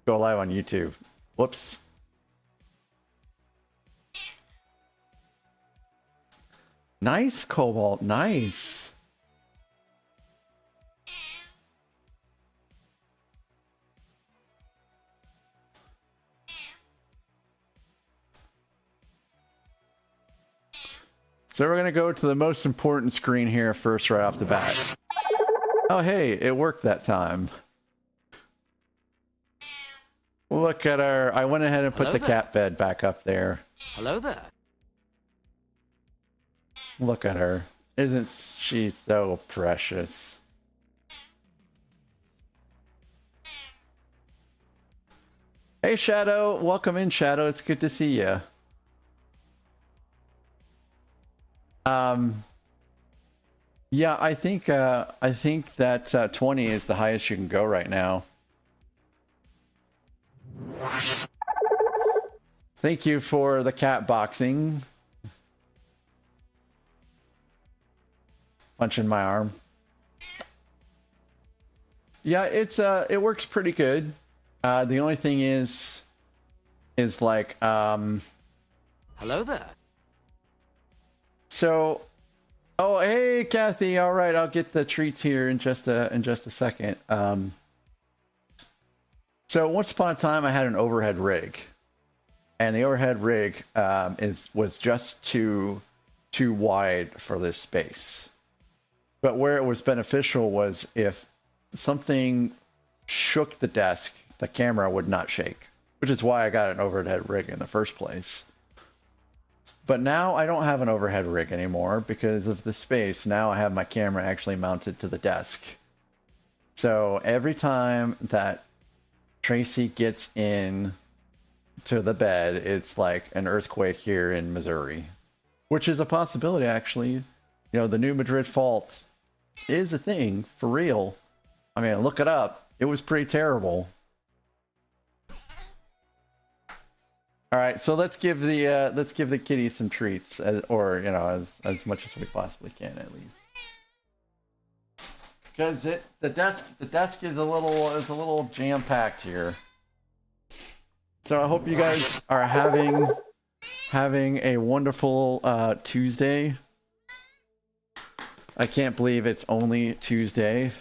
Go live on YouTube. Whoops. Nice, Cobalt. Nice. So we're going to go to the most important screen here first right off the bat. Oh, hey, it worked that time. Look at her. I went ahead and put the cat bed back up there. Hello there. Look at her. Isn't she so precious? Hey, Shadow. Welcome in, Shadow. It's good to see you. Yeah, I think that 20 is the highest you can go right now. Thank you for the cat boxing. Punching my arm. Yeah, it works pretty good. The only thing is like Hello there. So, oh hey Kathy, all right, I'll get the treats here in just a second. So once upon a time I had an overhead rig, and the overhead rig was just too wide for this space. But where it was beneficial was if something shook the desk, the camera would not shake, which is why I got an overhead rig in the first place. But now I don't have an overhead rig anymore because of the space. Now I have my camera actually mounted to the desk. So every time that Tracy gets in to the bed, it's like an earthquake here in Missouri, which is a possibility actually. You know, the new Madrid fault is a thing for real. I mean, look it up. It was pretty terrible. All right, so let's give the kitty some treats, or you know, as much as we possibly can at least. Because the desk is a little jam packed here. So I hope you guys are having a wonderful Tuesday. I can't believe it's only Tuesday.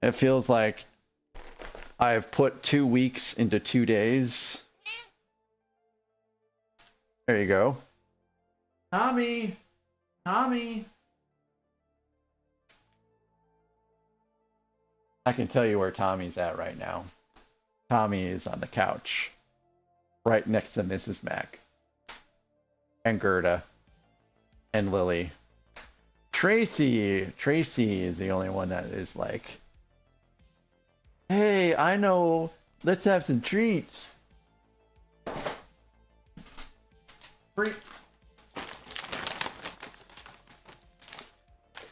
It feels like I've put 2 weeks into 2 days. There you go. Tommy! Tommy! I can tell you where Tommy's at right now. Tommy is on the couch. Right next to Mrs. Mac. And Gerda. And Lily. Tracy! Tracy is the only one that is like, hey, I know, let's have some treats. Free.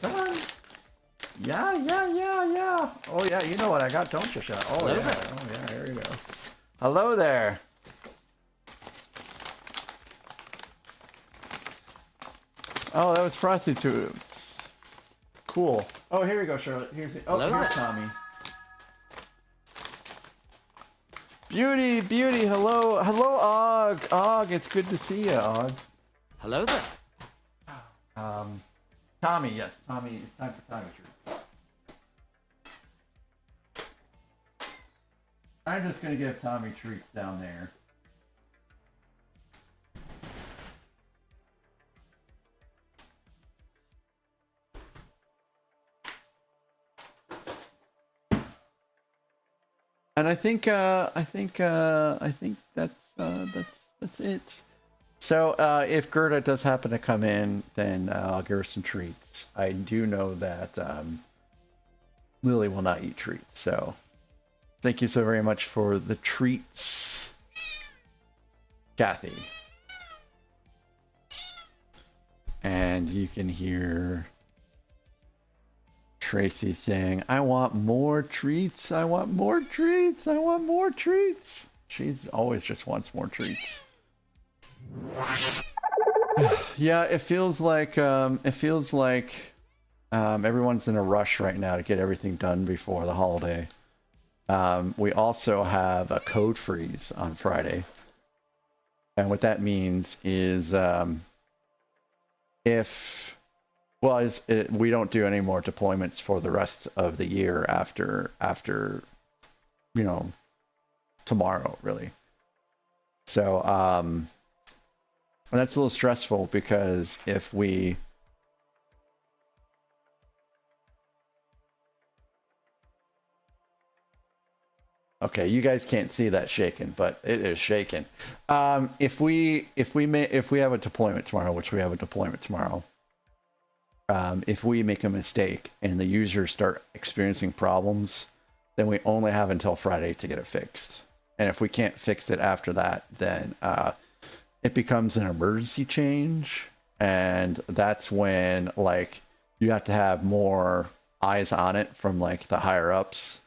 Come on. Yeah. Oh yeah, you know what I got, don't you, Shot? Oh Hello yeah. there. Oh yeah, there you go. Hello there. Oh, that was Frosty Tubes. Cool. Oh, here we go, Charlotte. Here's the. Oh, Hello here's there. Tommy. Beauty, hello, Og, it's good to see you, Og. Hello there. Tommy, yes, Tommy, it's time for Tommy treats. I'm just gonna give Tommy treats down there. And I think that's it. So if Gerda does happen to come in, then I'll give her some treats. I do know that Lily will not eat treats, so thank you so very much for the treats, Kathy. And you can hear Tracy saying, I want more treats, I want more treats, I want more treats. She's always just wants more treats. Yeah, it feels like everyone's in a rush right now to get everything done before the holiday. We also have a code freeze on Friday. And what that means is we don't do any more deployments for the rest of the year after tomorrow, really. So and that's a little stressful because if we okay, you guys can't see that shaking, but it is shaking. If we have a deployment tomorrow, which we have a deployment tomorrow, if we make a mistake and the users start experiencing problems, then we only have until Friday to get it fixed. And if we can't fix it after that, then it becomes an emergency change, and that's when like you have to have more eyes on it from like the higher ups.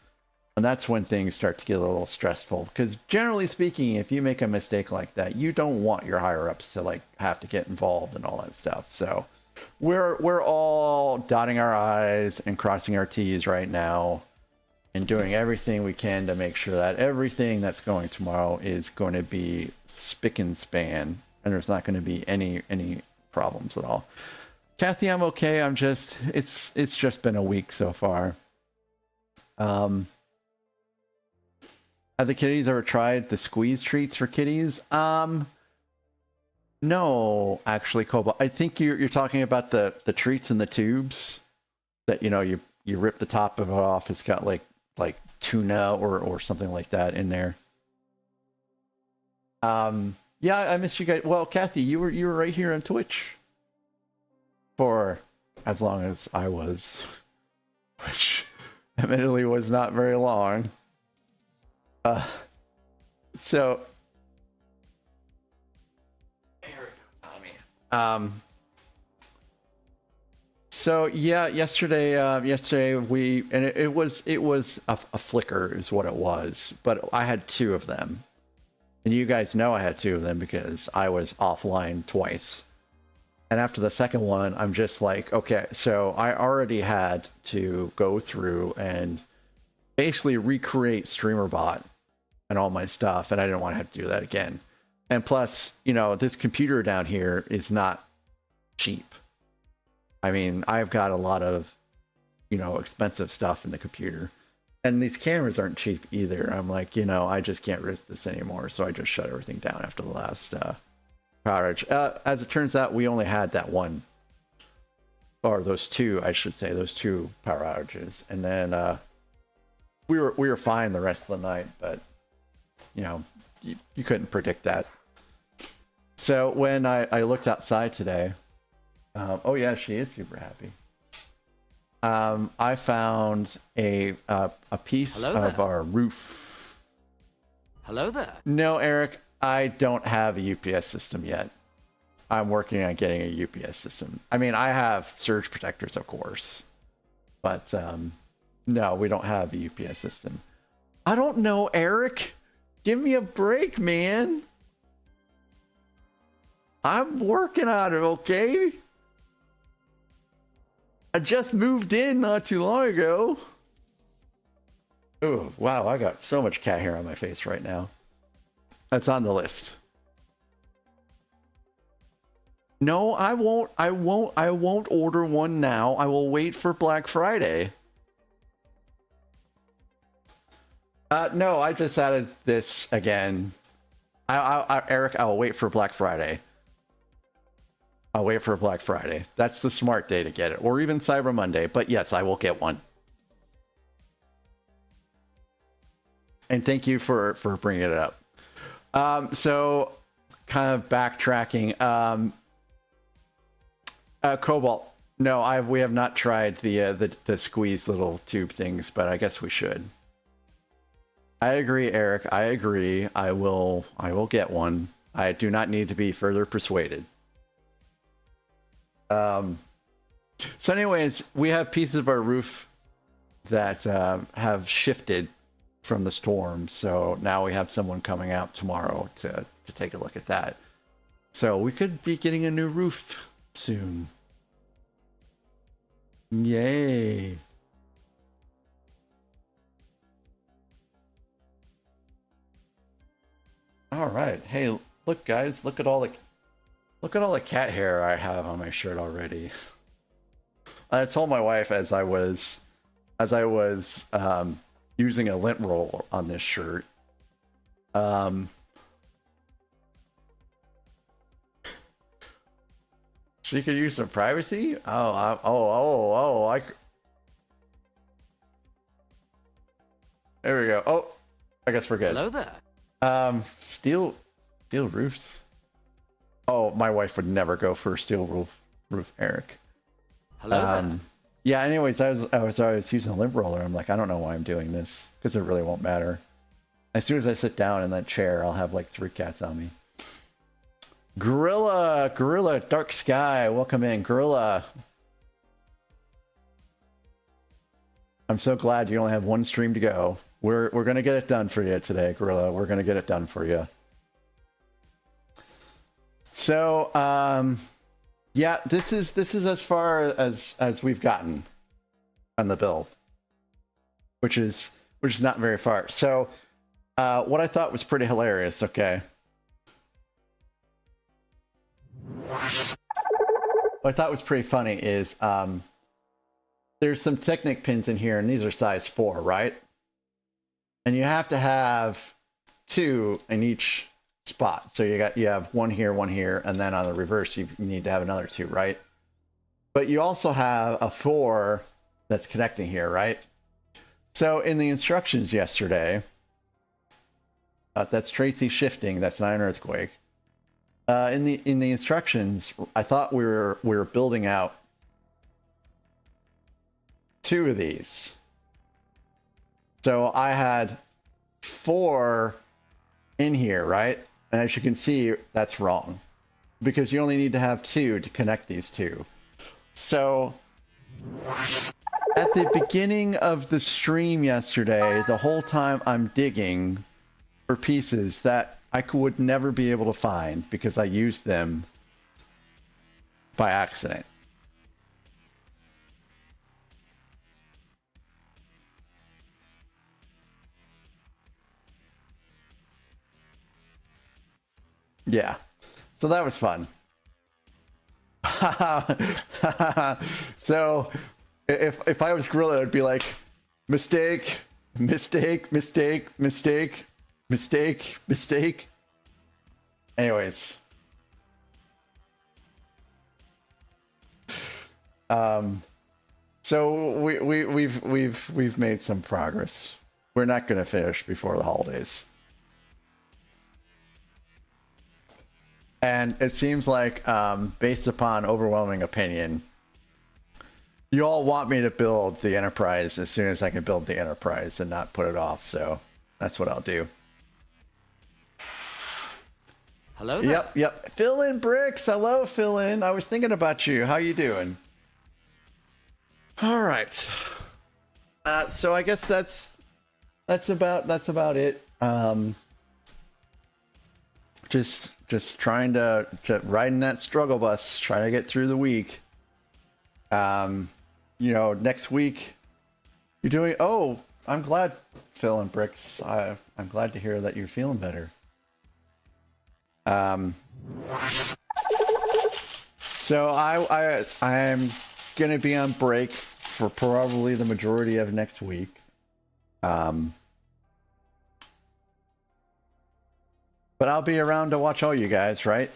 And that's when things start to get a little stressful, because generally speaking, if you make a mistake like that, you don't want your higher ups to like have to get involved and all that stuff. So we're all dotting our I's and crossing our T's right now and doing everything we can to make sure that everything that's going tomorrow is going to be spick and span, and there's not going to be any problems at all. Kathy, I'm okay. It's just been a week so far. Have the kitties ever tried the squeeze treats for kitties? No, actually, Cobalt. I think you're talking about the treats in the tubes that you rip the top of it off. It's got like tuna or something like that in there. Yeah, I missed you guys. Well, Kathy, you were right here on Twitch for as long as I was, which admittedly was not very long. So here we go, Tommy. So yeah, yesterday it was a flicker is what it was, but I had 2 of them, and you guys know I had 2 of them because I was offline twice. And after the second one, I'm just like, okay, so I already had to go through and basically recreate StreamerBot and all my stuff, and I didn't want to have to do that again. And plus, this computer down here is not cheap. I mean, I've got a lot of, expensive stuff in the computer, and these cameras aren't cheap either. I'm like, I just can't risk this anymore, so I just shut everything down after the last power outage. As it turns out, we only had that one, or those 2, I should say, those 2 power outages, and then we were fine the rest of the night, but you couldn't predict that. So when I looked outside today, oh yeah, she is super happy. I found a piece of our roof. Hello there. No, Eric, I don't have a UPS system yet. I'm working on getting a UPS system. I mean, I have surge protectors, of course, but no, we don't have a UPS system. I don't know, Eric. Give me a break, man. I'm working on it, okay? I just moved in not too long ago. Oh, wow, I got so much cat hair on my face right now. That's on the list. No, I won't order one now. I will wait for Black Friday. No, I just added this again. Eric, I'll wait for Black Friday. I'll wait for Black Friday. That's the smart day to get it, or even Cyber Monday. But yes, I will get one. And thank you for bringing it up. So, kind of backtracking. Cobalt. No, we have not tried the squeeze little tube things, but I guess we should. I agree, Eric. I agree. I will get one. I do not need to be further persuaded. So anyways, we have pieces of our roof that have shifted from the storm. So now we have someone coming out tomorrow to take a look at that. So we could be getting a new roof soon. Yay. All right. Hey, look, guys. Look at all the cat hair I have on my shirt already. I told my wife as I was using a lint roll on this shirt. She could use some privacy. There we go. Oh, I guess we're good. Hello there. Steel roofs. Oh, my wife would never go for steel roof, Eric. Hello there. Yeah. Anyways, I was using a lint roller. I'm like, I don't know why I'm doing this because it really won't matter. As soon as I sit down in that chair, I'll have like 3 cats on me. Gorilla, Dark Sky, welcome in, Gorilla. I'm so glad you only have 1 stream to go. We're gonna get it done for you today, Gorilla. We're gonna get it done for you. So, yeah, this is as far as we've gotten on the build, which is not very far. So, what I thought was pretty hilarious. Okay. What I thought was pretty funny is there's some Technic pins in here, and these are size 4, right? And you have to have 2 in each spot. So you have 1 here, and then on the reverse you need to have another 2, right? But you also have a 4 that's connecting here, right? So in the instructions yesterday, that's Tracy shifting. That's not an earthquake. In the instructions, I thought we were building out 2 of these. So I had 4 in here, right? And as you can see, that's wrong because you only need to have 2 to connect these 2. So at the beginning of the stream yesterday, the whole time I'm digging for pieces that I would never be able to find because I used them by accident. Yeah. So that was fun. So if I was Gorilla, I'd be like, mistake, mistake, mistake, mistake, mistake, mistake. Anyways. So we've made some progress. We're not going to finish before the holidays. And it seems like, based upon overwhelming opinion, you all want me to build the Enterprise as soon as I can build the Enterprise and not put it off. So that's what I'll do. Hello there. Yep. Fill in Bricks. Hello, Fill in. I was thinking about you. How you doing? All right. So I guess that's about it. Just trying to riding that struggle bus, trying to get through the week. Next week you're doing. Oh, I'm glad, Phil and Bricks. I'm glad to hear that you're feeling better. So I'm gonna be on break for probably the majority of next week. But I'll be around to watch all you guys, right?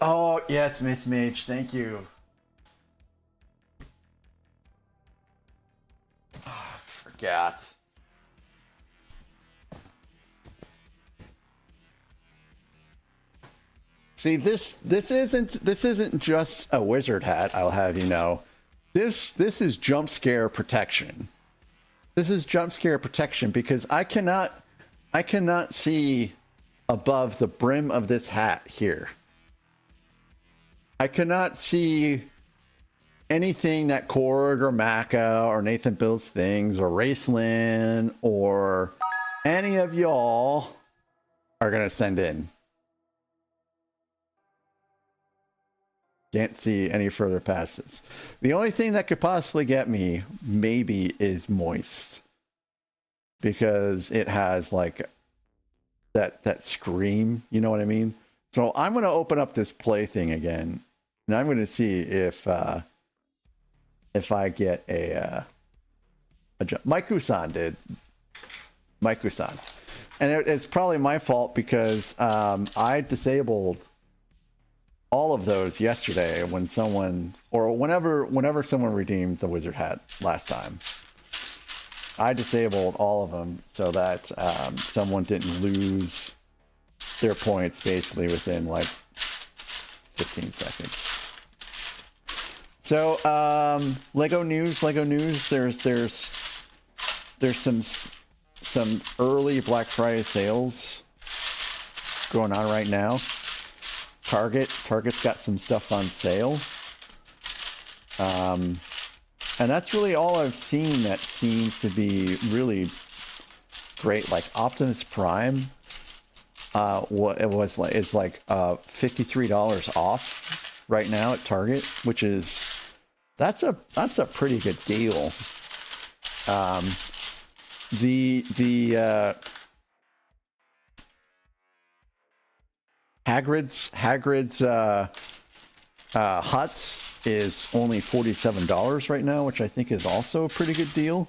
Oh, yes, Miss Mage. Thank you. Oh, I forgot. See, this isn't just a wizard hat, I'll have you know. This is jump scare protection. This is jump scare protection because I cannot see above the brim of this hat here. I cannot see anything that Korg or Maka or Nathan Builds Things or Racelyn or any of y'all are gonna send in. Can't see any further past this. The only thing that could possibly get me maybe is moist. because it has like that scream, you know what I mean? So I'm going to open up this play thing again, and I'm going to see if I get a jump. Mike-san did. Mike-san. And it's probably my fault because I disabled all of those yesterday when someone, or whenever someone redeemed the wizard hat last time. I disabled all of them so that someone didn't lose their points basically within like 15 seconds. So Lego news. There's some early Black Friday sales going on right now. Target's got some stuff on sale. And that's really all I've seen that seems to be really great. Like Optimus Prime, it's like $53 off right now at Target, which is that's a pretty good deal. The Hagrid's hut is only $47 right now, which I think is also a pretty good deal.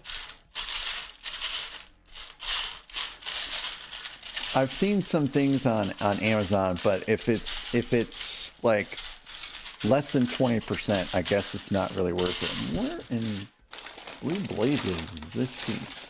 I've seen some things on Amazon, but if it's like less than 20%, I guess it's not really worth it. Where in blue blazes is this piece?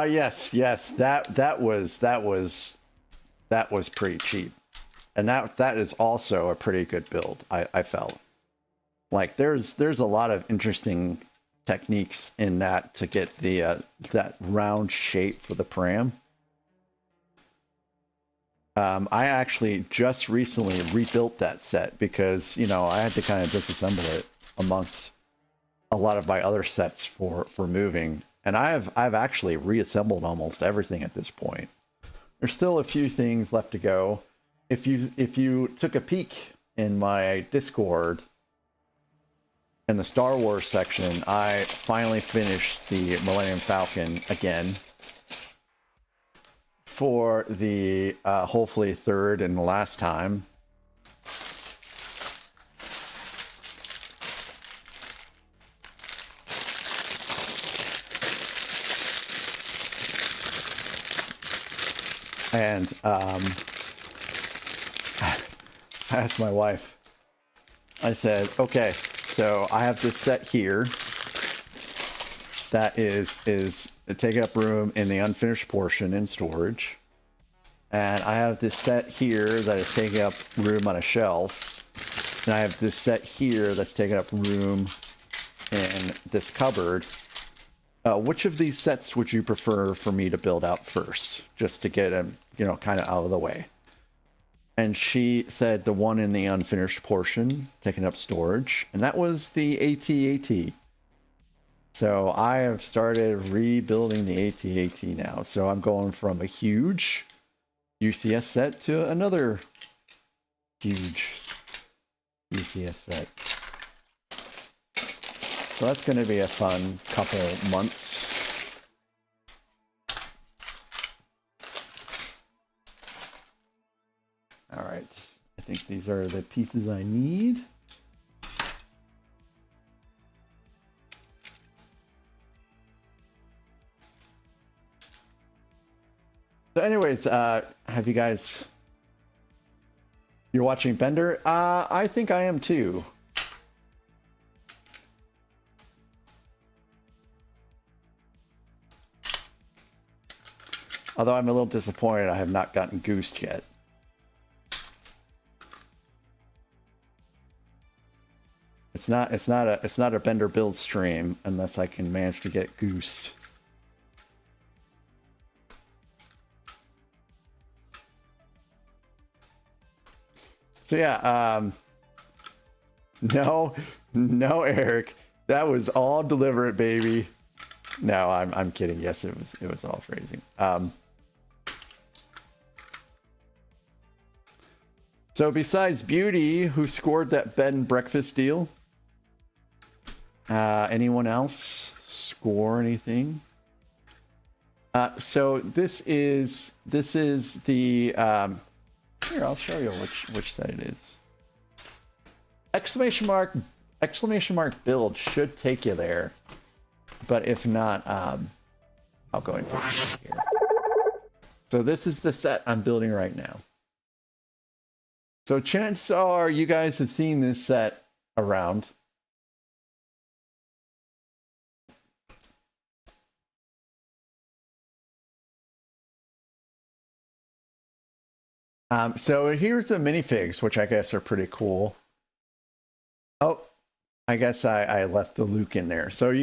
Yes, that was pretty cheap, and that is also a pretty good build. I felt like there's a lot of interesting techniques in that to get the that round shape for the pram. I actually just recently rebuilt that set because I had to kind of disassemble it amongst a lot of my other sets for moving. And I've actually reassembled almost everything at this point. There's still a few things left to go. If you took a peek in my Discord in the Star Wars section, I finally finished the Millennium Falcon again for the hopefully third and last time. And I asked my wife, I said, okay, so I have this set here that is taking up room in the unfinished portion in storage. And I have this set here that is taking up room on a shelf. And I have this set here that's taking up room in this cupboard. Which of these sets would you prefer for me to build out first, just to get them, kind of out of the way? And she said the one in the unfinished portion, taking up storage, and that was the AT-AT. So I have started rebuilding the AT-AT now. So I'm going from a huge UCS set to another huge UCS set. So that's going to be a fun couple months. All right. I think these are the pieces I need. So anyways, have you guys... You're watching Bender? I think I am too. Although I'm a little disappointed I have not gotten goosed yet. It's not a Bender build stream unless I can manage to get goosed. So yeah, no, Eric, that was all deliberate, baby. No, I'm kidding. Yes, it was all phrasing. So besides Beauty, who scored that bed and breakfast deal? Anyone else score anything? So this is the here, I'll show you which set it is. Exclamation mark build should take you there, but if not, I'll go into it here. So this is the set I'm building right now. So chances are you guys have seen this set around. So here's the minifigs, which I guess are pretty cool. Oh, I guess I left the Luke in there. So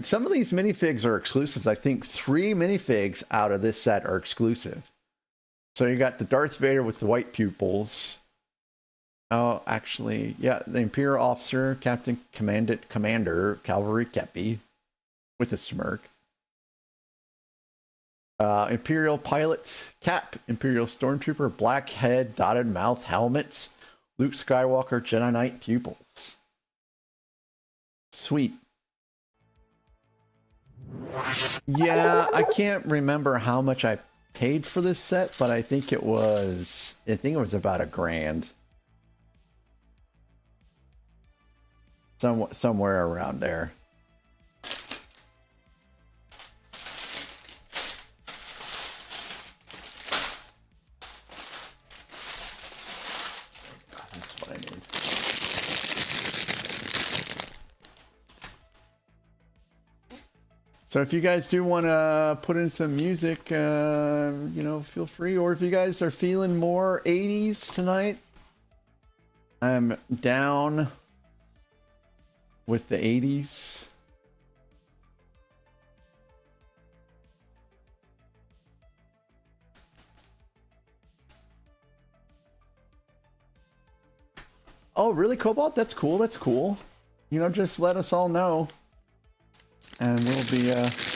some of these minifigs are exclusives. I think 3 minifigs out of this set are exclusive. So you got the Darth Vader with the white pupils. Oh, actually, yeah, the Imperial officer, Captain Commander, Cavalry Kepi with a smirk. Imperial pilot cap, Imperial stormtrooper, black head, dotted mouth, helmet, Luke Skywalker, Jedi Knight pupils. Sweet. Yeah, I can't remember how much I paid for this set, but I think it was about $1,000. Somewhere around there. So if you guys do want to put in some music, you know, feel free. Or if you guys are feeling more 80s tonight, I'm down with the 80s. Oh, really, Cobalt? That's cool. That's cool. You know, just let us all know. And we'll be there, sure.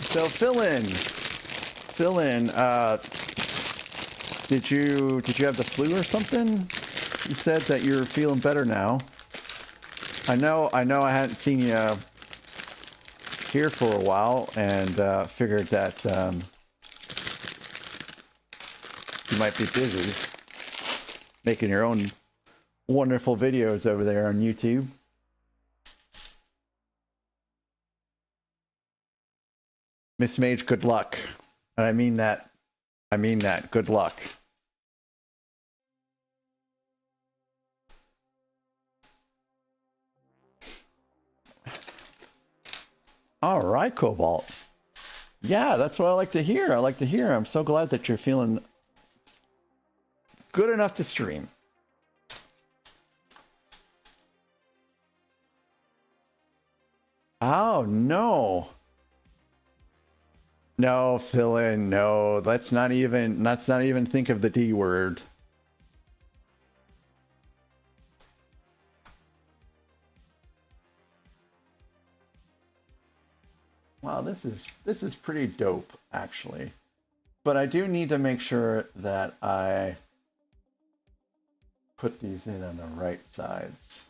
So fill in. Did you have the flu or something? You said that you're feeling better now. I know I hadn't seen you here for a while, and figured that you might be busy making your own wonderful videos over there on YouTube. Miss Mage, good luck. And I mean that. Good luck. All right, Cobalt. Yeah, that's what I like to hear. I'm so glad that you're feeling good enough to stream. Oh, no. No, fill in. No, let's not even think of the D word. Wow, this is pretty dope, actually. But I do need to make sure that I put these in on the right sides.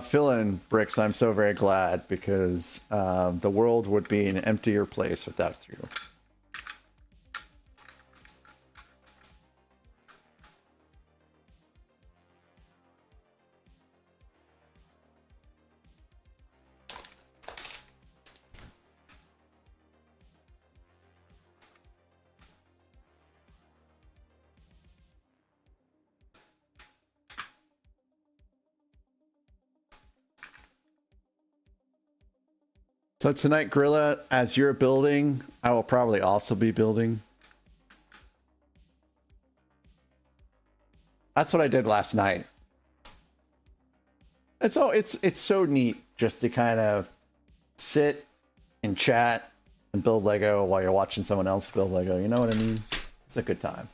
Fill in, Bricks. I'm so very glad, because the world would be an emptier place without you. So tonight, Gorilla, as you're building, I will probably also be building. That's what I did last night. It's so neat just to kind of sit and chat and build Lego while you're watching someone else build Lego. You know what I mean? It's a good time.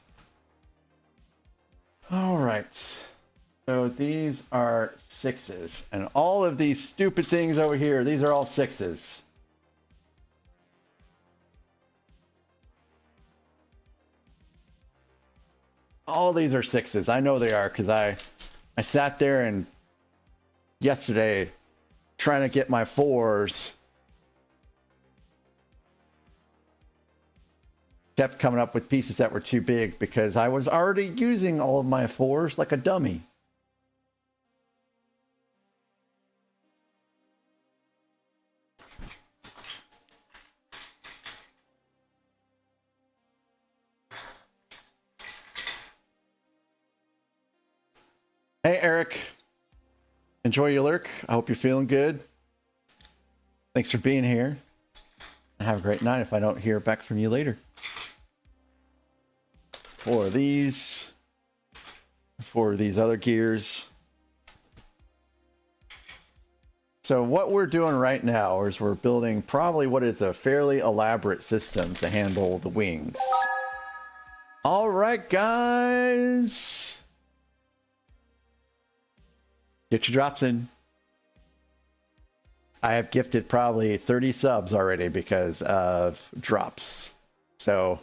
All right. So these are 6s, and all of these stupid things over here, these are all 6s. All these are 6s. I know they are because I sat there and yesterday trying to get my 4s. Kept coming up with pieces that were too big because I was already using all of my 4s like a dummy. Hey, Eric. Enjoy your lurk. I hope you're feeling good. Thanks for being here. Have a great night if I don't hear back from you later. 4 of these. 4 of these other gears. So what we're doing right now is we're building probably what is a fairly elaborate system to handle the wings. All right, guys. Get your drops in. I have gifted probably 30 subs already because of drops. So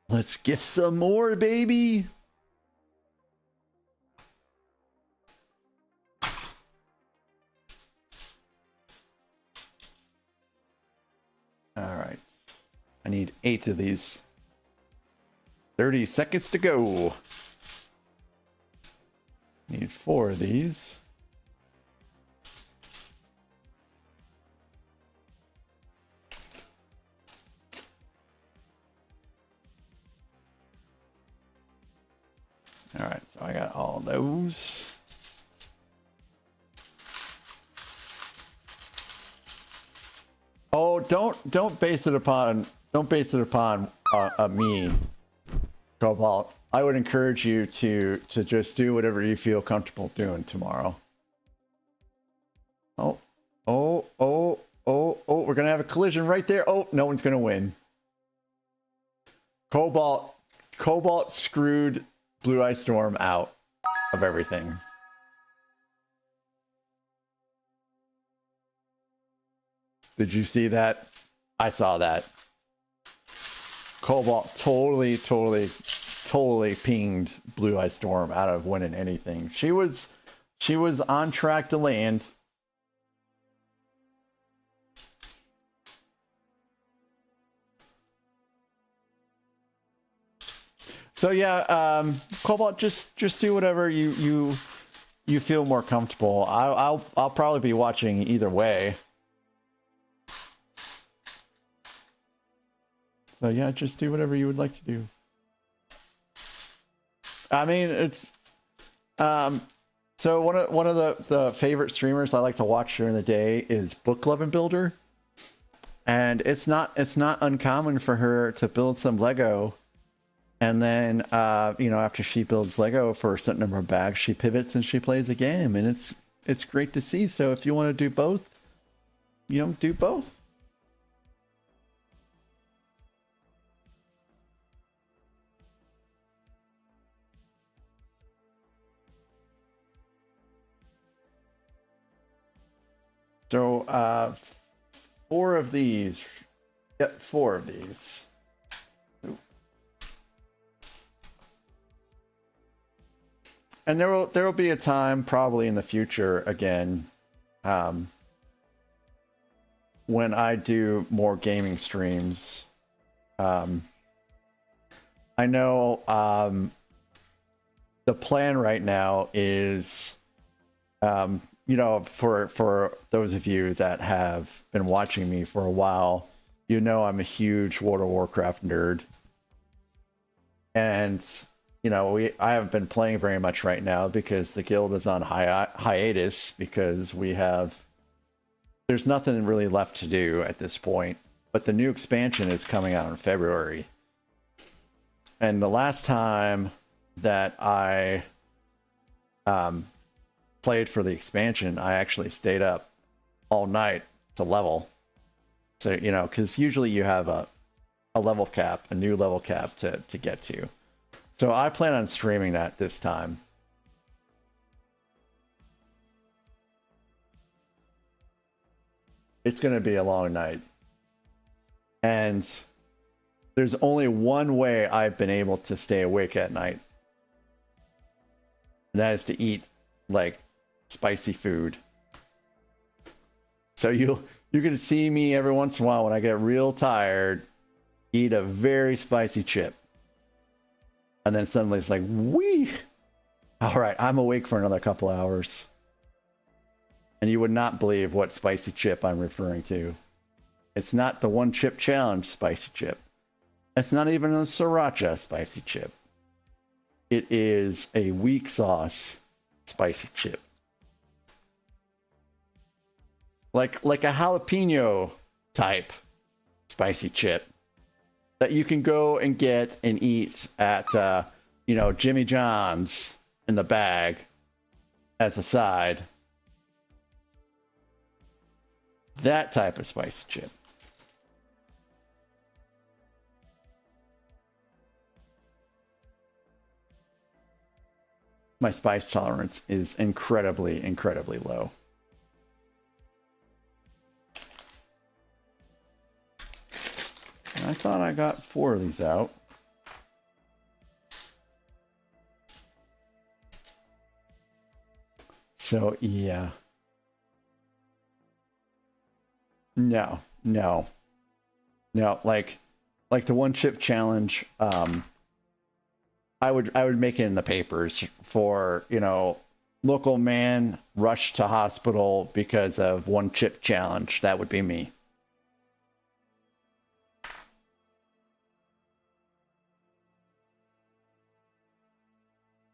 let's gift some more, baby. All right. I need 8 of these. 30 seconds to go. Need 4 of these. All right, so I got all those. Oh, don't base it upon me, Cobalt. I would encourage you to just do whatever you feel comfortable doing tomorrow. Oh, we're gonna have a collision right there. Oh, no one's gonna win. Cobalt screwed Blue Ice Storm out of everything. Did you see that? I saw that. Cobalt totally pinged Blue Ice Storm out of winning anything. She was on track to land. So yeah, Cobalt, just do whatever you feel more comfortable. I'll probably be watching either way. So yeah, just do whatever you would like to do. I mean, it's so one of the favorite streamers I like to watch during the day is Book Loving Builder, and it's not uncommon for her to build some Lego, and then you know, after she builds Lego for a certain number of bags, she pivots and she plays a game, and it's great to see. So if you want to do both, you know, do both. So 4 of these. Yep, 4 of these. Ooh. And there will be a time probably in the future again when I do more gaming streams. I know the plan right now is you know, for those of you that have been watching me for a while, you know I'm a huge World of Warcraft nerd. And, you know, I haven't been playing very much right now because the guild is on hiatus because there's nothing really left to do at this point. But the new expansion is coming out in February. And the last time that I played for the expansion, I actually stayed up all night to level. So, you know, because usually you have a level cap, a new level cap to get to. So I plan on streaming that this time. It's going to be a long night. And there's only one way I've been able to stay awake at night. And that is to eat, like, spicy food. So you're going to see me every once in a while when I get real tired, eat a very spicy chip. And then suddenly it's like, wee! All right, I'm awake for another couple hours. And you would not believe what spicy chip I'm referring to. It's not the one chip challenge spicy chip. It's not even a sriracha spicy chip. It is a weak sauce spicy chip. Like a jalapeno type spicy chip that you can go and get and eat at, you know, Jimmy John's in the bag as a side. That type of spicy chip. My spice tolerance is incredibly, incredibly low. I thought I got 4 of these out. So, yeah. No, like the one chip challenge, I would make it in the papers for, you know, local man rushed to hospital because of one chip challenge. That would be me.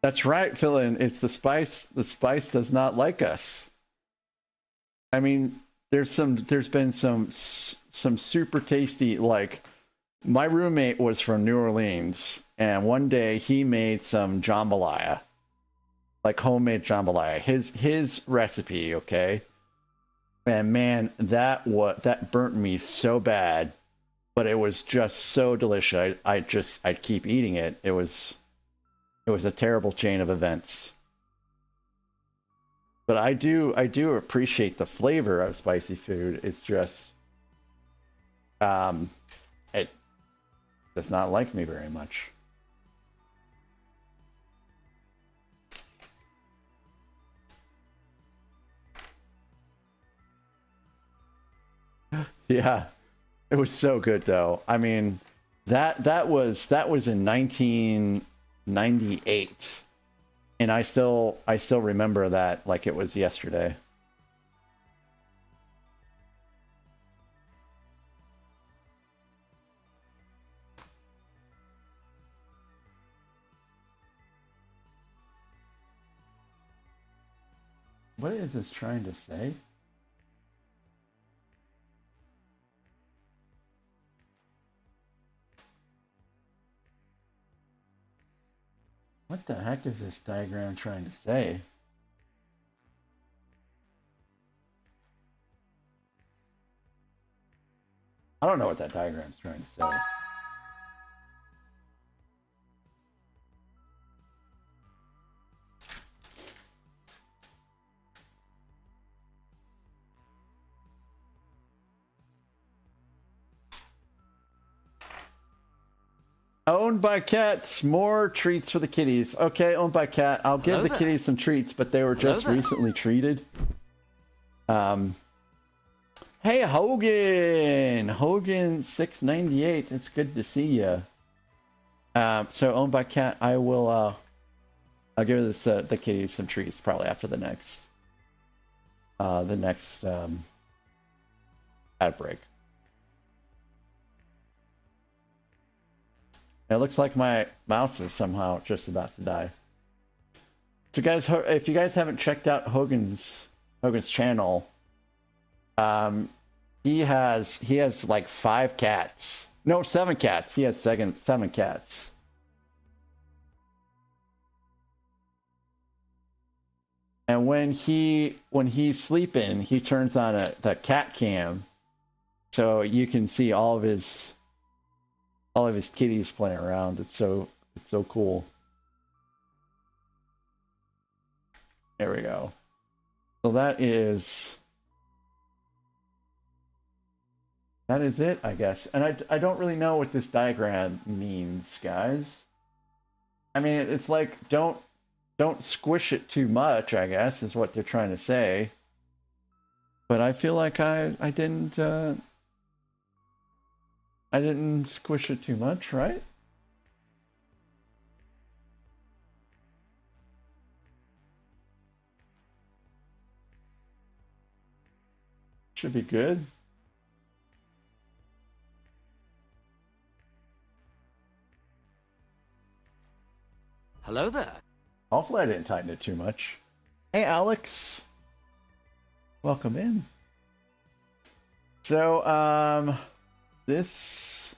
That's right, Philin. It's the spice. The spice does not like us. I mean, there's been some super tasty, like, my roommate was from New Orleans, and one day he made some jambalaya, like homemade jambalaya, his recipe, okay? And man, that burnt me so bad, but it was just so delicious. I'd keep eating it. It was a terrible chain of events. But I do appreciate the flavor of spicy food. It's just, it does not like me very much. Yeah, it was so good though. I mean, that was in 1998. And I still remember that like it was yesterday. What is this trying to say? What the heck is this diagram trying to say? I don't know what that diagram's trying to say. Owned by Cat, more treats for the kitties. Okay, owned by Cat. I'll give the kitties some treats, but they were just recently treated. Hey, Hogan 698. It's good to see you. So owned by Cat, I will. I'll give this the kitties some treats probably after the next ad break. It looks like my mouse is somehow just about to die. So guys, if you guys haven't checked out Hogan's channel, he has like 5 cats. No, 7 cats. He has 7 cats. And when he's sleeping, he turns on the cat cam, so you can see all of his kitties playing around. It's so cool. There we go. So that is it, I guess. And I don't really know what this diagram means, guys. I mean, it's like don't squish it too much, I guess, is what they're trying to say. But I feel like I didn't squish it too much, right? Should be good. Hello there. Hopefully I didn't tighten it too much. Hey, Alex. Welcome in. So, this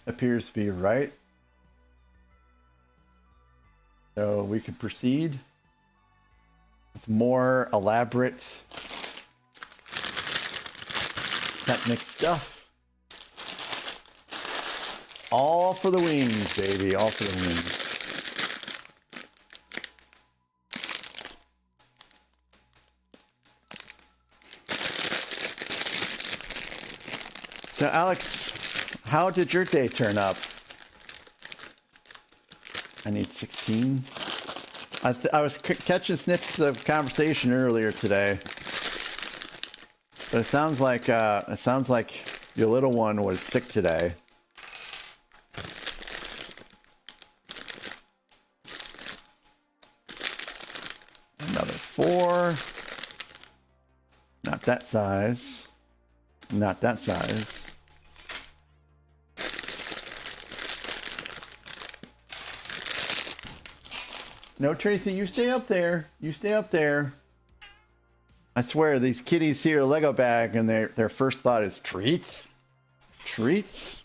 appears to be right. So we can proceed with more elaborate Technic stuff. All for the wings, baby. All for the wings. So, Alex, how did your day turn up? I need 16. I was catching snips of conversation earlier today, but it sounds like your little one was sick today. Another 4. Not that size. Not that size. No, Tracy, you stay up there. You stay up there. I swear, these kitties see a Lego bag and their first thought is treats? Treats?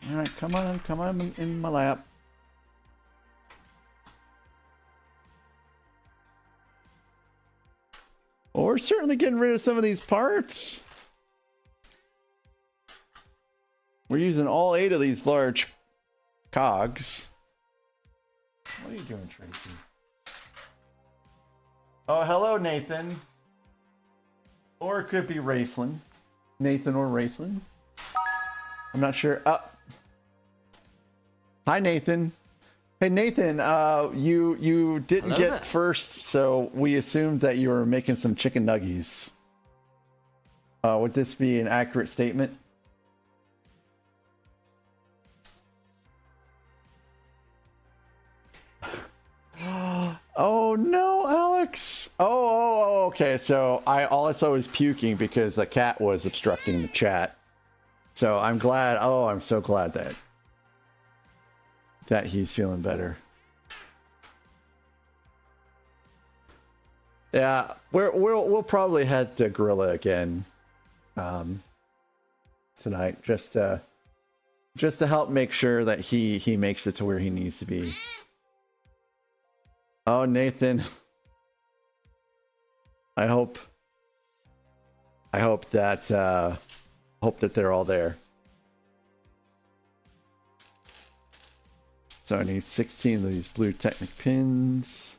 All right, come on in my lap. Well, we're certainly getting rid of some of these parts. We're using all 8 of these large cogs. What are you doing, Tracy? Oh, hello, Nathan. Or it could be Raceland. Nathan or Raceland. I'm not sure. Hi, Nathan. Hey, Nathan, you didn't Hello get there. first, so we assumed that you were making some chicken nuggies. Would this be an accurate statement? Oh no, Alex! Oh, okay. So all I saw was puking because the cat was obstructing the chat. So I'm glad. Oh, I'm so glad that he's feeling better. Yeah, we'll probably head to Gorilla again tonight, just to help make sure that he makes it to where he needs to be. Oh, Nathan, I hope that they're all there. So I need 16 of these blue Technic pins.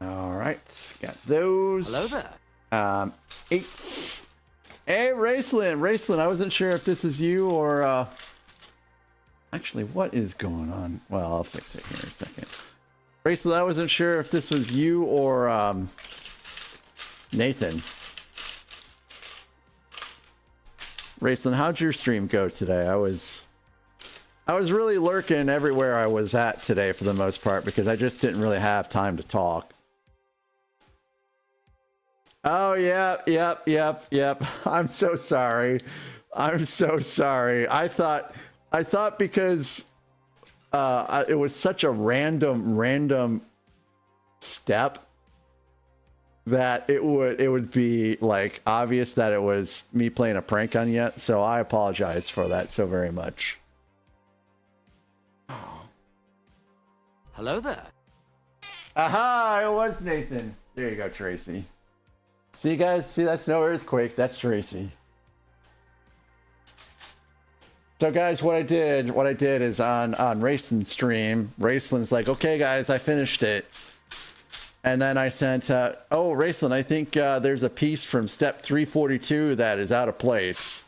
All right, got those. Hello there. 8. Hey, Raceland, I wasn't sure if this is you or actually, what is going on? Well, I'll fix it here in a second. Raceland, I wasn't sure if this was you or Nathan. Raceland, how'd your stream go today? I was really lurking everywhere I was at today for the most part because I just didn't really have time to talk. Oh, yep. I'm so sorry. I'm so sorry. I thought because it was such a random step that it would be like obvious that it was me playing a prank on you. So I apologize for that so very much. Hello there. Aha! It was Nathan. There you go, Tracy. See, guys? See, that's no earthquake. That's Tracy. So, guys, what I did is on Raceland's stream, Raceland's like, okay, guys, I finished it. And then I sent, oh, Raceland, I think there's a piece from step 342 that is out of place.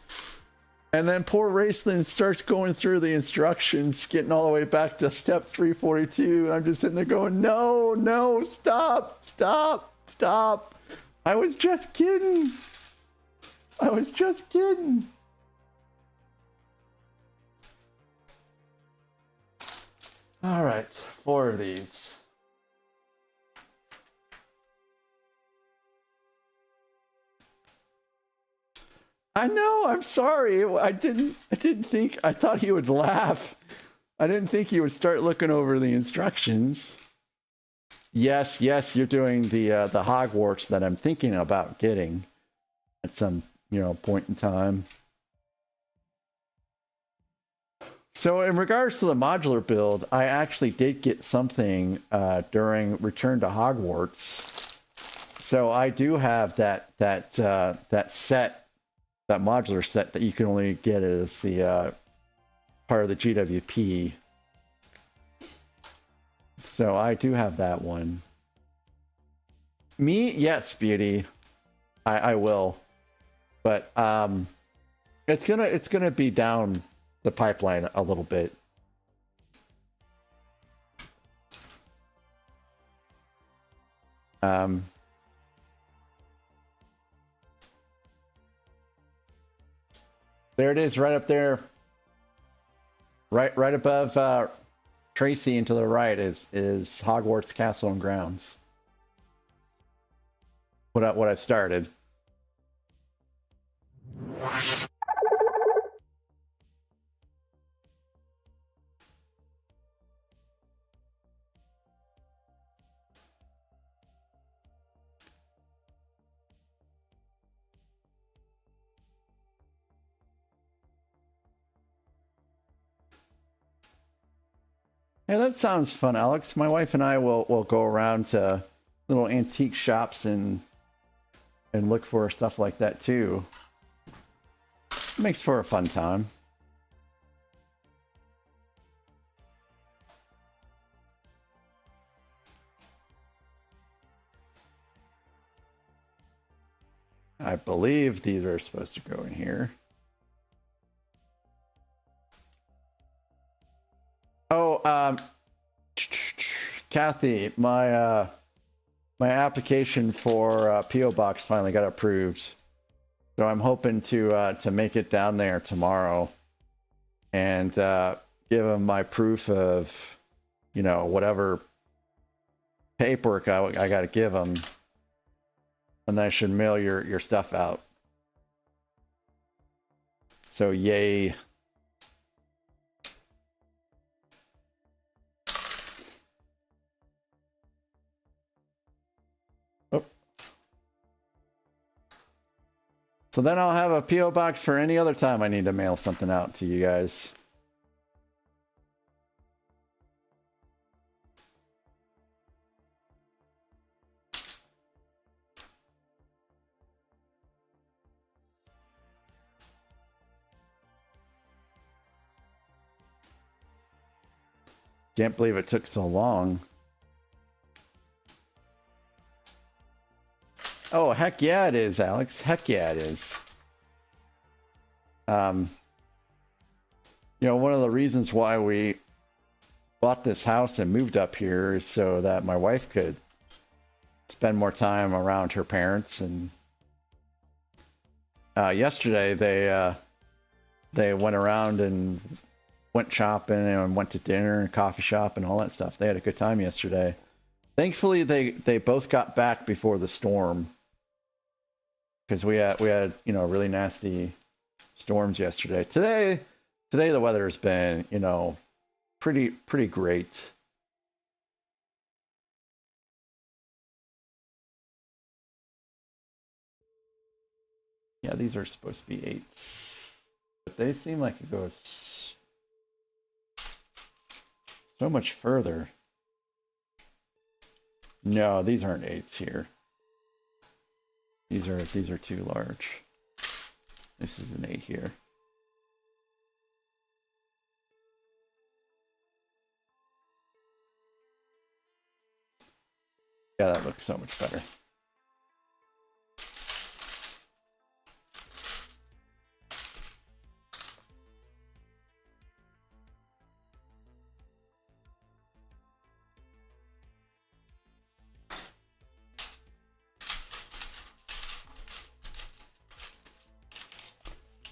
And then poor Raceland starts going through the instructions, getting all the way back to step 342. And I'm just sitting there going, no, stop. I was just kidding. All right, 4 of these. I know, I'm sorry. I didn't think, I thought he would laugh. I didn't think he would start looking over the instructions. Yes, you're doing the Hogwarts that I'm thinking about getting at some, point in time. So in regards to the modular build, I actually did get something during Return to Hogwarts. So I do have that set, that modular set that you can only get as the part of the GWP. So I do have that one. Me, yes, Beauty, I will, but it's gonna be down the pipeline a little bit. There it is, right up there, right above Tracy, and to the right is Hogwarts Castle and Grounds. What I've started. Yeah, that sounds fun, Alex. My wife and I will go around to little antique shops and look for stuff like that too. It makes for a fun time. I believe these are supposed to go in here. Oh, Kathy, my application for PO Box finally got approved, so I'm hoping to make it down there tomorrow and give them my proof of, whatever paperwork I got to give them, and then I should mail your stuff out. So yay. So then I'll have a P.O. box for any other time I need to mail something out to you guys. Can't believe it took so long. Oh, heck yeah it is, Alex. Heck yeah it is. One of the reasons why we bought this house and moved up here is so that my wife could spend more time around her parents. And yesterday they went around and went shopping and went to dinner and coffee shop and all that stuff. They had a good time yesterday. Thankfully, they both got back before the storm. because we had you know really nasty storms yesterday. Today the weather has been you know pretty great. Yeah, these are supposed to be 8s, but they seem like it goes so much further. No, these aren't 8s here. These are too large. This is an 8 here. Yeah, that looks so much better.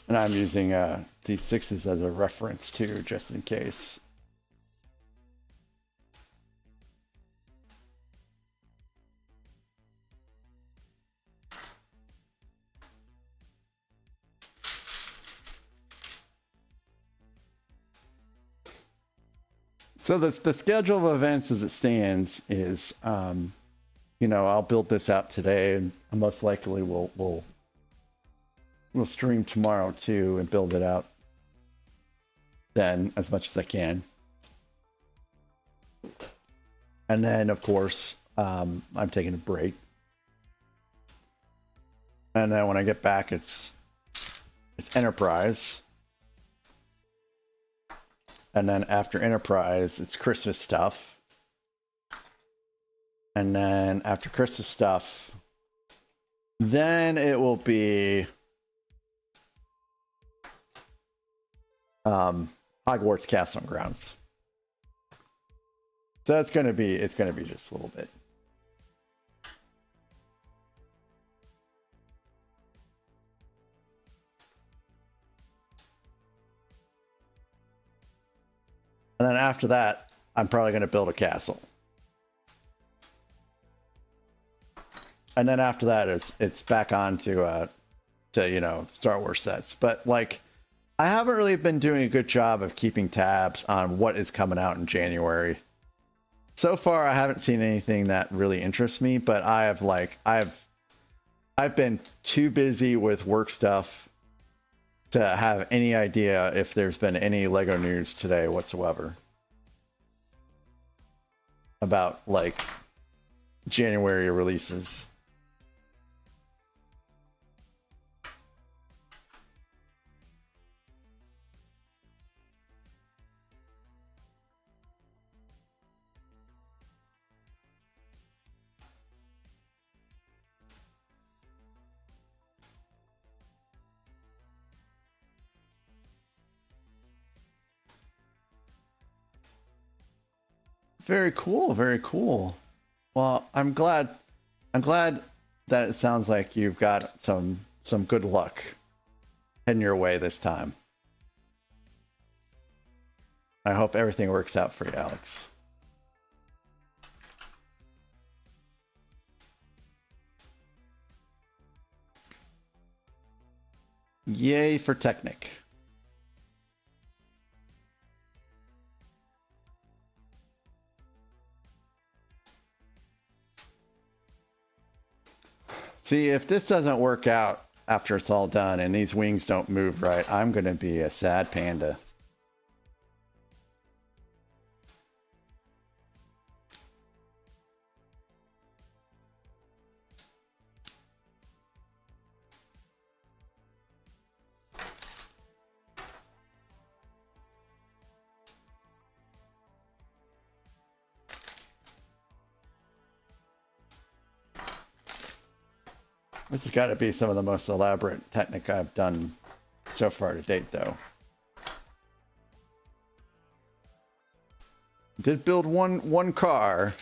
And I'm using these 6s as a reference too, just in case. So the schedule of events as it stands is, you know, I'll build this out today, and most likely we'll stream tomorrow too and build it out then as much as I can. And then of course, I'm taking a break. And then when I get back, it's Enterprise. And then after Enterprise, it's Christmas stuff. And then after Christmas stuff, then it will be Hogwarts Castle and Grounds. So it's gonna be just a little bit. And then after that, I'm probably gonna build a castle. And then after that, it's back on to you know Star Wars sets. But like, I haven't really been doing a good job of keeping tabs on what is coming out in January. So far, I haven't seen anything that really interests me. But I've been too busy with work stuff to have any idea if there's been any Lego news today whatsoever about like January releases. Very cool, very cool. Well, I'm glad that it sounds like you've got some good luck heading your way this time. I hope everything works out for you, Alex. Yay for Technic. See, if this doesn't work out after it's all done and these wings don't move right, I'm going to be a sad panda. This has got to be some of the most elaborate Technic I've done so far to date, though. Did build one car.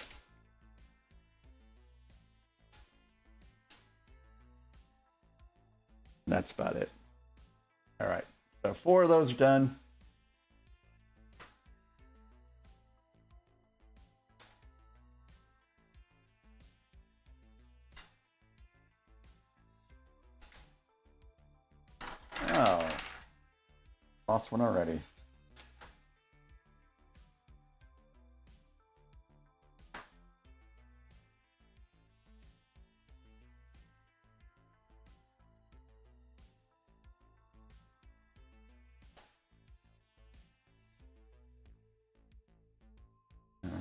That's about it. All right, so 4 of those are done. Lost one already.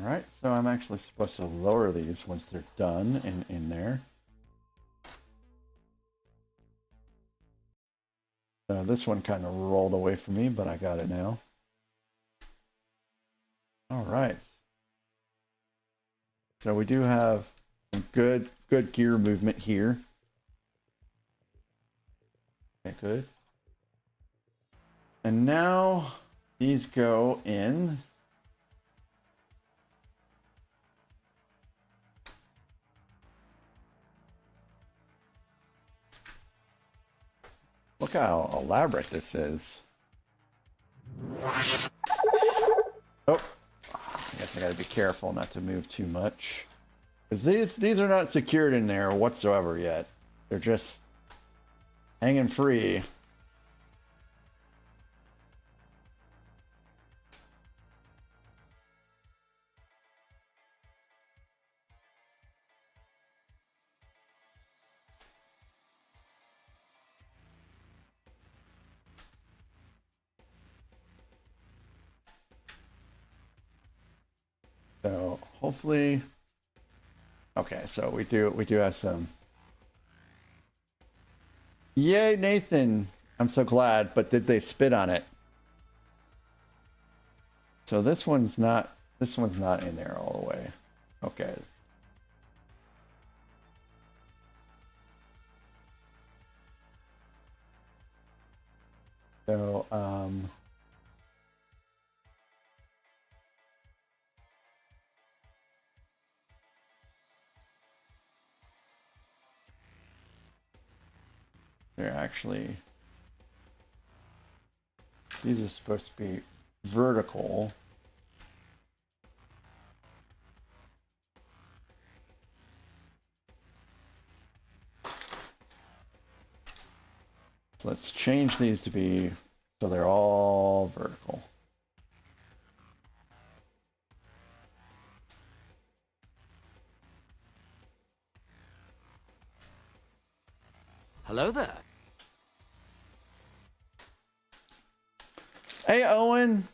Alright, so I'm actually supposed to lower these once they're done and in there. So this one kind of rolled away from me, but I got it now. Alright. So we do have some good gear movement here. Okay, good. And now these go in. Look how elaborate this is. Oh, I guess I gotta be careful not to move too much. Because these are not secured in there whatsoever yet. They're just hanging free. So hopefully, okay. So we do have some. Yay, Nathan! I'm so glad. But did they spit on it? So this one's not. This one's not in there all the way. Okay. So they're actually, these are supposed to be vertical. So let's change these to be so they're all vertical. Hello there. Hey, Owen.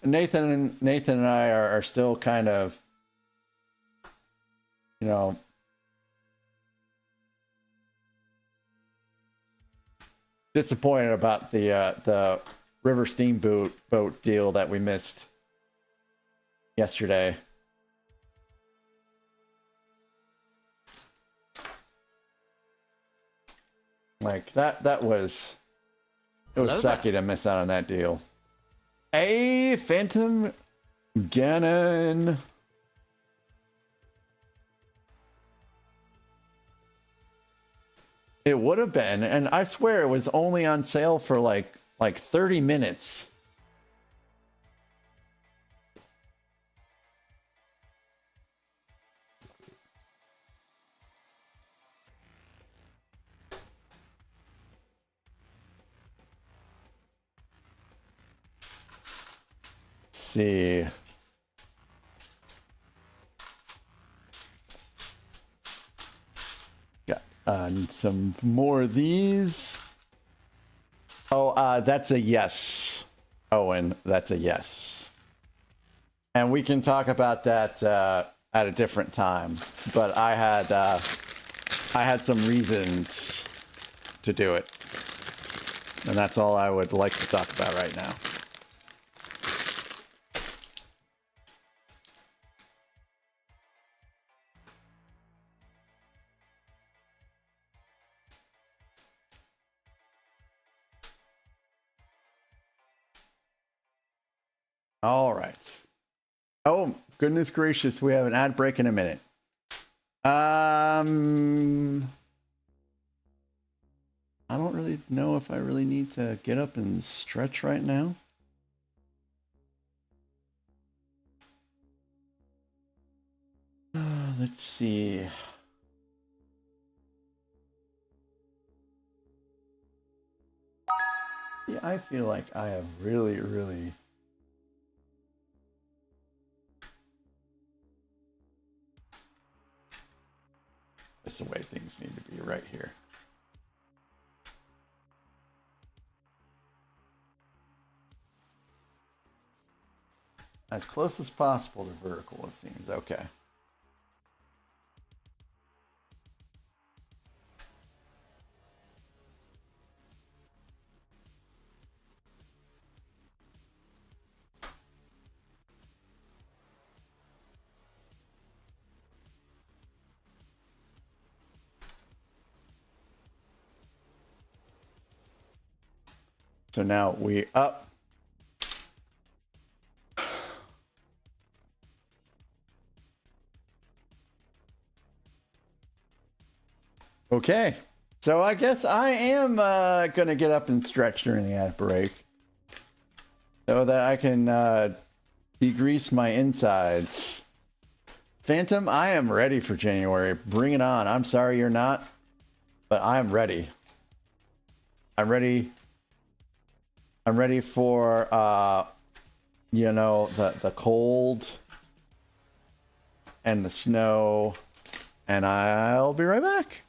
Nathan and I are still kind of, you know, disappointed about the river steamboat boat deal that we missed yesterday. Like that was, it was sucky to miss out on that deal. Hey, Phantom Ganon. It would have been, and I swear it was only on sale for like 30 minutes. Let's see. Need some more of these. Oh, that's a yes, Owen. That's a yes. And we can talk about that at a different time. But I had some reasons to do it, and that's all I would like to talk about right now. All right. Oh, goodness gracious, we have an ad break in a minute. I don't really know if I really need to get up and stretch right now. Let's see. Yeah, I feel like I have really, really... That's the way things need to be right here. As close as possible to vertical, it seems. Okay. So now we up. Okay. So I guess I am going to get up and stretch during the ad break so that I can degrease my insides. Phantom, I am ready for January. Bring it on. I'm sorry you're not, but I'm ready. I'm ready. I'm ready for, you know, the cold and the snow, and I'll be right back.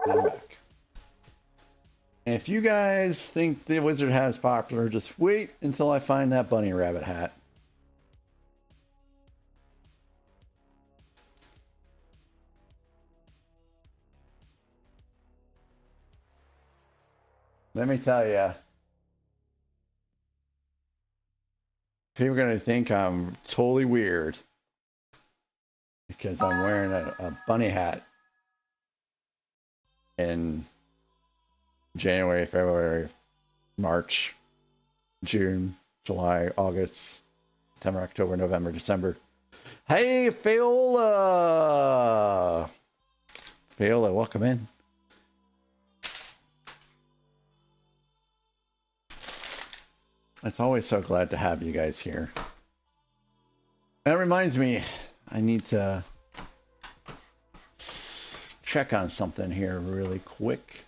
I'm back. If you guys think the wizard hat is popular, just wait until I find that bunny rabbit hat. Let me tell you, people are going to think I'm totally weird because I'm wearing a bunny hat in January, February, March, June, July, August, September, October, November, December. Hey, Fayola! Fayola, welcome in. It's always so glad to have you guys here. That reminds me, I need to check on something here really quick.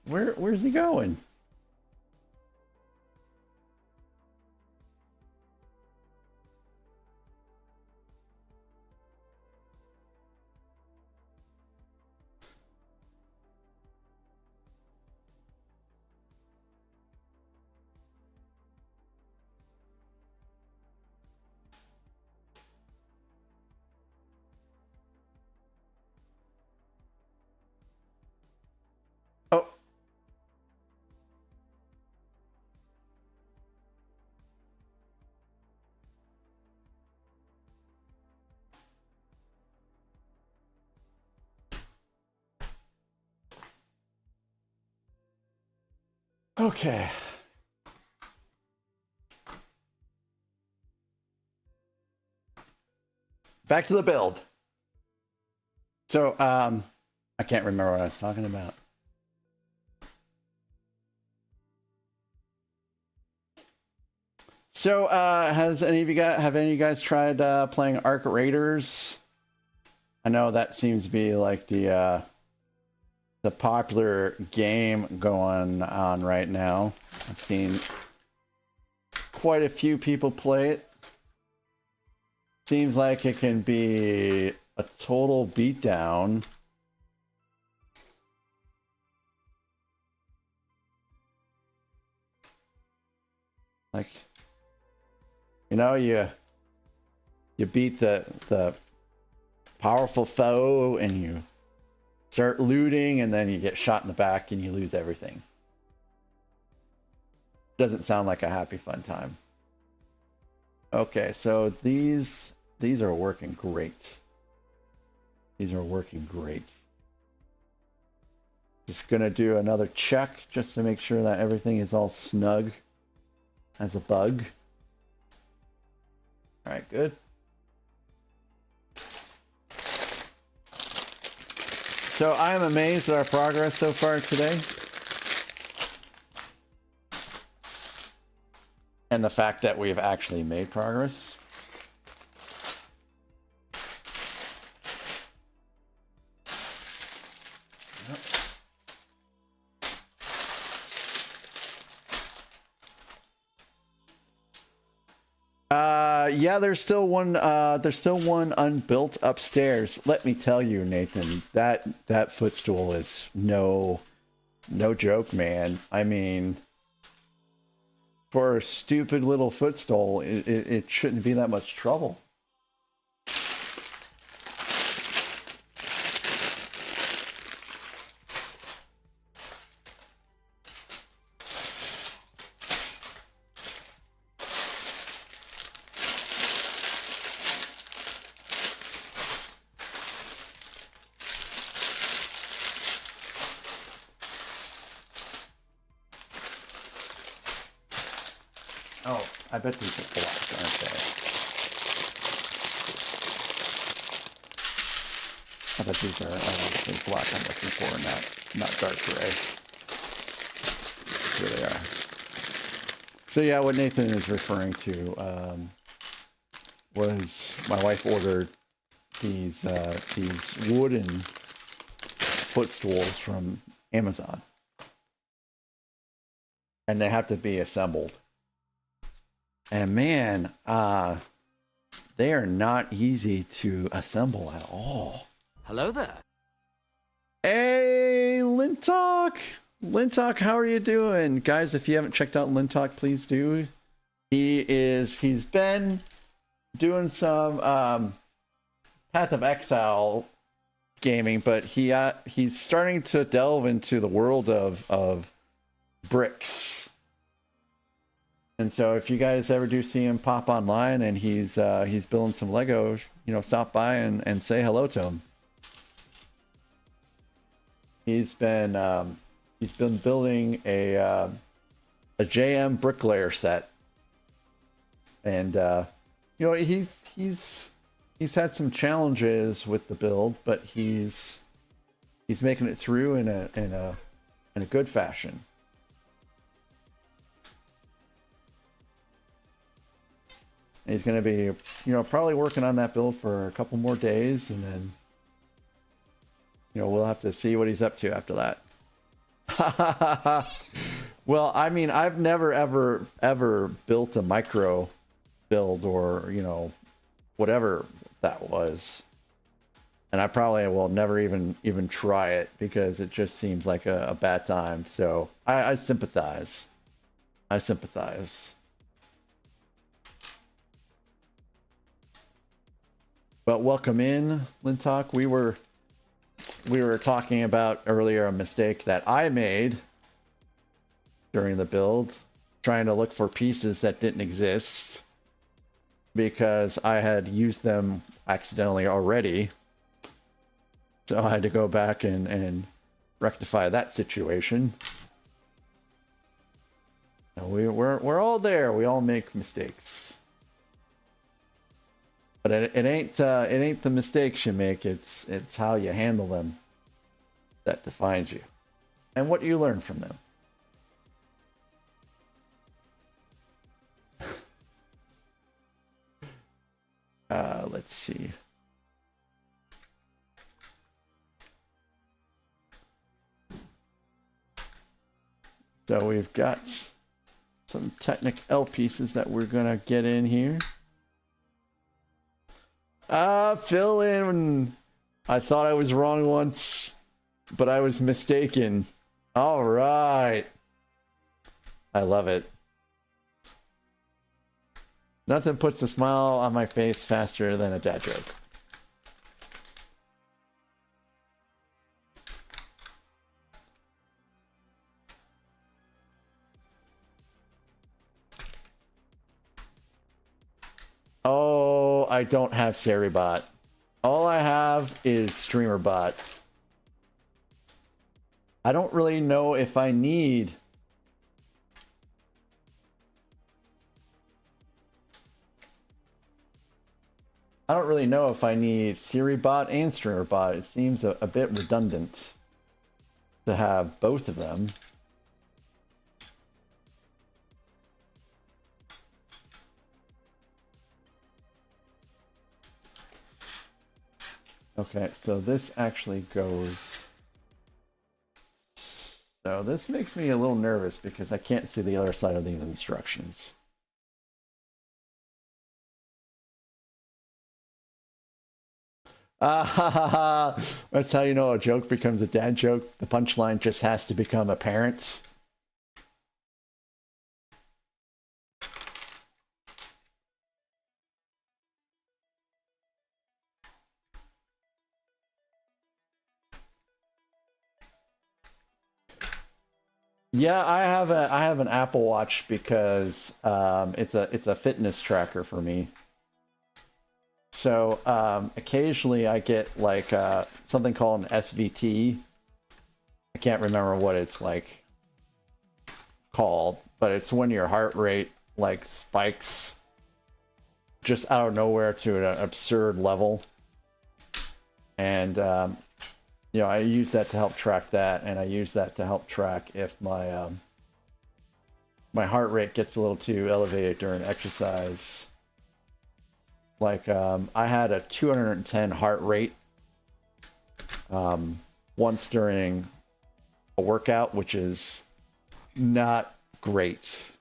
Where's he going? Oh. Okay. Back to the build. So, I can't remember what I was talking about. So, have any of you guys tried playing Arc Raiders? I know that seems to be like the popular game going on right now. I've seen quite a few people play it. Seems like it can be a total beatdown. Like, you know, you beat the powerful foe and you start looting, and then you get shot in the back and you lose everything. Doesn't sound like a happy fun time. Okay, so these are working great. These are working great. Just gonna do another check just to make sure that everything is all snug as a bug. All right, good. So I am amazed at our progress so far today. And the fact that we've actually made progress. Yeah, there's still one unbuilt upstairs. Let me tell you, Nathan, that footstool is no joke, man. I mean, for a stupid little footstool, it shouldn't be that much trouble. I bet these are black, aren't they? I bet these are the black I'm looking for, not dark gray. Here they are. So yeah, what Nathan is referring to was my wife ordered these wooden footstools from Amazon, and they have to be assembled. And man, they are not easy to assemble at all. Hello there. Hey, Lintalk! Lintalk, how are you doing? Guys, if you haven't checked out Lintalk, please do. He's been doing some Path of Exile gaming, but he's starting to delve into the world of bricks. And so if you guys ever do see him pop online and he's building some Lego, stop by and say hello to him. He's been building a JM bricklayer set, and he's had some challenges with the build, but he's making it through in a good fashion. He's going to be, you know, probably working on that build for a couple more days, and then, you know, we'll have to see what he's up to after that. Well, I mean, I've never, ever built a micro build or, you know, whatever that was. And I probably will never even try it because it just seems like a bad time. So I sympathize. I sympathize. But welcome in, Lintalk. We were talking about earlier a mistake that I made during the build, trying to look for pieces that didn't exist because I had used them accidentally already. So I had to go back and rectify that situation. We're all there. We all make mistakes. But it ain't the mistakes you make. It's how you handle them that defines you, and what you learn from them. Let's see. So we've got some Technic L pieces that we're gonna get in here. Fill in. I thought I was wrong once, but I was mistaken. All right. I love it. Nothing puts a smile on my face faster than a dad joke. Oh, I don't have Seribot. All I have is StreamerBot. I don't really know if I need... I don't really know if I need SiriBot and StreamerBot. It seems a bit redundant to have both of them. Okay, so this actually goes... So this makes me a little nervous because I can't see the other side of the instructions. That's how you know a joke becomes a dad joke. The punchline just has to become apparent. Yeah, I have an Apple Watch because it's a fitness tracker for me. So occasionally I get like something called an SVT. I can't remember what it's like called, but it's when your heart rate like spikes just out of nowhere to an absurd level. And you know, I use that to help track that, and I use that to help track if my my heart rate gets a little too elevated during exercise. Like I had a 210 heart rate once during a workout, which is not great.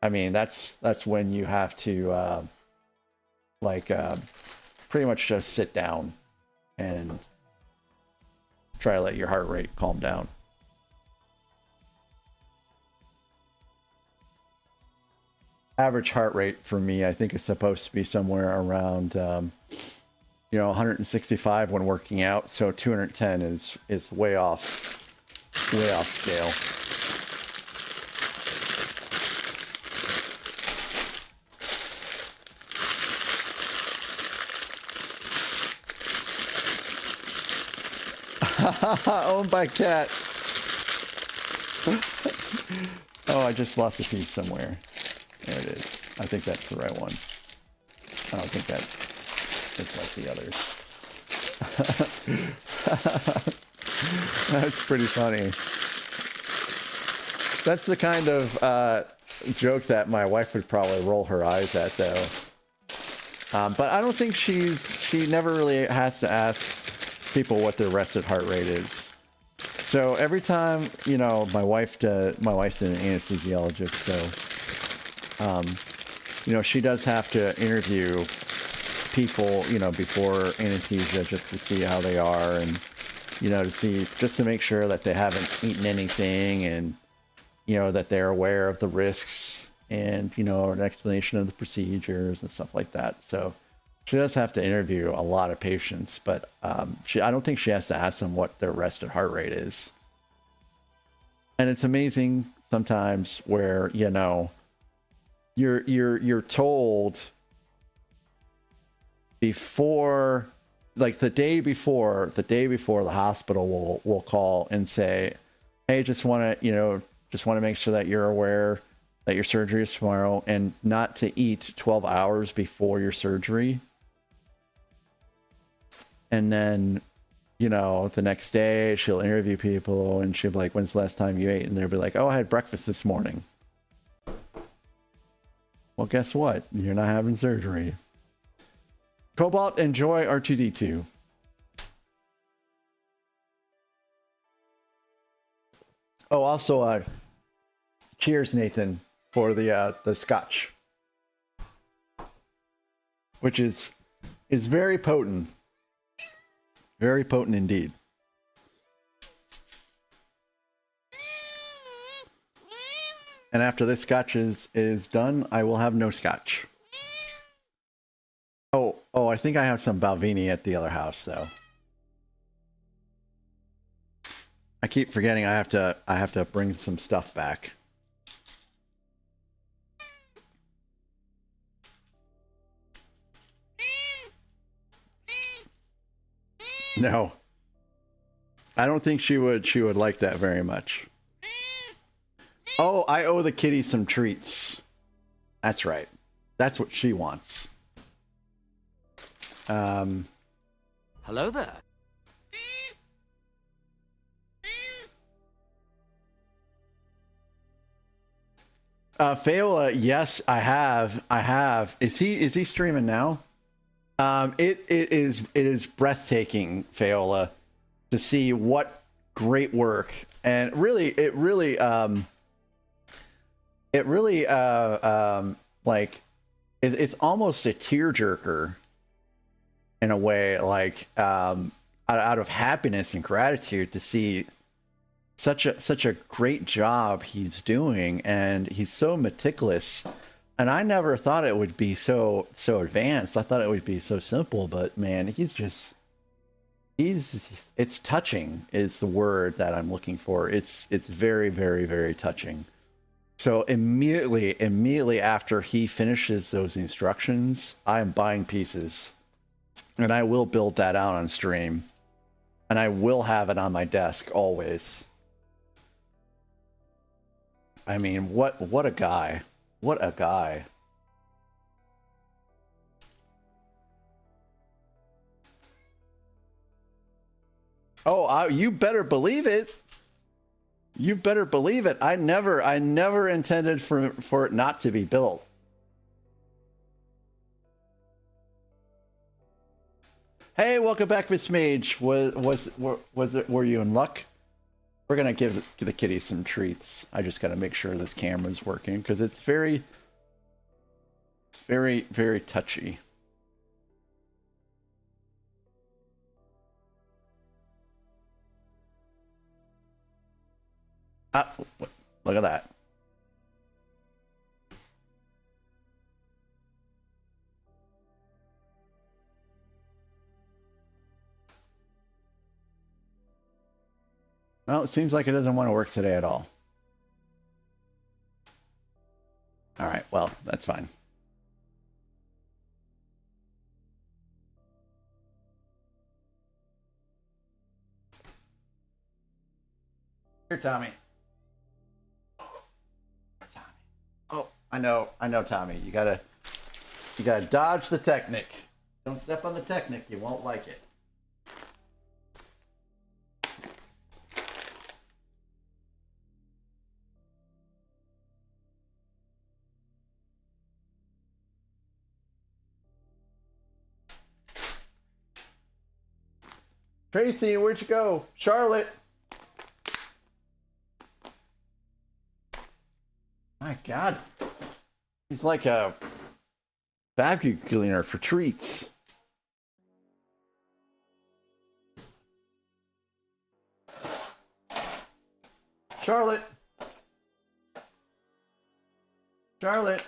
I mean, that's when you have to pretty much just sit down and try to let your heart rate calm down. Average heart rate for me, I think, is supposed to be somewhere around, you know, 165 when working out. So 210 is way off scale. Owned by cat. Oh, I just lost a piece somewhere. There it is. I think that's the right one. I don't think that it's like the others. That's pretty funny. That's the kind of joke that my wife would probably roll her eyes at, though. But I don't think she never really has to ask people what their rested heart rate is. So every time, you know, my wife's an anesthesiologist, so you know, she does have to interview people, you know, before anesthesia just to see how they are, and you know, just to make sure that they haven't eaten anything, and you know, that they're aware of the risks, and you know, an explanation of the procedures and stuff like that. So she does have to interview a lot of patients, but I don't think she has to ask them what their rested heart rate is. And it's amazing sometimes where, you know, you're told before, like the day before the hospital will call and say, hey, just want to make sure that you're aware that your surgery is tomorrow, and not to eat 12 hours before your surgery. And then, you know, the next day she'll interview people and she'll be like, when's the last time you ate? And they'll be like, oh, I had breakfast this morning. Well, guess what? You're not having surgery. Cobalt, enjoy R2D2. Oh, also, cheers, Nathan, for the scotch, which is very potent. Very potent indeed. And after this scotch is done, I will have no scotch. Oh, I think I have some Balvenie at the other house though. I keep forgetting I have to bring some stuff back. No. I don't think she would like that very much. Oh, I owe the kitty some treats. That's right. That's what she wants. Hello there. Fayola, yes, I have. Is he streaming now? It is breathtaking, Fayola, to see what great work, and it's almost a tearjerker in a way, like out of happiness and gratitude to see such a great job he's doing, and he's so meticulous. And I never thought it would be so advanced. I thought it would be so simple, but man, it's touching is the word that I'm looking for. It's very, very, very touching. So immediately after he finishes those instructions, I'm buying pieces, and I will build that out on stream, and I will have it on my desk always. I mean, what a guy. What a guy. Oh, you better believe it. You better believe it. I never intended for it not to be built. Hey, welcome back, Miss Mage. Were you in luck? We're gonna give the kitty some treats. I just gotta make sure this camera's working because it's very, very touchy. Look at that. Well, it seems like it doesn't want to work today at all. All right, well, that's fine. Here, Tommy. Oh, I know, Tommy. You gotta dodge the Technic. Don't step on the Technic. You won't like it. Tracy, where'd you go? Charlotte. My God. He's like a vacuum cleaner for treats. Charlotte. Charlotte.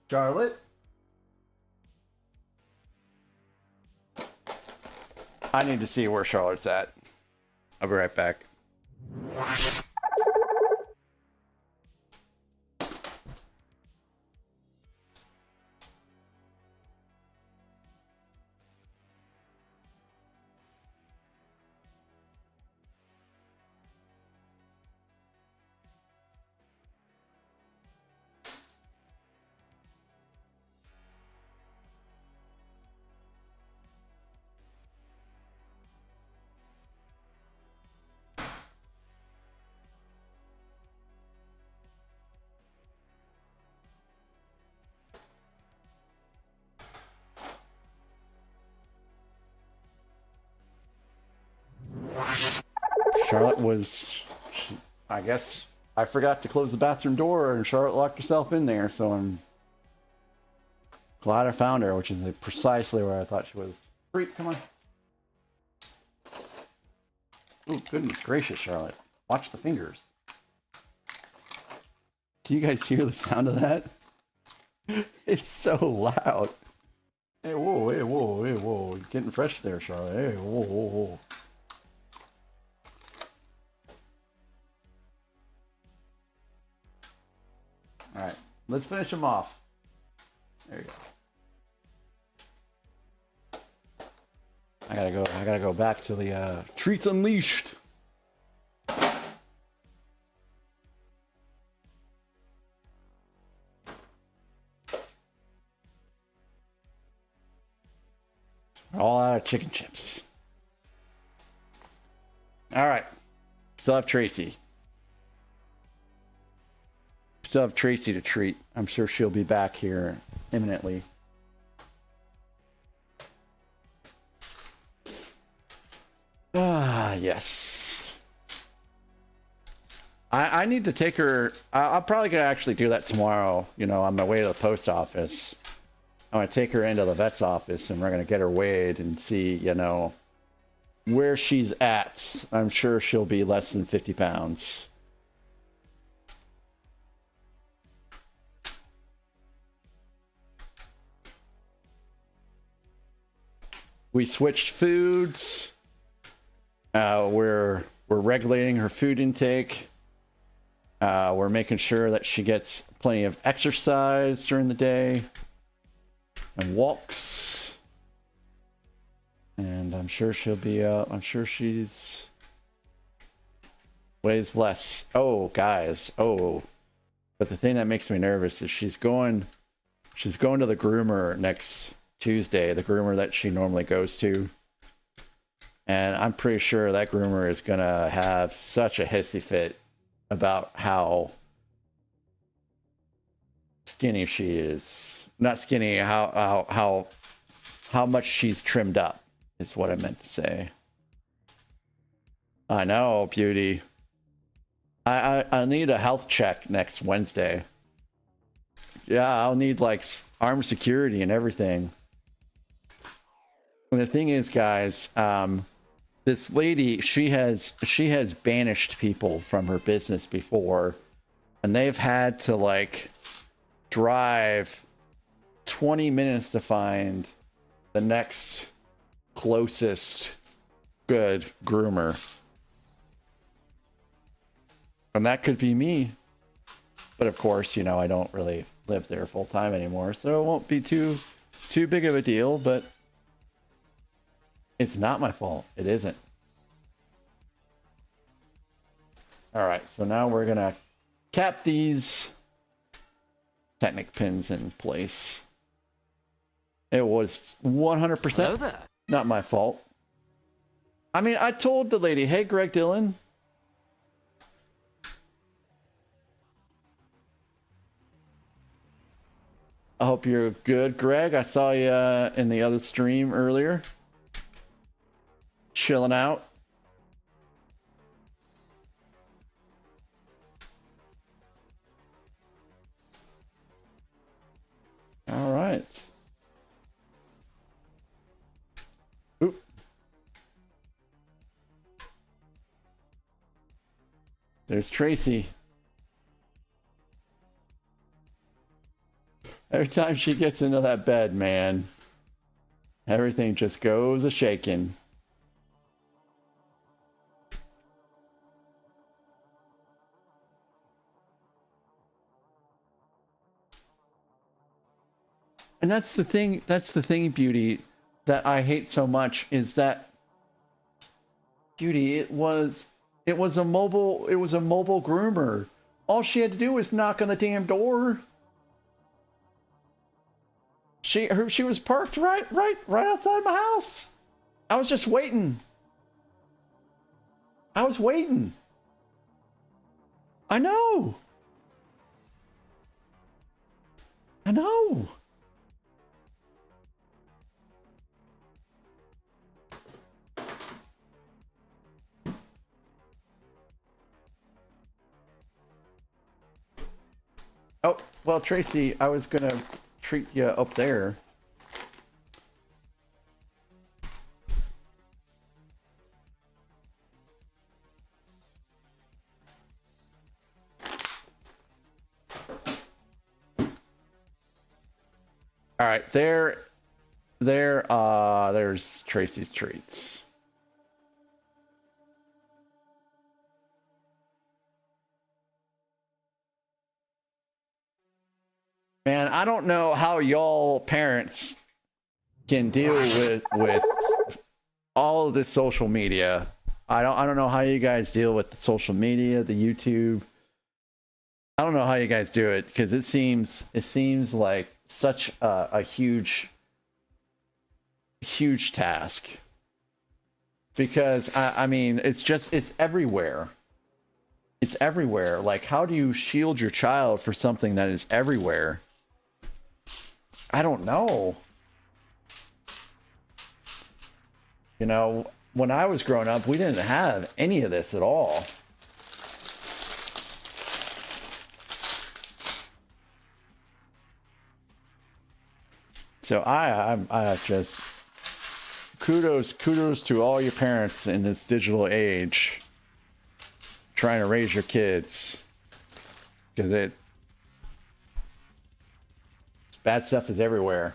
Charlotte. I need to see where Charlotte's at. I'll be right back. Charlotte was, I guess, I forgot to close the bathroom door and Charlotte locked herself in there, so I'm glad I found her, which is precisely where I thought she was. Freak, come on. Oh, goodness gracious, Charlotte. Watch the fingers. Can you guys hear the sound of that? It's so loud. Hey, whoa, hey, whoa, hey, whoa. You're getting fresh there, Charlotte. Hey, whoa, whoa, whoa. All right, let's finish him off. There you go. I gotta go back to the Treats Unleashed. We're all out of chicken chips. All right, still have Tracy. Still have Tracy to treat. I'm sure she'll be back here imminently. Ah, yes. I need to take her. I'm probably gonna actually do that tomorrow. You know, on my way to the post office. I'm gonna take her into the vet's office and we're gonna get her weighed and see, you know, where she's at. I'm sure she'll be less than 50 pounds. We switched foods. We're regulating her food intake. We're making sure that she gets plenty of exercise during the day and walks. And I'm sure she'll be. I'm sure she's weighs less. Oh, guys. Oh, but the thing that makes me nervous is she's going to the groomer next Tuesday, the groomer that she normally goes to, and I'm pretty sure that groomer is gonna have such a hissy fit about how skinny she is. Not skinny, how much she's trimmed up is what I meant to say. I know, beauty. I need a health check next Wednesday. Yeah, I'll need like armed security and everything. And the thing is, guys, this lady, she has banished people from her business before, and they've had to like drive 20 minutes to find the next closest good groomer. And that could be me. But of course, you know, I don't really live there full time anymore, so it won't be too big of a deal, but it's not my fault. It isn't. All right, so now we're gonna cap these Technic pins in place. It was 100% not my fault. I mean, I told the lady, hey, Greg Dillon. I hope you're good, Greg. I saw you in the other stream earlier. Chilling out. All right. Oop. There's Tracy. Every time she gets into that bed, man, everything just goes a-shaking. And that's the thing, Beauty, that I hate so much is that, Beauty, it was a mobile groomer. All she had to do was knock on the damn door. She was parked right outside my house. I was just waiting. I was waiting. I know. I know. Oh, well, Tracy, I was gonna treat you up there. All right, there's Tracy's treats. Man, I don't know how y'all parents can deal with all of this social media. I don't know how you guys deal with the social media, the YouTube. I don't know how you guys do it because it seems like such a huge task. Because I mean, it's everywhere. It's everywhere. Like, how do you shield your child for something that is everywhere? I don't know. You know, when I was growing up, we didn't have any of this at all. So I just kudos to all your parents in this digital age trying to raise your kids, because bad stuff is everywhere.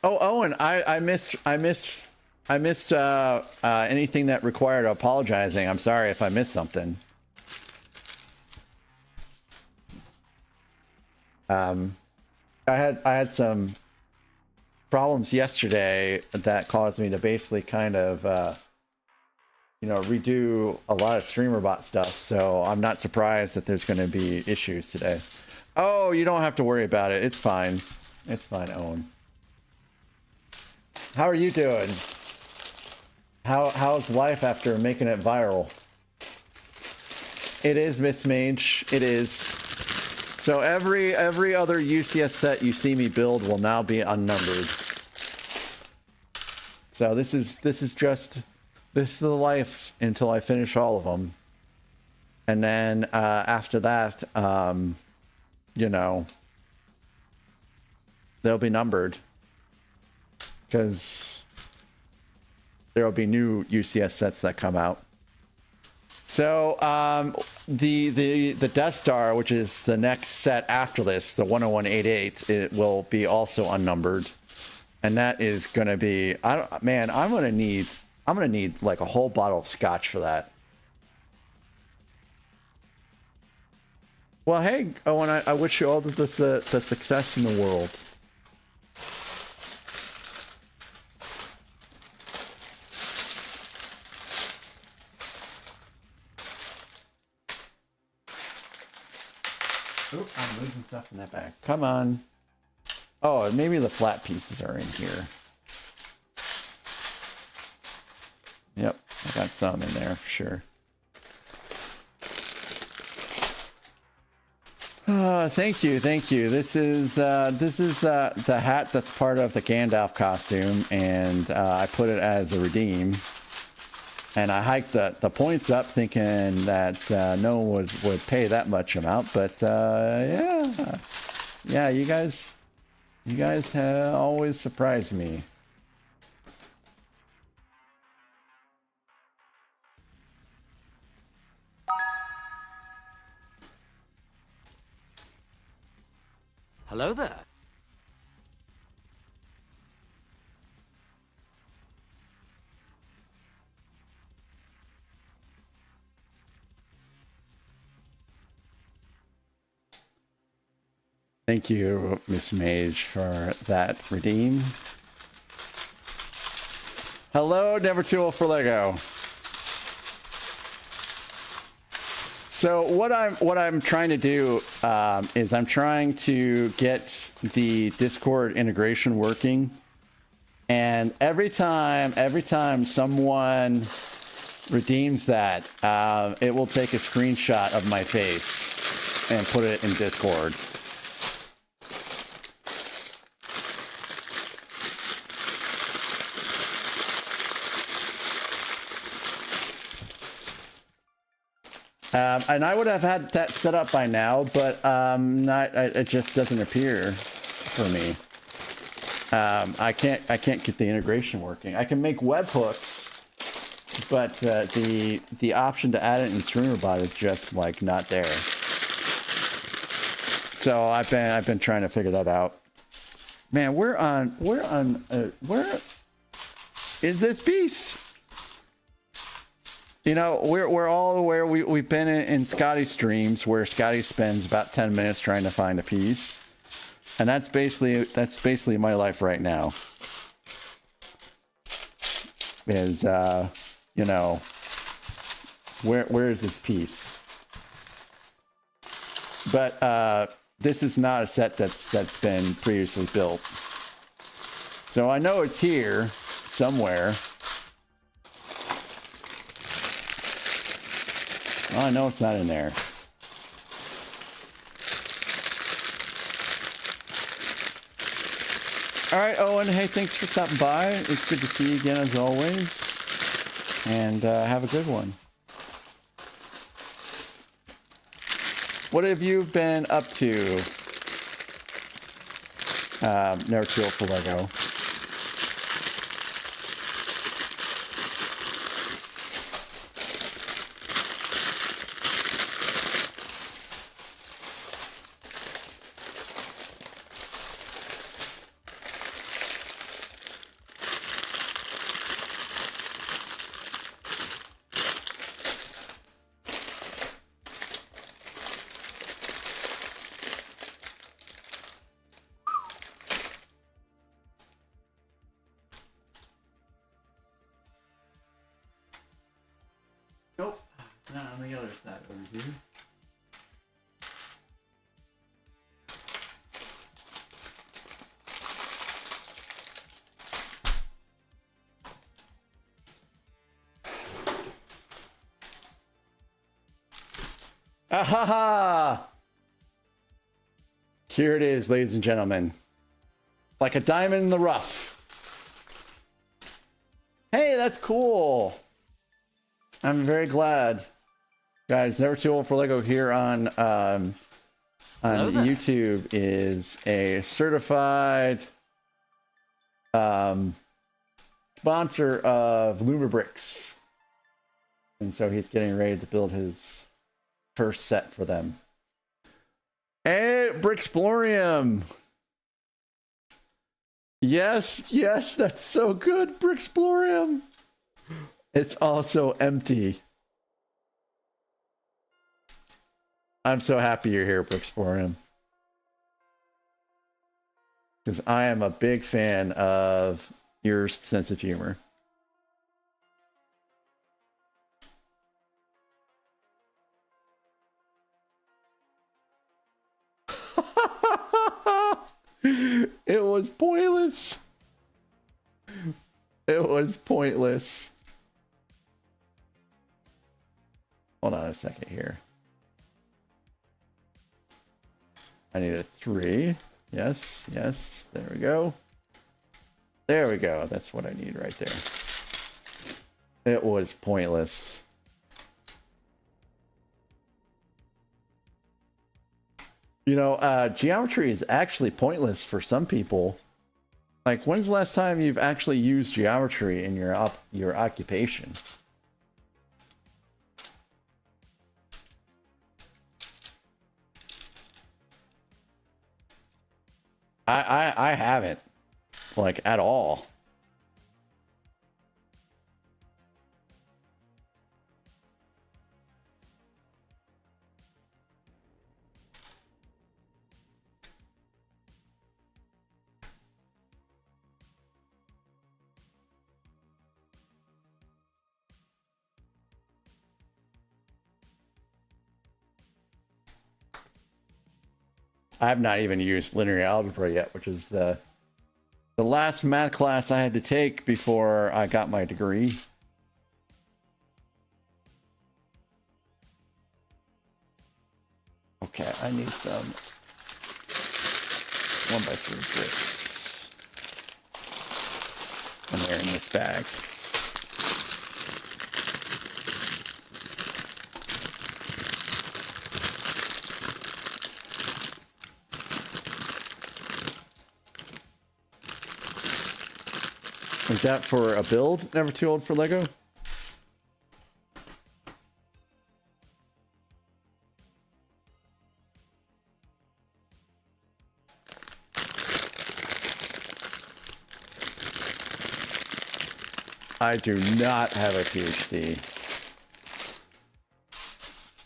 Oh, and I missed anything that required apologizing. I'm sorry if I missed something. I had some problems yesterday that caused me to basically kind of redo a lot of streamer bot stuff. So I'm not surprised that there's going to be issues today. Oh, you don't have to worry about it. It's fine. It's fine, Owen. How are you doing? How's life after making it viral? It is, Miss Mage. It is. So every other UCS set you see me build will now be unnumbered. So this is the life until I finish all of them, and then after that, they'll be numbered. Because there will be new UCS sets that come out. So the Death Star, which is the next set after this, the 10188, it will be also unnumbered, and that is going to be I'm gonna need like a whole bottle of scotch for that. Well, hey, Owen, I wish you all the success in the world. Oop, I'm losing stuff in that bag. Come on. Oh, maybe the flat pieces are in here. Yep, I got some in there for sure. Thank you, thank you. This is the hat that's part of the Gandalf costume, and I put it as a redeem. And I hiked the points up, thinking that no one would pay that much amount. But yeah, you guys always surprise me. Hello there. Thank you, Miss Mage, for that redeem. Hello, Never Too Old for Lego. So what I'm trying to do is I'm trying to get the Discord integration working, and every time someone redeems that, it will take a screenshot of my face and put it in Discord. And I would have had that set up by now, but it just doesn't appear for me. I can't get the integration working. I can make webhooks, but the option to add it in StreamerBot is just like not there. So I've been trying to figure that out. Man, where is this piece? You know, we're all aware we've been in Scotty's streams where Scotty spends about 10 minutes trying to find a piece, and that's basically my life right now. Is you know, where is this piece? But this is not a set that's been previously built, so I know it's here somewhere. Oh, no, it's not in there. All right, Owen. Hey, thanks for stopping by. It's good to see you again, as always. And have a good one. What have you been up to, Never Too Old for Lego? Nope, not on the other side over here. Ahaha! Here it is, ladies and gentlemen. Like a diamond in the rough. Hey, that's cool. I'm very glad. Guys, Never Too Old for Lego here on YouTube is a certified sponsor of Lumabricks. And so he's getting ready to build his first set for them. Hey, Brixplorium! Yes, yes, that's so good, Brixplorium! It's also empty. I'm so happy you're here, Brixplorium. Because I am a big fan of your sense of humor. pointless. It was pointless. Hold on a second here. I need a 3. Yes, yes. There we go. There we go. That's what I need right there. It was pointless. You know, geometry is actually pointless for some people. Like, when's the last time you've actually used geometry in your occupation? I haven't, like, at all. I have not even used linear algebra yet, which is the last math class I had to take before I got my degree. Okay, I need some 1x3 bricks. And they're in this bag. Is that for a build? Never too old for Lego? I do not have a PhD.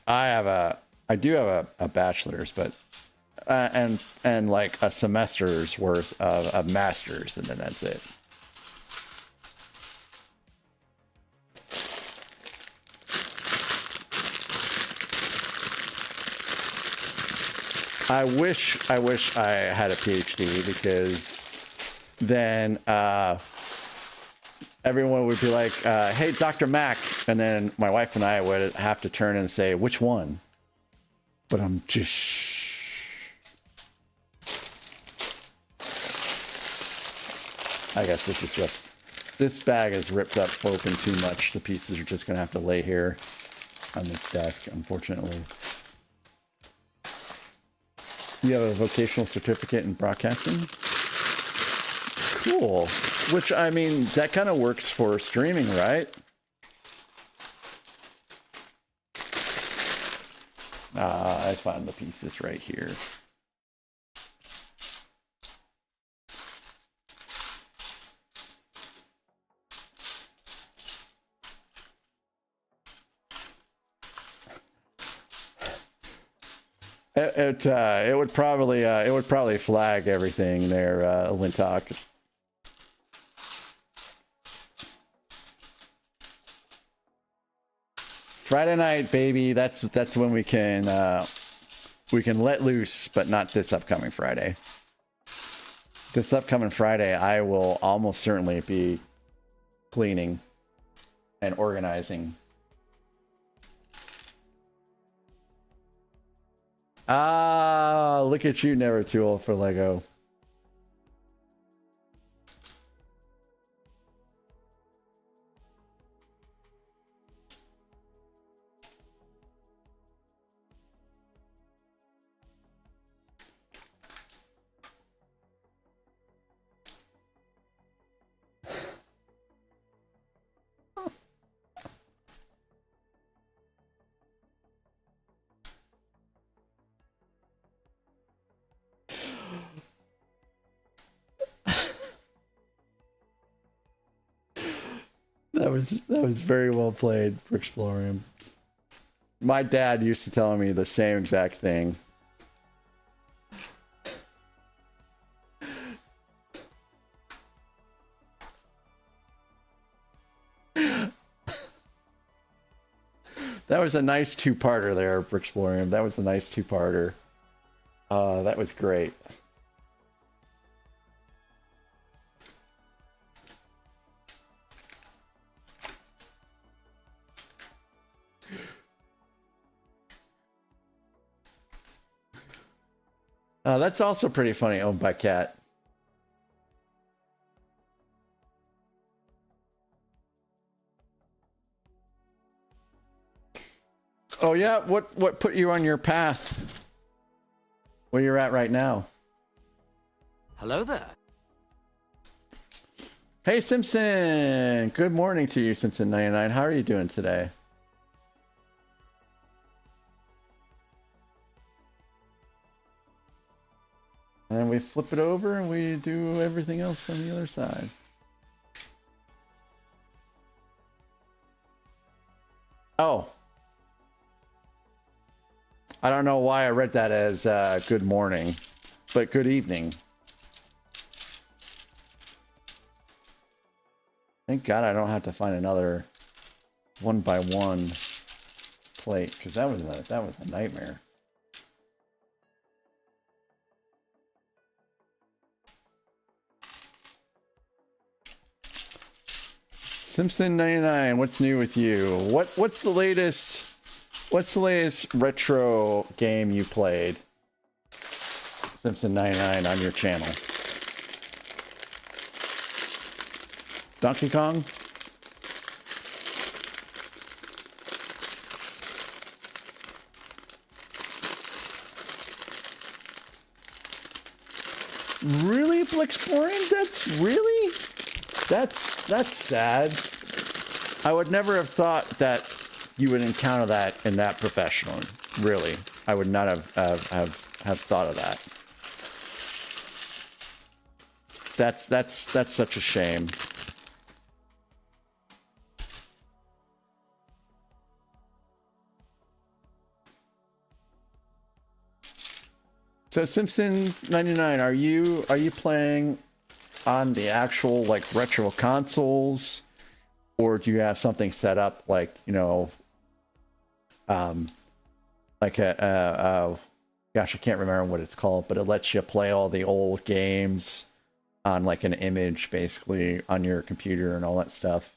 I do have a bachelor's, but and like a semester's worth of a master's, and then that's it. I wish I had a PhD, because then everyone would be like, hey, Dr. Mac. And then my wife and I would have to turn and say, which one? But I'm just... I guess this is just... This bag is ripped up open too much. The pieces are just going to have to lay here on this desk, unfortunately. You have a vocational certificate in broadcasting? Cool. Which, I mean, that kind of works for streaming, right? I found the pieces right here. It would probably flag everything there, Lintok. Friday night, baby. That's when we can let loose, but not this upcoming Friday. This upcoming Friday, I will almost certainly be cleaning and organizing. Ah, look at you, never too old for Lego. That was very well played, Brixplorium. My dad used to tell me the same exact thing. That was a nice two-parter there, Brixplorium. That was a nice two-parter. That was great. That's also pretty funny, owned by Cat. Oh yeah, what put you on your path? Where you're at right now? Hello there. Hey Simpson! Good morning to you, Simpson99. How are you doing today? And we flip it over and we do everything else on the other side. Oh. I don't know why I read that as good morning, but good evening. Thank God I don't have to find another 1x1 plate, because that was a nightmare. Simpson99, what's new with you? What's the latest retro game you played? Simpson99 on your channel. Donkey Kong? Really, Blixboring? That's sad. I would never have thought that you would encounter that in that professional. Really, I would not have thought of that. That's such a shame. So Simpsons99, are you playing on the actual like retro consoles, or do you have something set up like, you know, like a gosh, I can't remember what it's called, but it lets you play all the old games on like an image basically on your computer and all that stuff?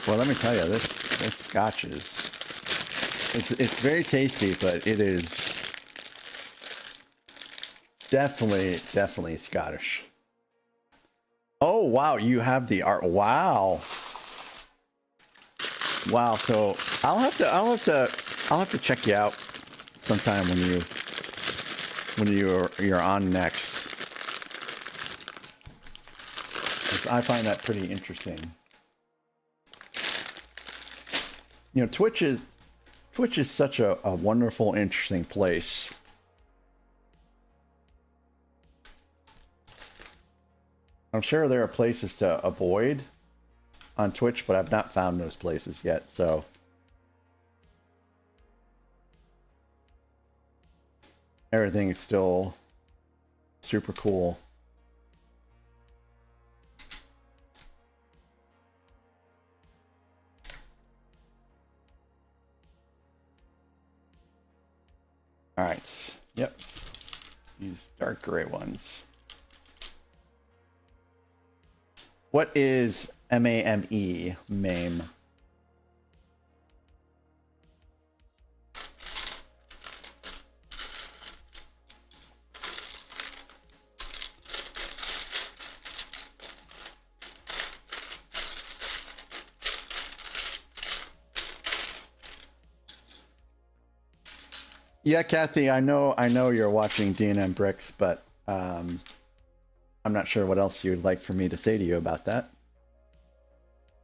Well, let me tell you, this scotch is it's very tasty, but it is definitely Scottish. Oh wow, you have the art. Wow. Wow, so I'll have to check you out sometime when you're on next. I find that pretty interesting. You know, Twitch is such a wonderful, interesting place. I'm sure there are places to avoid on Twitch, but I've not found those places yet, so. Everything is still super cool. All right. Yep. These dark gray ones. What is MAME? MAME. Yeah, Kathy, I know you're watching D&M Bricks, but I'm not sure what else you'd like for me to say to you about that.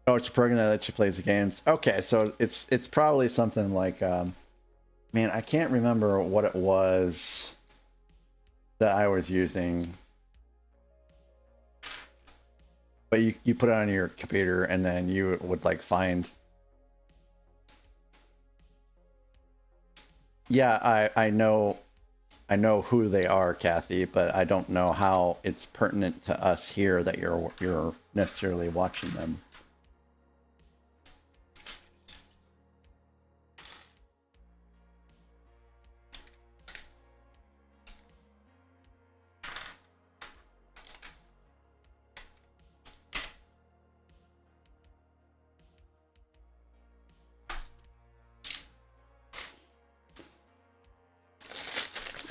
Oh, it's a program that lets you play the games. Okay, so it's probably something like, man, I can't remember what it was that I was using. But you put it on your computer and then you would like find. Yeah, I know who they are, Kathy, but I don't know how it's pertinent to us here that you're necessarily watching them.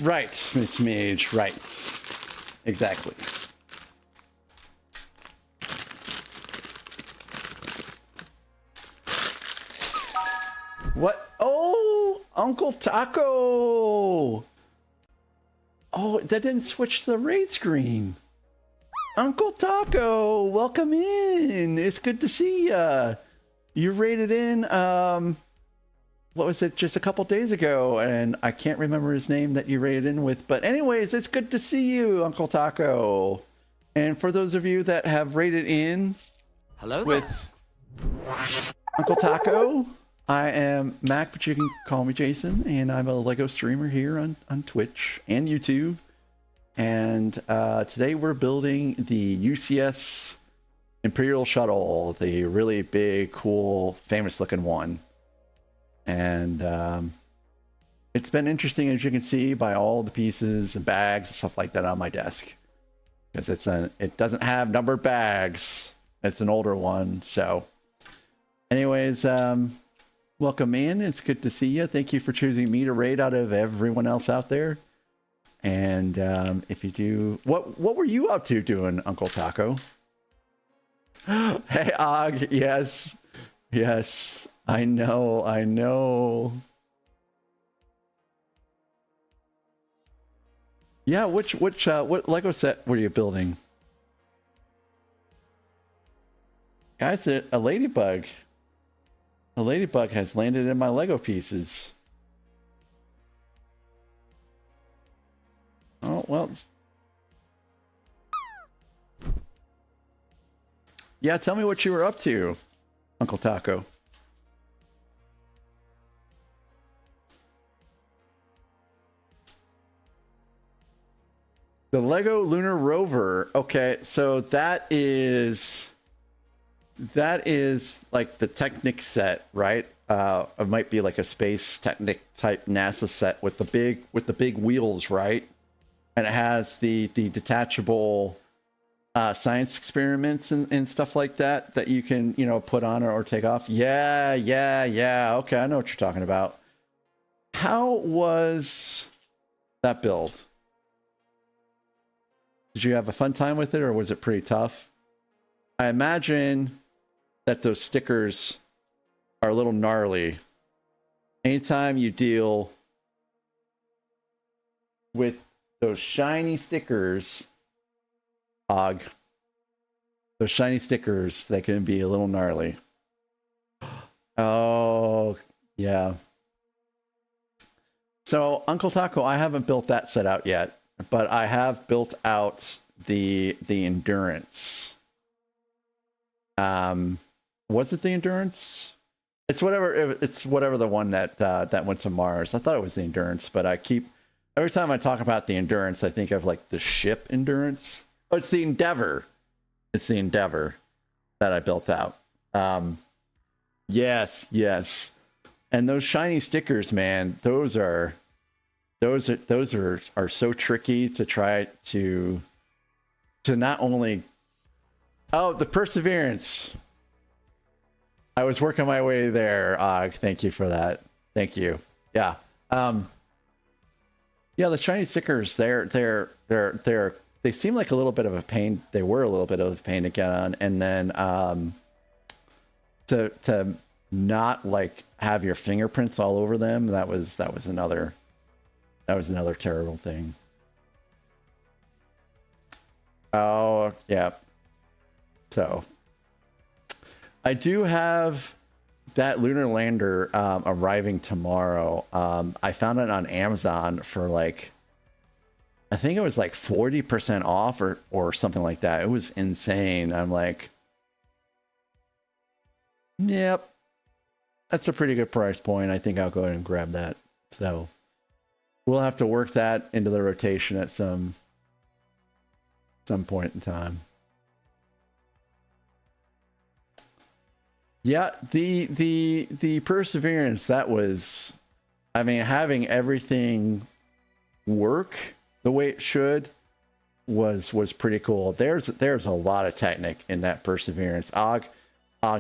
Right, Miss Mage, right. Exactly. What? Oh, Uncle Taco! Oh, that didn't switch to the raid screen. Uncle Taco, welcome in. It's good to see ya. You raided in, what was it, just a couple days ago, and I can't remember his name that you raided in with, but anyways, it's good to see you, Uncle Taco. And for those of you that have raided in Hello there. with Uncle Taco, I am Mac, but you can call me Jason, and I'm a Lego streamer here on Twitch and YouTube. And today we're building the UCS Imperial Shuttle, the really big, cool, famous looking one. And it's been interesting, as you can see, by all the pieces and bags and stuff like that on my desk. Because it doesn't have numbered bags. It's an older one. So anyways, welcome in. It's good to see you. Thank you for choosing me to raid out of everyone else out there. And if you do, what were you up to doing, Uncle Taco? Hey, Og, yes, I know. Yeah, what Lego set were you building? Guys, a ladybug. A ladybug has landed in my Lego pieces. Oh, well. Yeah, tell me what you were up to, Uncle Taco. The Lego Lunar Rover. Okay, so that is like the Technic set, right? It might be like a Space Technic type NASA set with the big wheels, right? And it has the detachable science experiments and stuff like that you can, put on or take off. Yeah. Okay, I know what you're talking about. How was that build? Did you have a fun time with it, or was it pretty tough? I imagine that those stickers are a little gnarly. Anytime you deal with those shiny stickers, Og, those shiny stickers, they can be a little gnarly. Oh, yeah. So, Uncle Taco, I haven't built that set out yet, but I have built out the Endurance. Was it the Endurance? It's whatever the one that went to Mars. I thought it was the Endurance, but every time I talk about the Endurance, I think of like the ship Endurance. Oh, it's the Endeavor. It's the Endeavor that I built out. Yes. And those shiny stickers, man, those are so tricky to try to not only. Oh, the Perseverance. I was working my way there. Thank you for that. Thank you. Yeah. Yeah, the shiny stickers, they seem like a little bit of a pain. They were a little bit of a pain to get on, and then to not like have your fingerprints all over them, that was another terrible thing. Oh, yeah. So I do have that lunar lander arriving tomorrow. I found it on Amazon for like, I think it was like 40% off or something like that. It was insane. I'm like, yep, that's a pretty good price point. I think I'll go ahead and grab that. So we'll have to work that into the rotation at some point in time. Yeah, the Perseverance, that was, I mean, having everything work the way it should was pretty cool. There's a lot of Technic in that Perseverance. Og,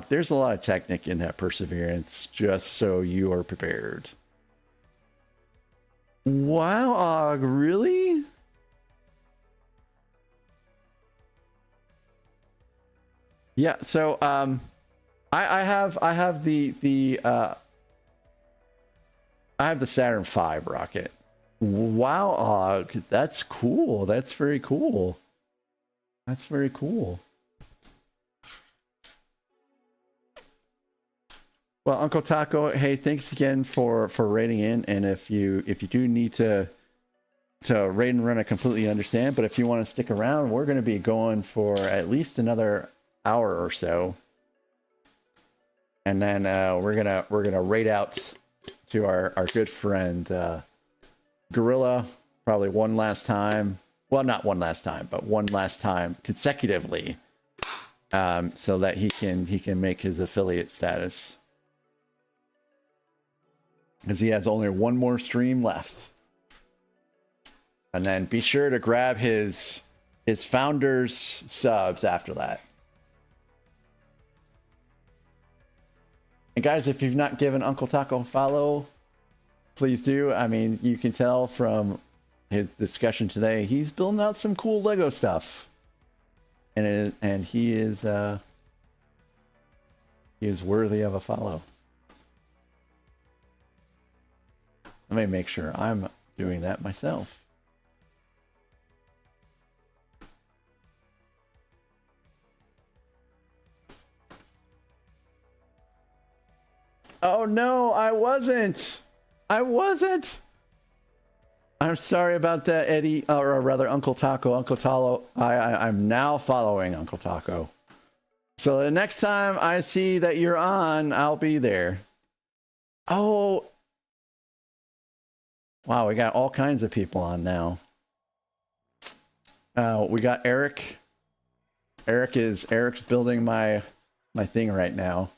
there's a lot of Technic in that Perseverance, just so you are prepared. Wow, Og, really? Yeah, so I have the Saturn V rocket. Wow, Og, that's cool. That's very cool. That's very cool. Well, Uncle Taco, hey, thanks again for raiding in. And if you do need to raid and run, I completely understand. But if you want to stick around, we're going to be going for at least another hour or so, and then we're gonna raid out to our good friend Gorilla, probably one last time. Well, not one last time, but one last time consecutively, so that he can make his affiliate status, because he has only one more stream left. And then be sure to grab his founders subs after that. And guys, if you've not given Uncle Taco a follow, please do. I mean, you can tell from his discussion today, he's building out some cool Lego stuff, and he is worthy of a follow. Let me make sure I'm doing that myself. Oh no, I wasn't. I'm sorry about that, Eddie, or rather Uncle Taco. Uncle Talo, I'm now following Uncle Taco. So the next time I see that you're on, I'll be there. Oh. Wow, we got all kinds of people on now. We got Eric. Eric's building my thing right now.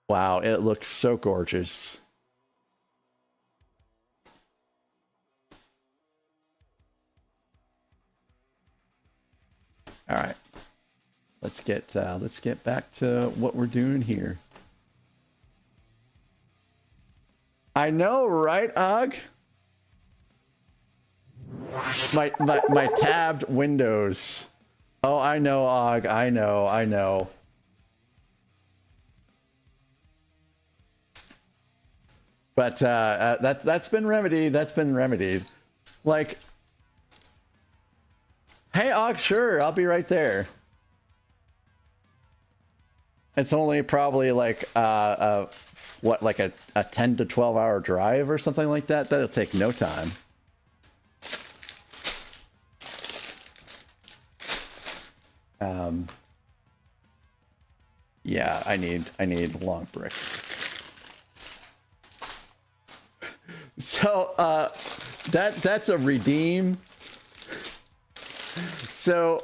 Wow, it looks so gorgeous. All right, let's get back to what we're doing here. I know, right, Og? My tabbed windows. Oh, I know, Og. I know. But that's been remedied. Like, hey, Og, sure, I'll be right there. It's only probably like what, like a 10 to 12 hour drive or something like that. That'll take no time. Yeah, I need long bricks. So that's a redeem. So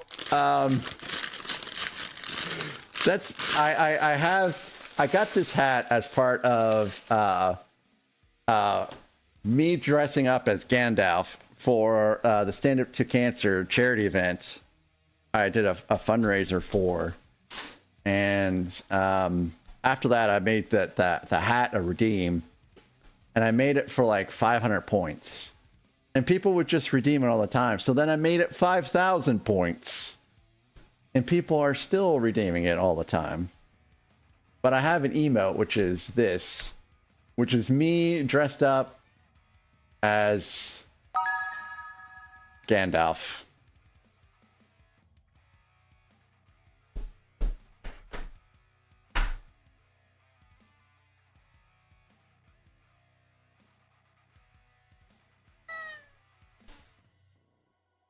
that's I got this hat as part of me dressing up as Gandalf for the Stand Up to Cancer charity event I did a fundraiser for, and after that I made the hat a redeem, and I made it for like 500 points, and people would just redeem it all the time. So then I made it 5,000 points, and people are still redeeming it all the time. But I have an emote, which is this, which is me dressed up as Gandalf.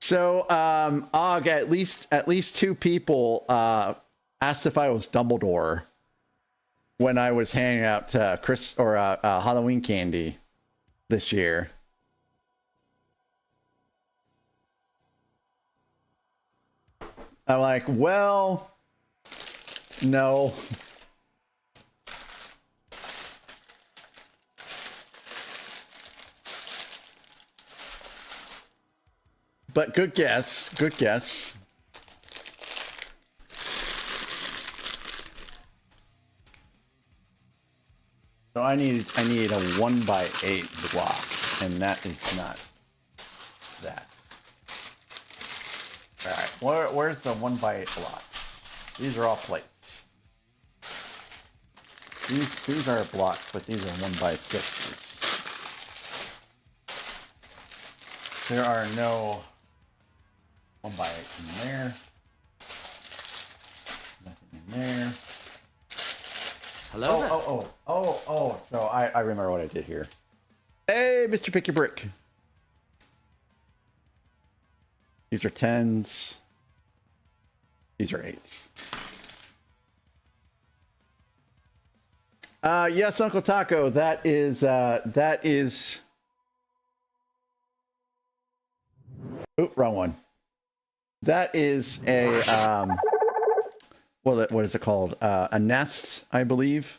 So, Og, at least two people asked if I was Dumbledore when I was handing out Halloween candy this year. I'm like, well, no. But good guess. Good guess. So I need a 1x8 block. And that is not that. Alright, where's the 1x8 blocks? These are all plates. These are blocks, but these are 1x6s. There are no 1x8 in there. Nothing in there. Hello there. Oh. So I remember what I did here. Hey, Mr. Pick Your Brick. These are 10s. These are 8s. Yes, Uncle Taco. That is. Oop, wrong one. That is a what is it called? A nest, I believe.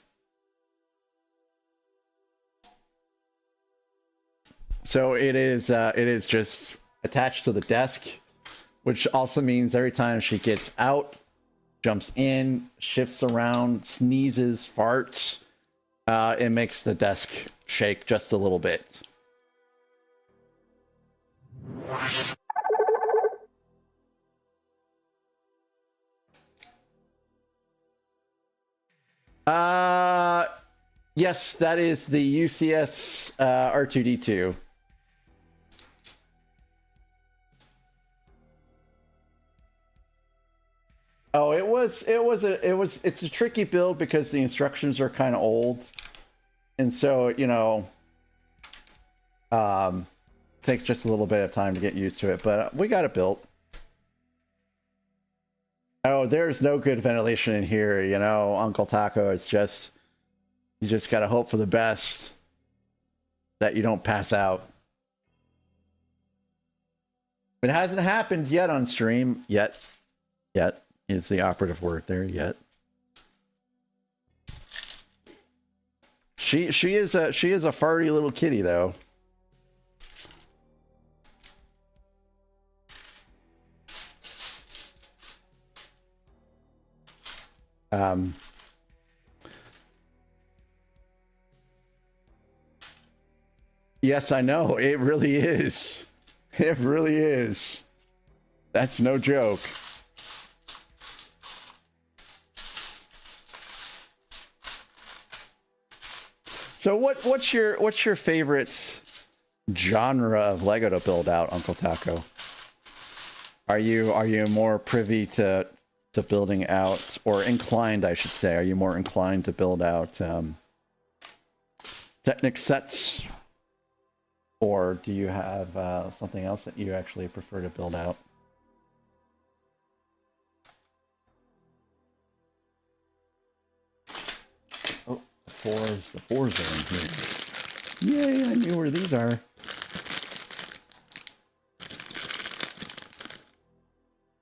So it is just attached to the desk, which also means every time she gets out, jumps in, shifts around, sneezes, farts, it makes the desk shake just a little bit. Yes, that is the UCS R2D2. Oh, it's a tricky build because the instructions are kind of old. And so, you know, takes just a little bit of time to get used to it, but we got it built. Oh, there's no good ventilation in here, you know, Uncle Taco. It's just, you just gotta hope for the best that you don't pass out. It hasn't happened yet on stream. Yet is the operative word there. Yet. She is a farty little kitty though. Yes, I know. It really is. It really is. That's no joke. So what's your favorite genre of Lego to build out, Uncle Taco? Are you more privy to building out, or inclined, I should say? Are you more inclined to build out Technic sets? Or do you have something else that you actually prefer to build out? Oh, the fours are in here. Yay, I knew where these are.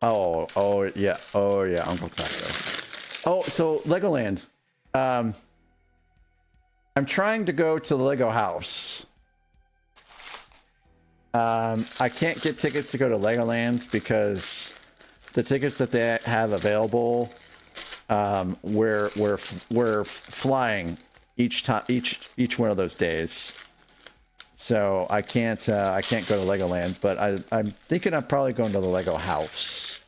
Oh yeah, Uncle Taco. Oh, so Legoland. I'm trying to go to the Lego house. I can't get tickets to go to Legoland because the tickets that they have available, we're flying each one of those days. So I can't go to Legoland, but I'm thinking I'm probably going to the Lego house.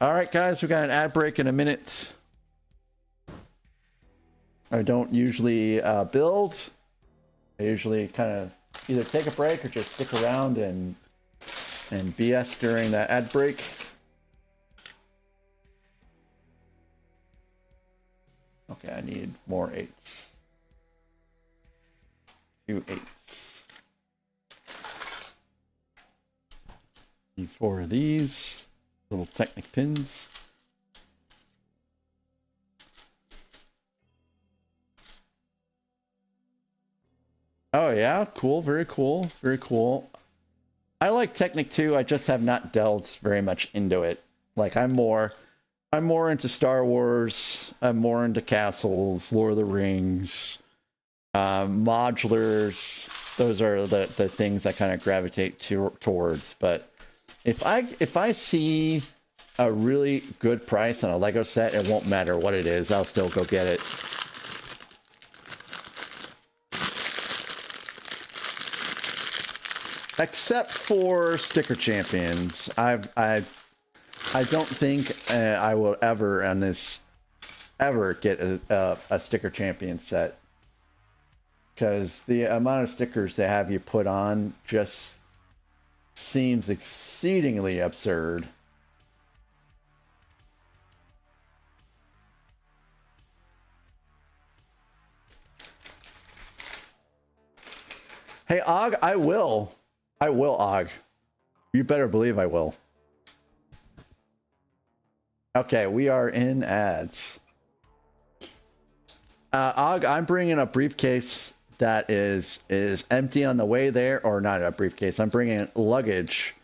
All right, guys, we got an ad break in a minute. I don't usually build. I usually kind of either take a break or just stick around and BS during that ad break. Okay, I need more 8s. 2 8s. Need 4 of these little Technic pins. Oh yeah, cool, very cool, very cool. I like Technic too, I just have not delved very much into it. Like I'm more into Star Wars, I'm more into castles, Lord of the Rings, modulars. Those are the things I kind of gravitate towards. But if I see a really good price on a Lego set, it won't matter what it is, I'll still go get it. Except for sticker champions. I don't think I will ever on this ever get a sticker champion set, because the amount of stickers they have you put on just seems exceedingly absurd. Hey, Og, I will, Og. You better believe I will. Okay, we are in ads. Og, I'm bringing a briefcase that is empty on the way there, or not a briefcase. I'm bringing luggage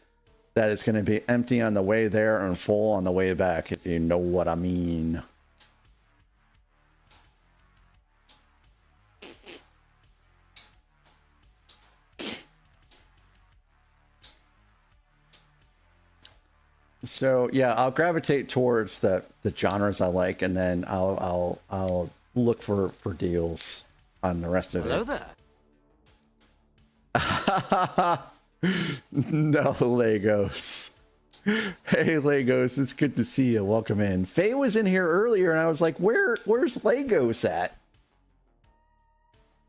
that is going to be empty on the way there and full on the way back, if you know what I mean. So yeah, I'll gravitate towards the genres I like, and then I'll look for deals on the rest of Hello it. there. No, Legos. Hey, Legos, it's good to see you. Welcome in. Faye was in here earlier, and I was like, where's Legos at?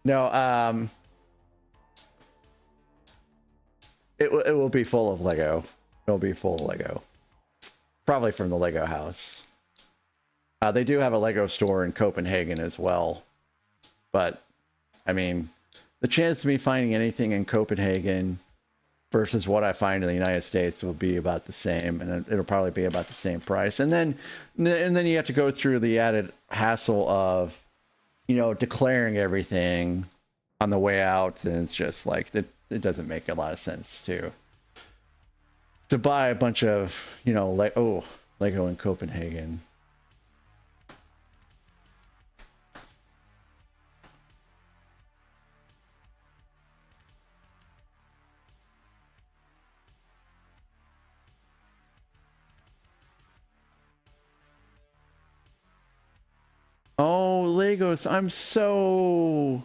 No, it will be full of Lego. It'll be full of Lego. Probably from the Lego house. They do have a Lego store in Copenhagen as well. But, I mean, the chance of me finding anything in Copenhagen versus what I find in the United States will be about the same, and it'll probably be about the same price. And then you have to go through the added hassle of, you know, declaring everything on the way out, and it's just like it doesn't make a lot of sense to buy a bunch of, you know, like, oh, Lego in Copenhagen. Oh, Legos, I'm so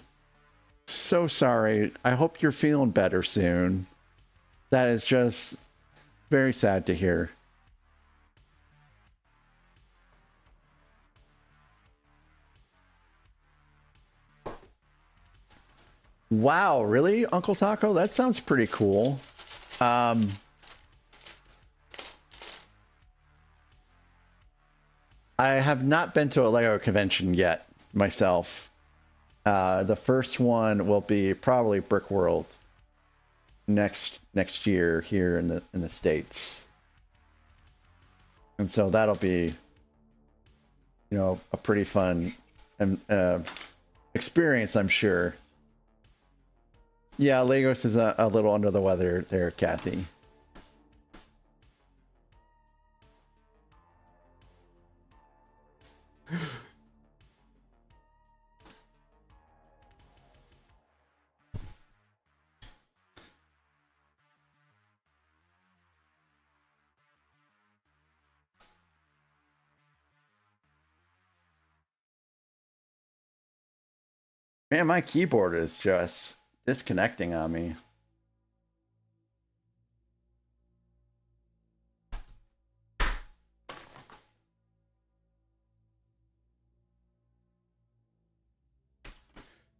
sorry. I hope you're feeling better soon. That is just very sad to hear. Wow, really, Uncle Taco? That sounds pretty cool. I have not been to a Lego convention yet myself. The first one will be probably Brick World next year here in the States. And so that'll be, you know, a pretty fun experience, I'm sure. Yeah, Legos is a little under the weather there, Kathy. Man, my keyboard is just disconnecting on me.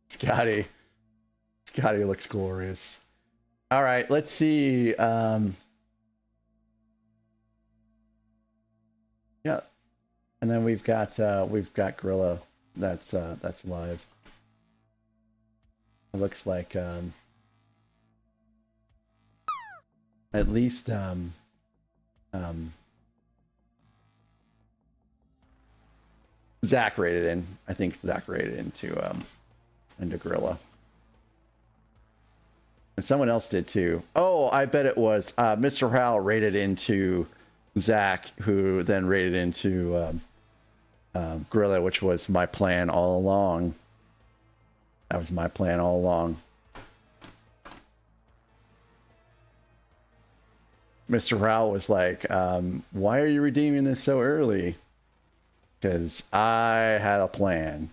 Scotty looks glorious. All right, let's see. Yeah, and then we've got Gorilla. That's live. It looks like at least Zach rated in. I think Zach rated into Gorilla. And someone else did too. Oh, I bet it was Mr. Howell rated into Zach, who then rated into Gorilla, which was my plan all along. That was my plan all along. Mr. Howell was like, why are you redeeming this so early? Because I had a plan.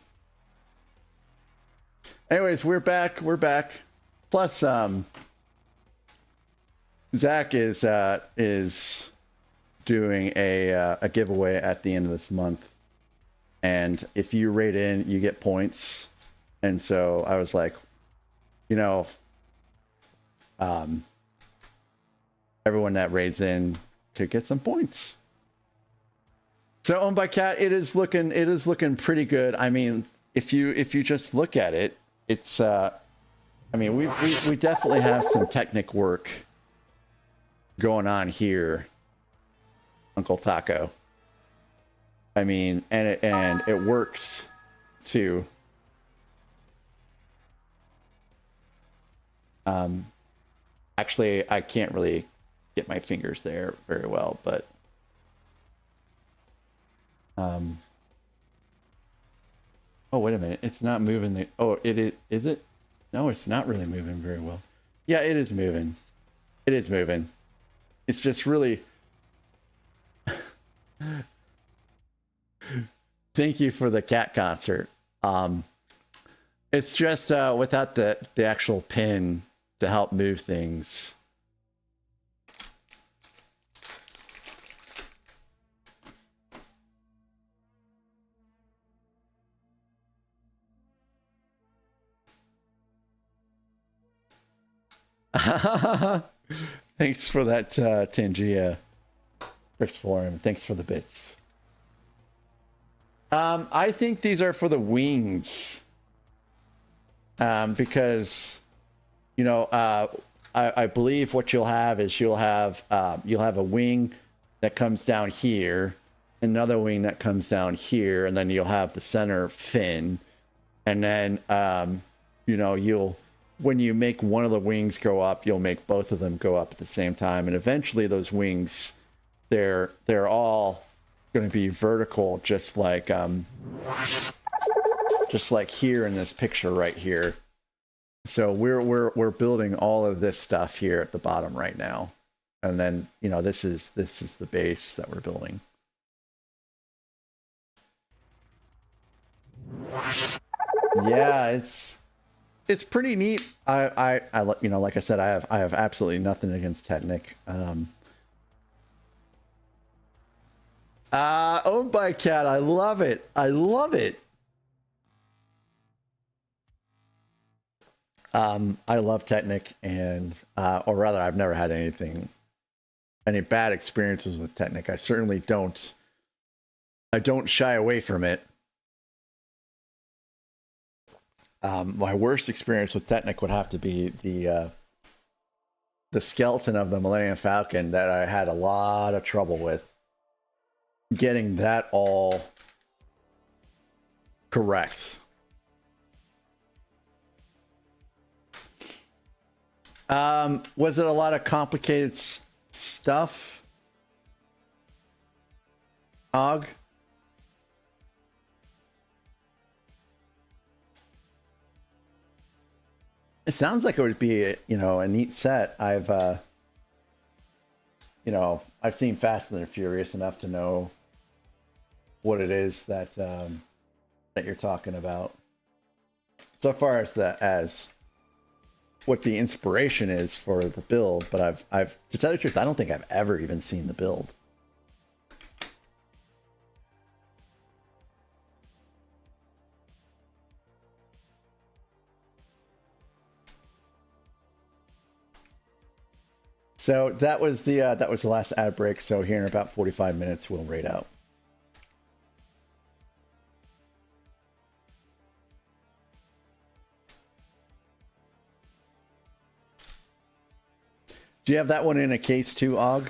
Anyways, we're back. Plus, Zach is doing a giveaway at the end of this month, and if you rate in, you get points. And so I was like, you know, everyone that rates in could get some points. So Owned by Cat, it is looking pretty good. I mean, if you just look at it, it's I mean, we definitely have some Technic work going on here, Uncle Taco. I mean, and it works too. Actually, I can't really get my fingers there very well, but oh, wait a minute, it's not moving. Oh, is it? No, it's not really moving very well. Yeah, it is moving. It is moving. It's just really. Thank you for the cat concert. It's just without the actual pin to help move things. Thanks for that, Tangia. Bricks Forum. Thanks for the bits. I think these are for the wings. Because, you know, I believe what you'll have is you'll have a wing that comes down here, another wing that comes down here, and then you'll have the center fin. And then, you know, when you make one of the wings go up, you'll make both of them go up at the same time. And eventually those wings, they're all going to be vertical, just like here in this picture right here. So we're building all of this stuff here at the bottom right now. And then, you know, this is the base that we're building. Yeah, it's pretty neat. I you know, like I said, I have absolutely nothing against Technic. Owned by Cat, I love it. I love it. I love Technic, and or rather, I've never had any bad experiences with Technic. I certainly don't. I don't shy away from it. My worst experience with Technic would have to be the skeleton of the Millennium Falcon that I had a lot of trouble with getting that all correct. Was it a lot of complicated stuff? Og? It sounds like it would be, you know, a neat set. I've, you know, I've seen Fast and the Furious enough to know what it is that that you're talking about. So far as what the inspiration is for the build, but I've to tell you the truth, I don't think I've ever even seen the build. So that was the last ad break. So here in about 45 minutes, we'll raid out. Do you have that one in a case too, Og?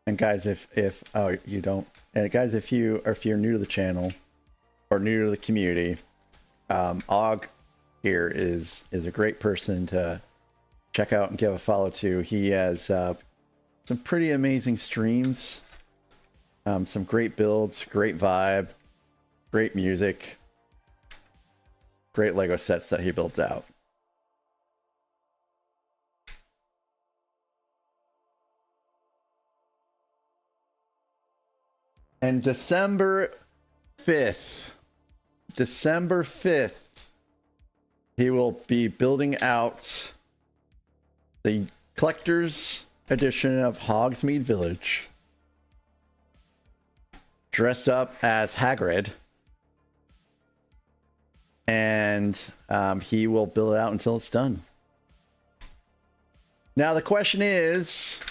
And guys, if oh you don't, and guys, if you're new to the channel or new to the community, Og here is a great person to check out and give a follow to. He has some pretty amazing streams, some great builds, great vibe, great music, great Lego sets that he builds out. And December 5th, December 5th, he will be building out the collector's edition of Hogsmeade Village, dressed up as Hagrid, and he will build it out until it's done. Now the question is,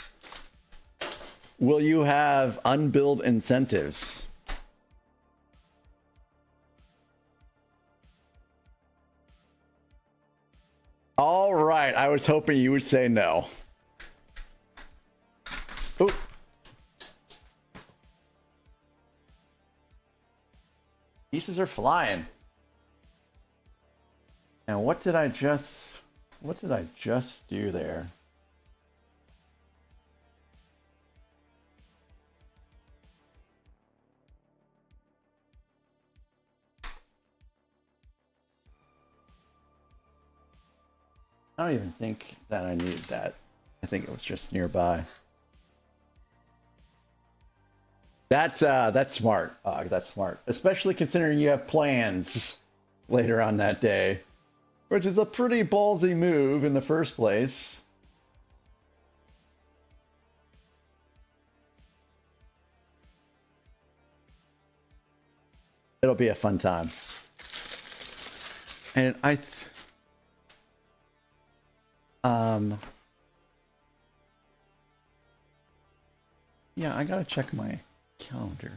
will you have unbilled incentives? All right, I was hoping you would say no. Ooh. Pieces are flying. And what did I just do there? I don't even think that I needed that. I think it was just nearby. That's smart. That's smart. Especially considering you have plans later on that day, which is a pretty ballsy move in the first place. It'll be a fun time. And yeah, I gotta check my calendar.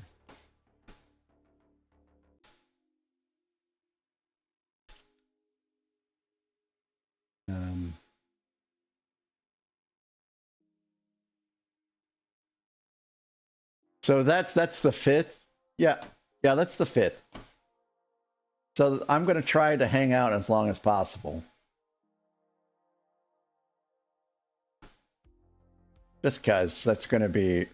So that's the 5th. Yeah, that's the 5th. So I'm gonna try to hang out as long as possible. Just because it's gonna be,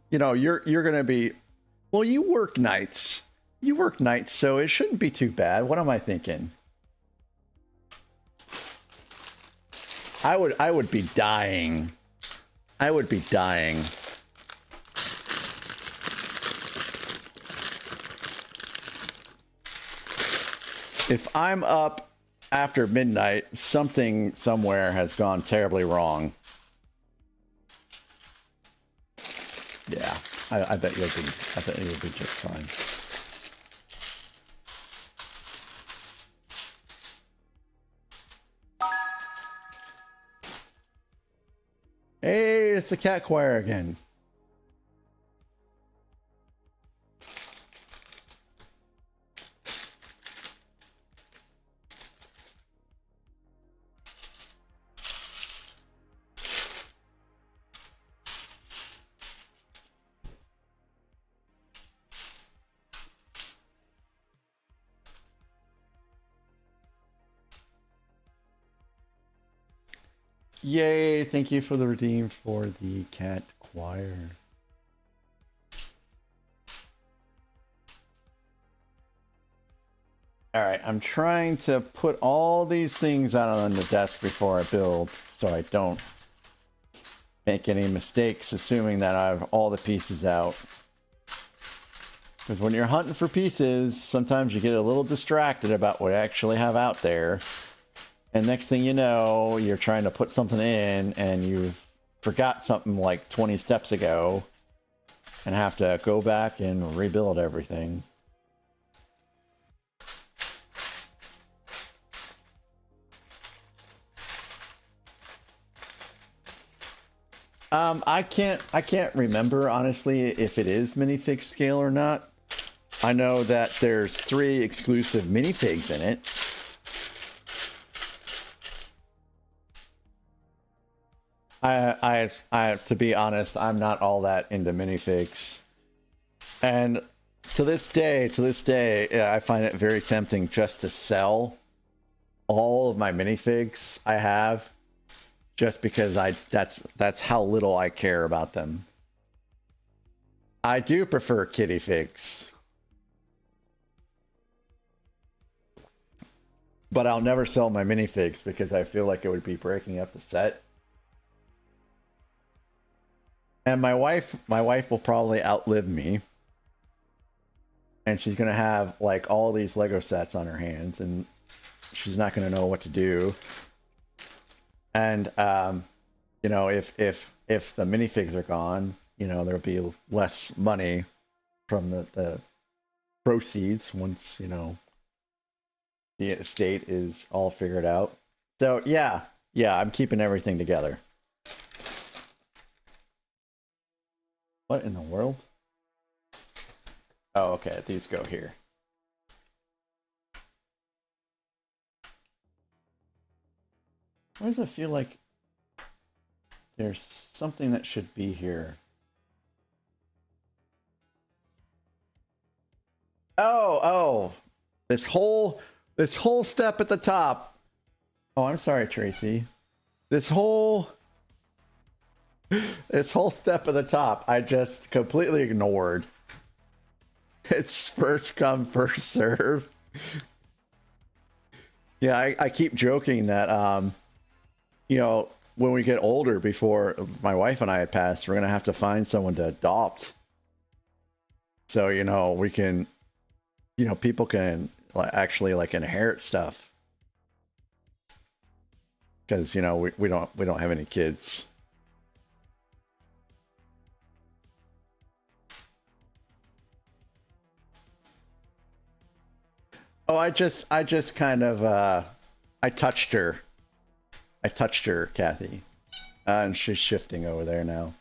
you know, you're gonna be, well, you work nights, so it shouldn't be too bad. What am I thinking? I would be dying. I would be dying. If I'm up after midnight, something somewhere has gone terribly wrong. Yeah, I bet you'll be just fine. Hey, it's the cat choir again. Yay, thank you for the redeem for the cat choir. All right, I'm trying to put all these things out on the desk before I build, so I don't make any mistakes assuming that I have all the pieces out. Because when you're hunting for pieces, sometimes you get a little distracted about what you actually have out there. And next thing you know, you're trying to put something in and you forgot something like 20 steps ago and have to go back and rebuild everything. I can't remember honestly if it is minifig scale or not. I know that there's 3 exclusive minifigs in it. I to be honest, I'm not all that into minifigs, and to this day, I find it very tempting just to sell all of my minifigs I have, just because that's how little I care about them. I do prefer kitty figs, but I'll never sell my minifigs because I feel like it would be breaking up the set. And my wife will probably outlive me. and she's gonna have like all these Lego sets on her hands, and she's not gonna know what to do. And you know, if the minifigs are gone, you know, there'll be less money from the proceeds once, you know, the estate is all figured out. So yeah, I'm keeping everything together. What in the world? Oh, okay, these go here. Why does it feel like there's something that should be here? Oh, this whole step at the top. Oh, I'm sorry, Tracy. This whole step at the top, I just completely ignored. It's first come, first serve. Yeah, I keep joking that you know, when we get older, before my wife and I had passed, we're gonna have to find someone to adopt. So, you know, we can, you know, people can actually like inherit stuff. Because, you know, we don't have any kids. Oh, I just kind of I touched her. I touched her, Kathy. And she's shifting over there now.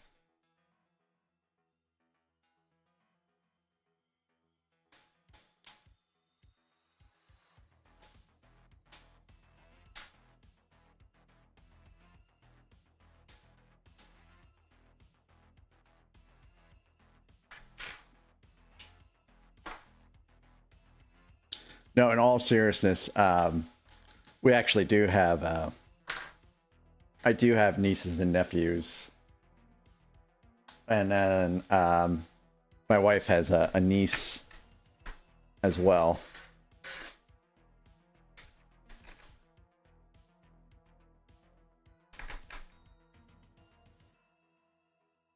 No, in all seriousness, we actually do have I do have nieces and nephews. And then my wife has a niece as well.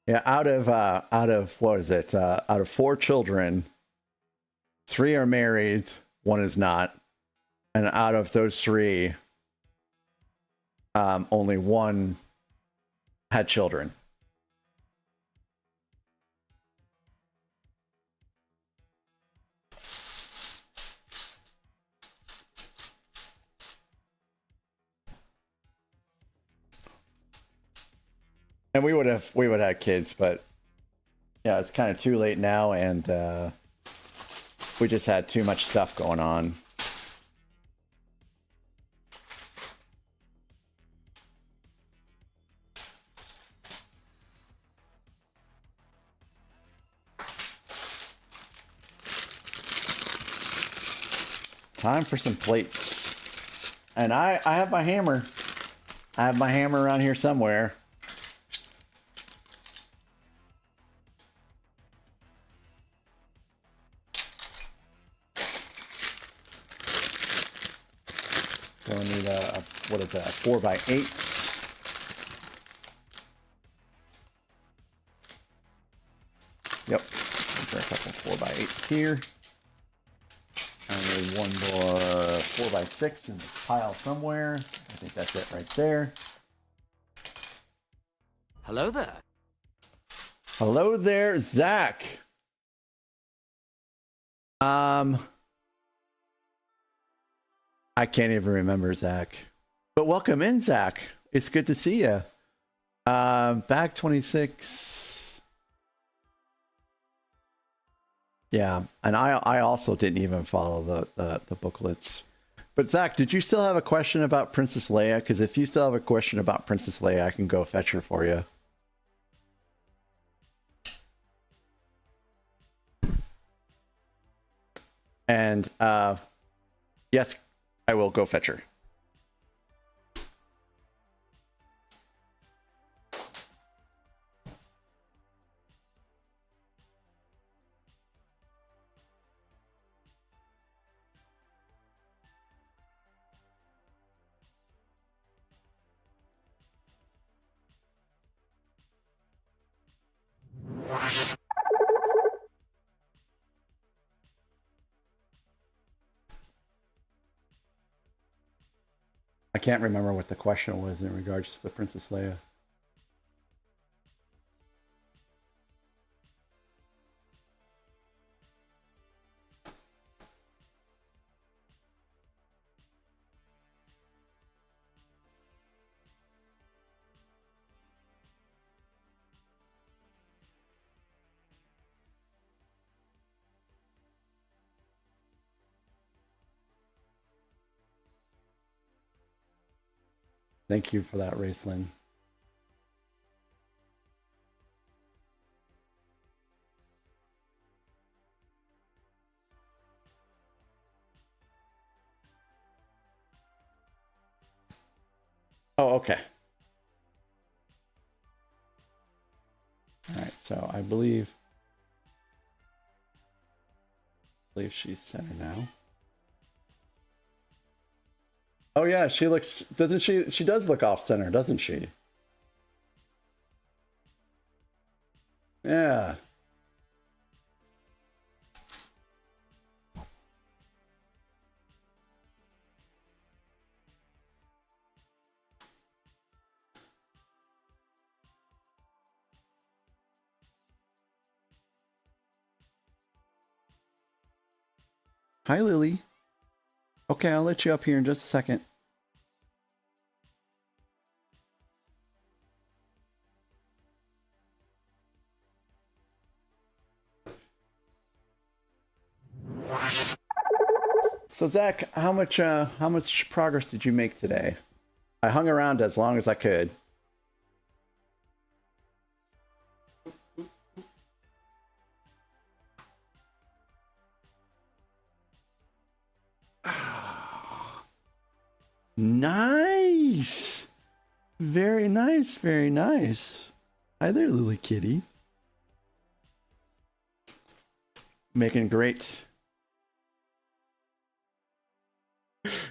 Yeah, out of what is it? Out of 4 children, 3 are married, 1 is not. And out of those 3, only 1 had children. And we would have kids, but yeah, it's kind of too late now, and we just had too much stuff going on. Time for some plates. And I have my hammer. I have my hammer around here somewhere. So I need what is that, 4x8. Yep, there are a couple 4x8s here. I need one more 4x6 in this pile somewhere. I think that's it right there. Hello there. Hello there, Zach. I can't even remember Zach. But welcome in, Zach. It's good to see you. Back 26. Yeah, and I also didn't even follow the booklets. But Zach, did you still have a question about Princess Leia? Because if you still have a question about Princess Leia, I can go fetch her for you. And yes, I will go fetch her. I can't remember what the question was in regards to Princess Leia. Thank you for that, Raceland. Oh, okay. All right, so I believe she's center now. Oh yeah, she looks, doesn't she? She does look off center, doesn't she? Yeah. Hi, Lily. Okay, I'll let you up here in just a second. So Zach, how much progress did you make today? I hung around as long as I could. Nice. Very nice, very nice. Hi there, Lily Kitty. Making great.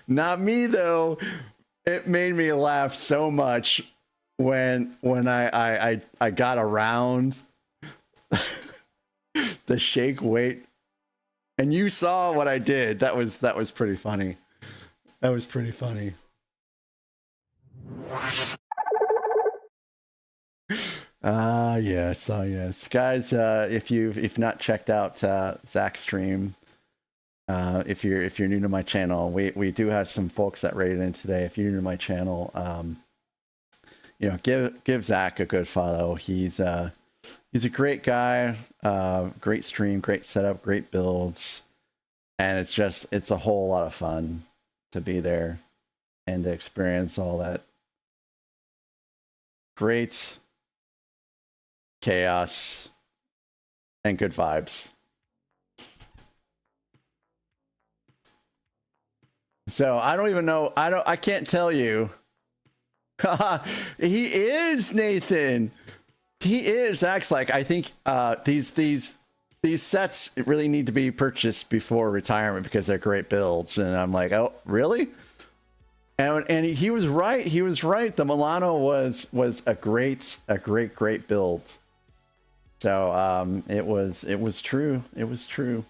Not me though. It made me laugh so much when I got around the shake weight, and you saw what I did. That was pretty funny. That was pretty funny. Yes, yes, guys. If you've not checked out Zach's stream, if you're new to my channel, we do have some folks that rated in today. If you're new to my channel, you know, give Zach a good follow. He's a great guy, great stream, great setup, great builds, and it's a whole lot of fun to be there and to experience all that great chaos and good vibes. So I don't even know. I can't tell you. He is, Nathan. He is. Acts like, I think these sets really need to be purchased before retirement because they're great builds. And I'm like, oh, really? And he was right. He was right. The Milano was a great build. So it was true. It was true.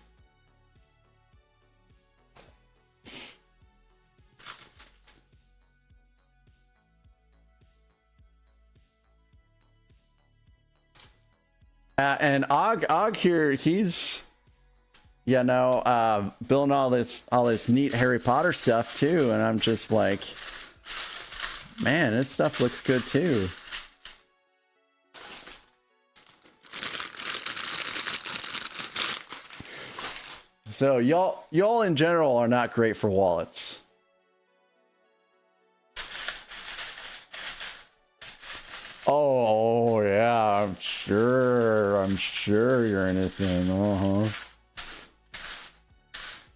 And Og here, he's, you know, building all this neat Harry Potter stuff too, and I'm just like, man, this stuff looks good too. So y'all in general are not great for wallets. Oh yeah, I'm sure you're innocent.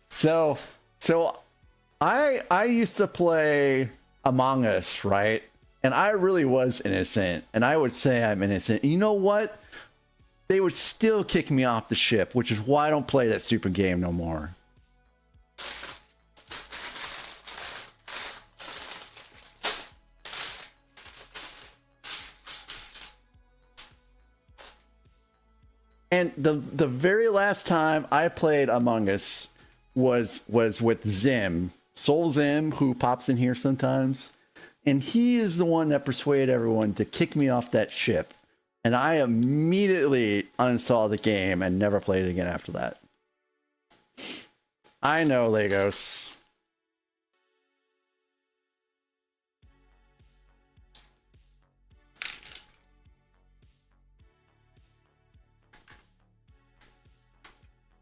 So I used to play Among Us, right? And I really was innocent, and I would say I'm innocent. You know what? They would still kick me off the ship, which is why I don't play that stupid game no more. And the very last time I played Among Us was with Zim. Souls M, who pops in here sometimes, and he is the one that persuaded everyone to kick me off that ship. And I immediately uninstalled the game and never played it again after that. I know, Legos.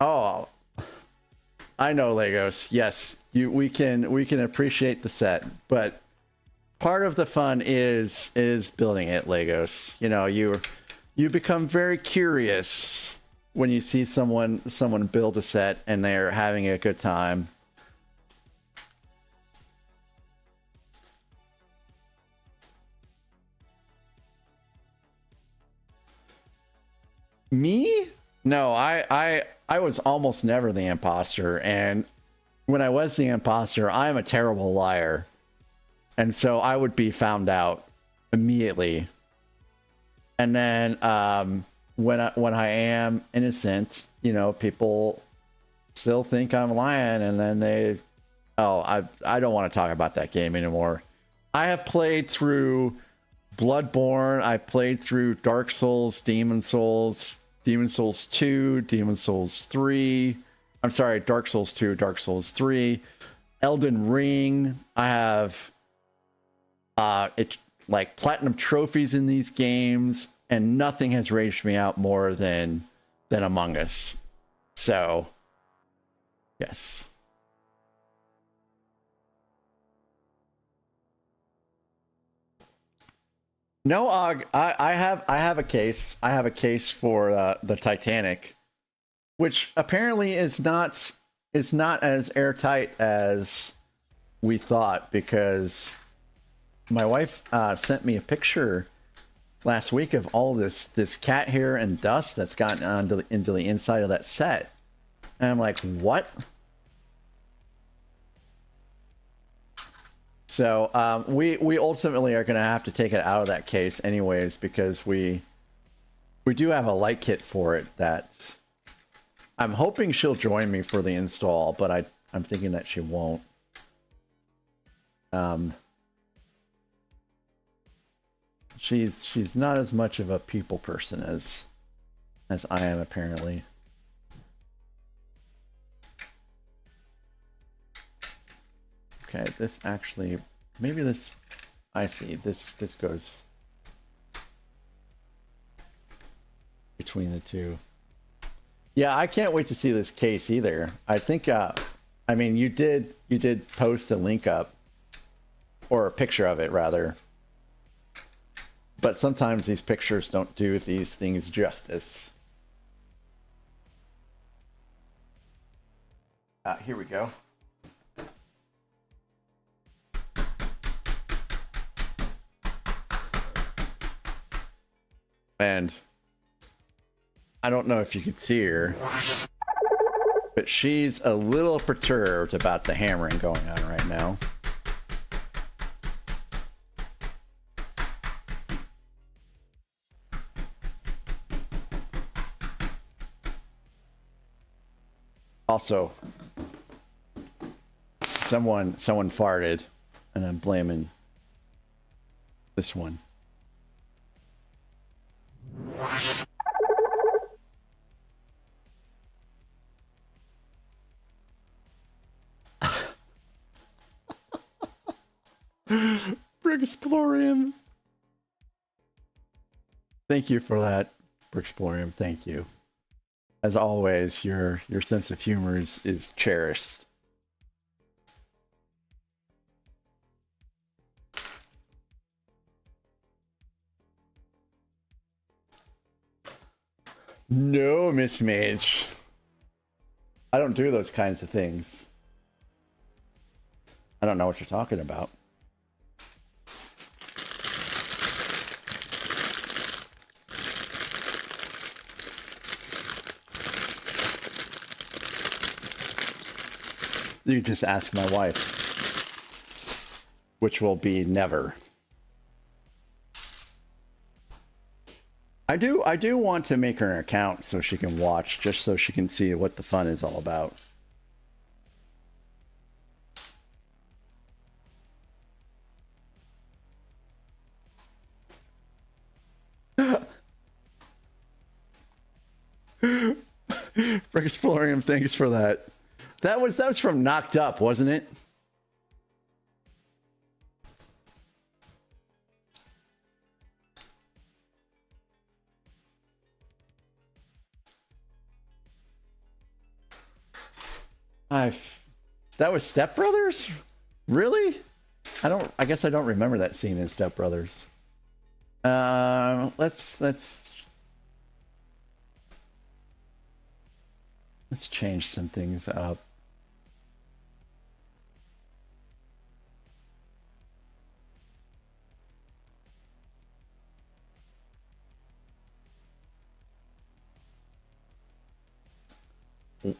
Oh, I know, Legos. Yes, we can appreciate the set, but part of the fun is building it, Legos. You know, you become very curious when you see someone build a set and they're having a good time. Me? No, I was almost never the imposter, and when I was the imposter, I'm a terrible liar. And so I would be found out immediately. And then when I am innocent, you know, people still think I'm lying, and then they I don't want to talk about that game anymore. I have played through Bloodborne, I played through Dark Souls, Demon Souls 2, Demon Souls 3. I'm sorry, Dark Souls 2, Dark Souls 3, Elden Ring. I have it's like platinum trophies in these games, and nothing has raged me out more than Among Us. So yes. No, I have a case. I have a case for the Titanic, which apparently is not as airtight as we thought, because my wife sent me a picture last week of all this cat hair and dust that's gotten into the inside of that set, and I'm like, what? So we ultimately are going to have to take it out of that case anyways, because we do have a light kit for it that I'm hoping she'll join me for the install, but I'm thinking that she won't. She's not as much of a people person as I am, apparently. Okay, this actually, maybe this, I see, this goes between the two. Yeah, I can't wait to see this case either. I think, I mean, you did post a link up, or a picture of it rather, but sometimes these pictures don't do these things justice. Here we go. And I don't know if you can see her, but she's a little perturbed about the hammering going on right now. Also, someone farted, and I'm blaming this one. Brixplorium. Thank you for that, Brixplorium. Thank you. As always, your sense of humor is cherished. No, Miss Mage. I don't do those kinds of things. I don't know what you're talking about. You just ask my wife, which will be never. I do want to make her an account so she can watch, just so she can see what the fun is all about. For Explorium, thanks for that. That was from Knocked Up, wasn't it? That was Step Brothers? Really? I guess I don't remember that scene in Step Brothers. Let's change some things up.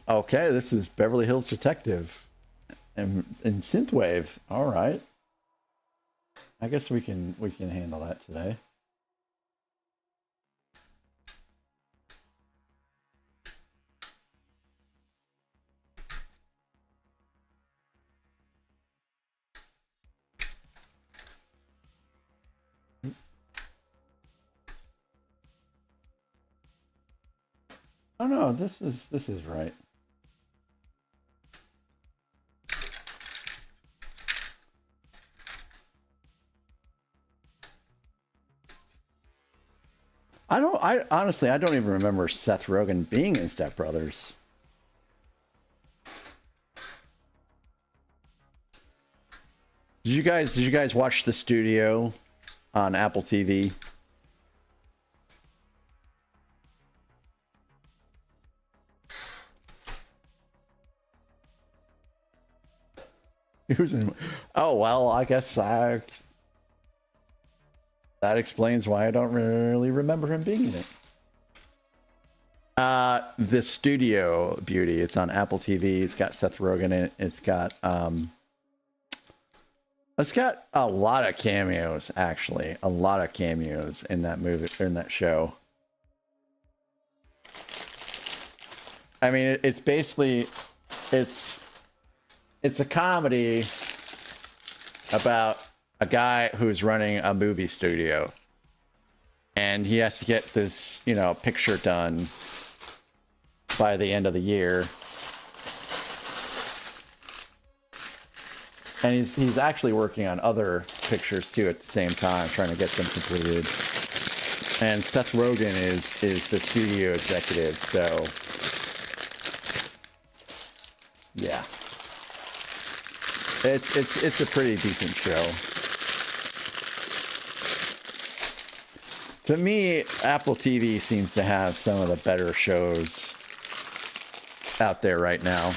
Okay, this is Beverly Hills Detective and Synthwave. All right. I guess we can handle that today. Oh no, this is right. I honestly don't even remember Seth Rogen being in Step Brothers. Did you guys watch The Studio on Apple TV? Who's in? Oh well, I guess that explains why I don't really remember him being in it. The Studio, Beauty. It's on Apple TV. It's got Seth Rogen in it. It's got a lot of cameos, actually. A lot of cameos in that movie, or in that show. I mean, it's basically it's a comedy about a guy who's running a movie studio, and he has to get this, picture done by the end of the year. And he's actually working on other pictures too at the same time, trying to get them completed. And Seth Rogen is the studio executive, so yeah. It's a pretty decent show. To me, Apple TV seems to have some of the better shows out there right now.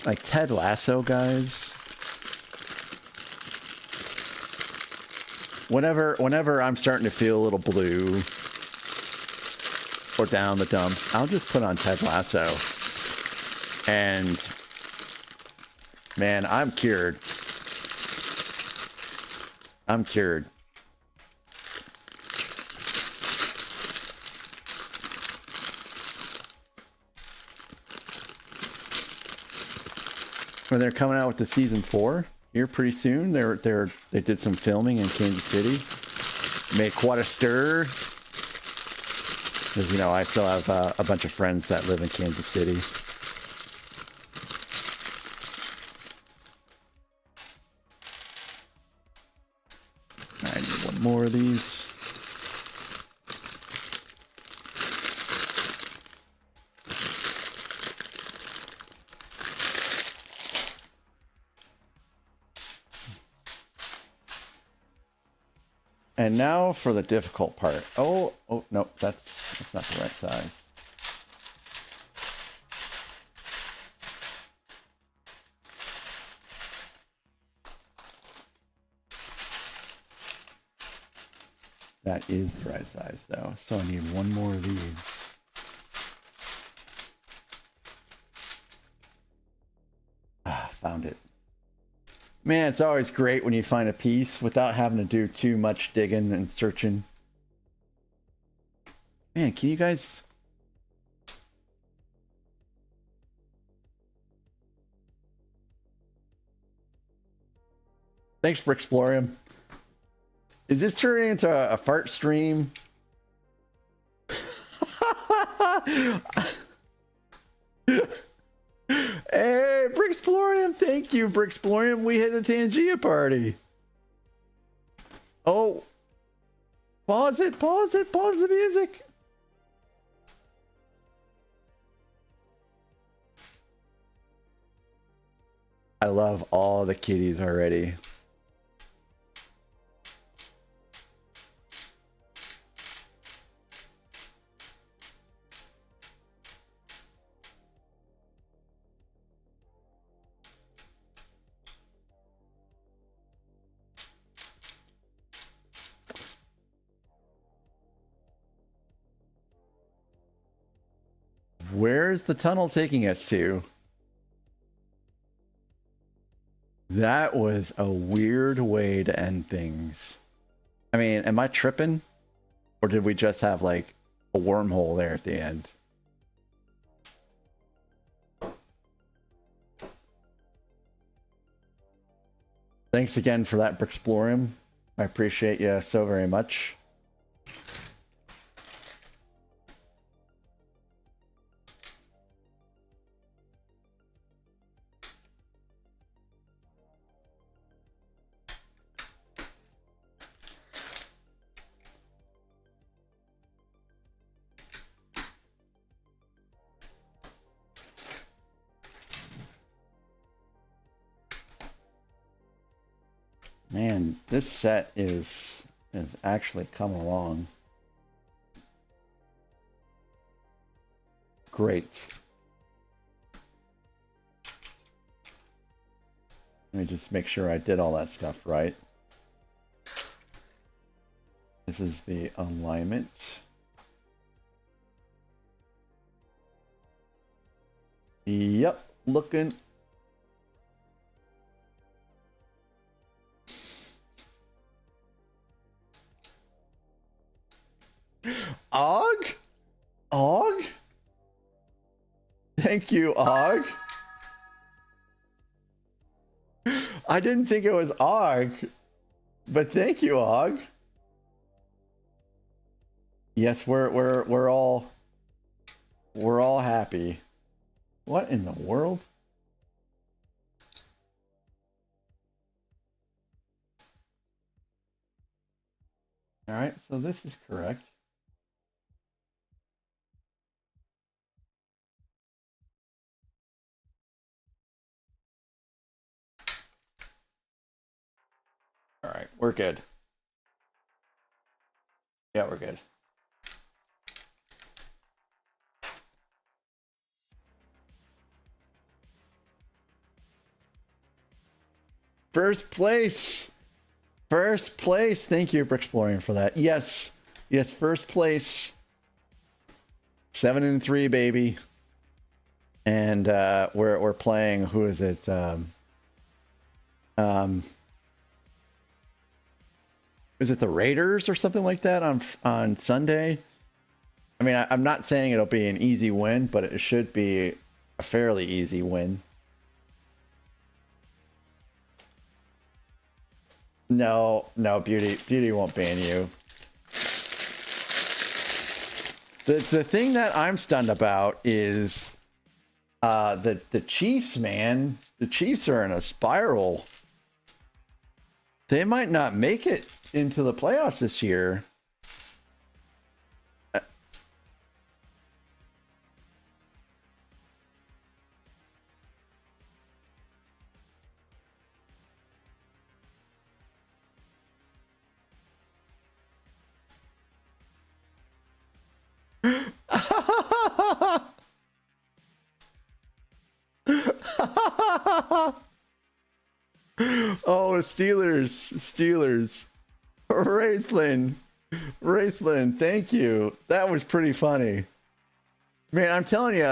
Like Ted Lasso, guys. Whenever I'm starting to feel a little blue or down the dumps, I'll just put on Ted Lasso. And man, I'm cured. I'm cured. When they're coming out with the season 4 here pretty soon. They did some filming in Kansas City. Made quite a stir. Because, I still have a bunch of friends that live in Kansas City. I need one more of these. And now for the difficult part. Oh no, that's not the right size. That is the right size though. So I need one more of these. Found it. Man, it's always great when you find a piece without having to do too much digging and searching. Man, can you guys... Thanks for Explorium. Is this turning into a fart stream? Hey, Brixplorium, thank you, Brixplorium. We hit a Tangia party. Oh, pause it, pause it, pause the music. I love all the kitties already. Where's the tunnel taking us to? That was a weird way to end things. I mean, am I tripping? Or did we just have like a wormhole there at the end? Thanks again for that, Brixplorium. I appreciate you so very much. Man, this set is actually come along. Great. Let me just make sure I did all that stuff right. This is the alignment. Yep, looking. Og? Og? Thank you, Og. I didn't think it was Og, but thank you, Og. Yes, we're all happy. What in the world? All right, so this is correct. All right, we're good. Yeah, we're good. First place. First place. Thank you, Brixplorium, for that. Yes. Yes, first place. 7-3, baby. And we're playing, who is it? Is it the Raiders or something like that on Sunday? I mean, I'm not saying it'll be an easy win, but it should be a fairly easy win. No, Beauty won't ban you. The thing that I'm stunned about is the Chiefs, man. The Chiefs are in a spiral. They might not make it into the playoffs this year. Oh, Steelers. Raceland, thank you. That was pretty funny. Man, I'm telling you,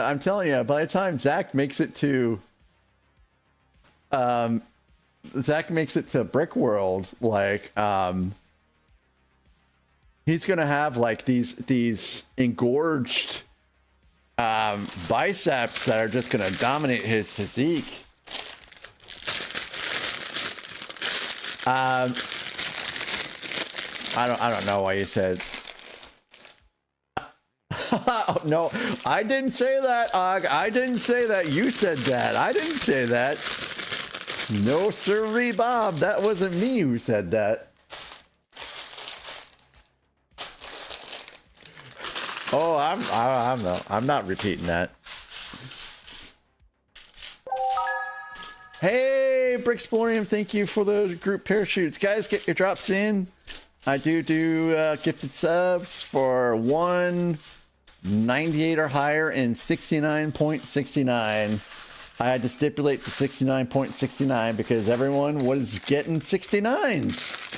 by the time Zach makes it to Brick World, like he's gonna have like these engorged biceps that are just gonna dominate his physique. I don't know why you said No, I didn't say that, Og. I didn't say that. You said that. I didn't say that. No, sirree, Bob. That wasn't me who said that. Oh, I'm not repeating that. Hey, Brixplorium, thank you for the group parachutes. Guys, get your drops in. I do gifted subs for 198 or higher and 69.69. I had to stipulate to 69.69 because everyone was getting 69s.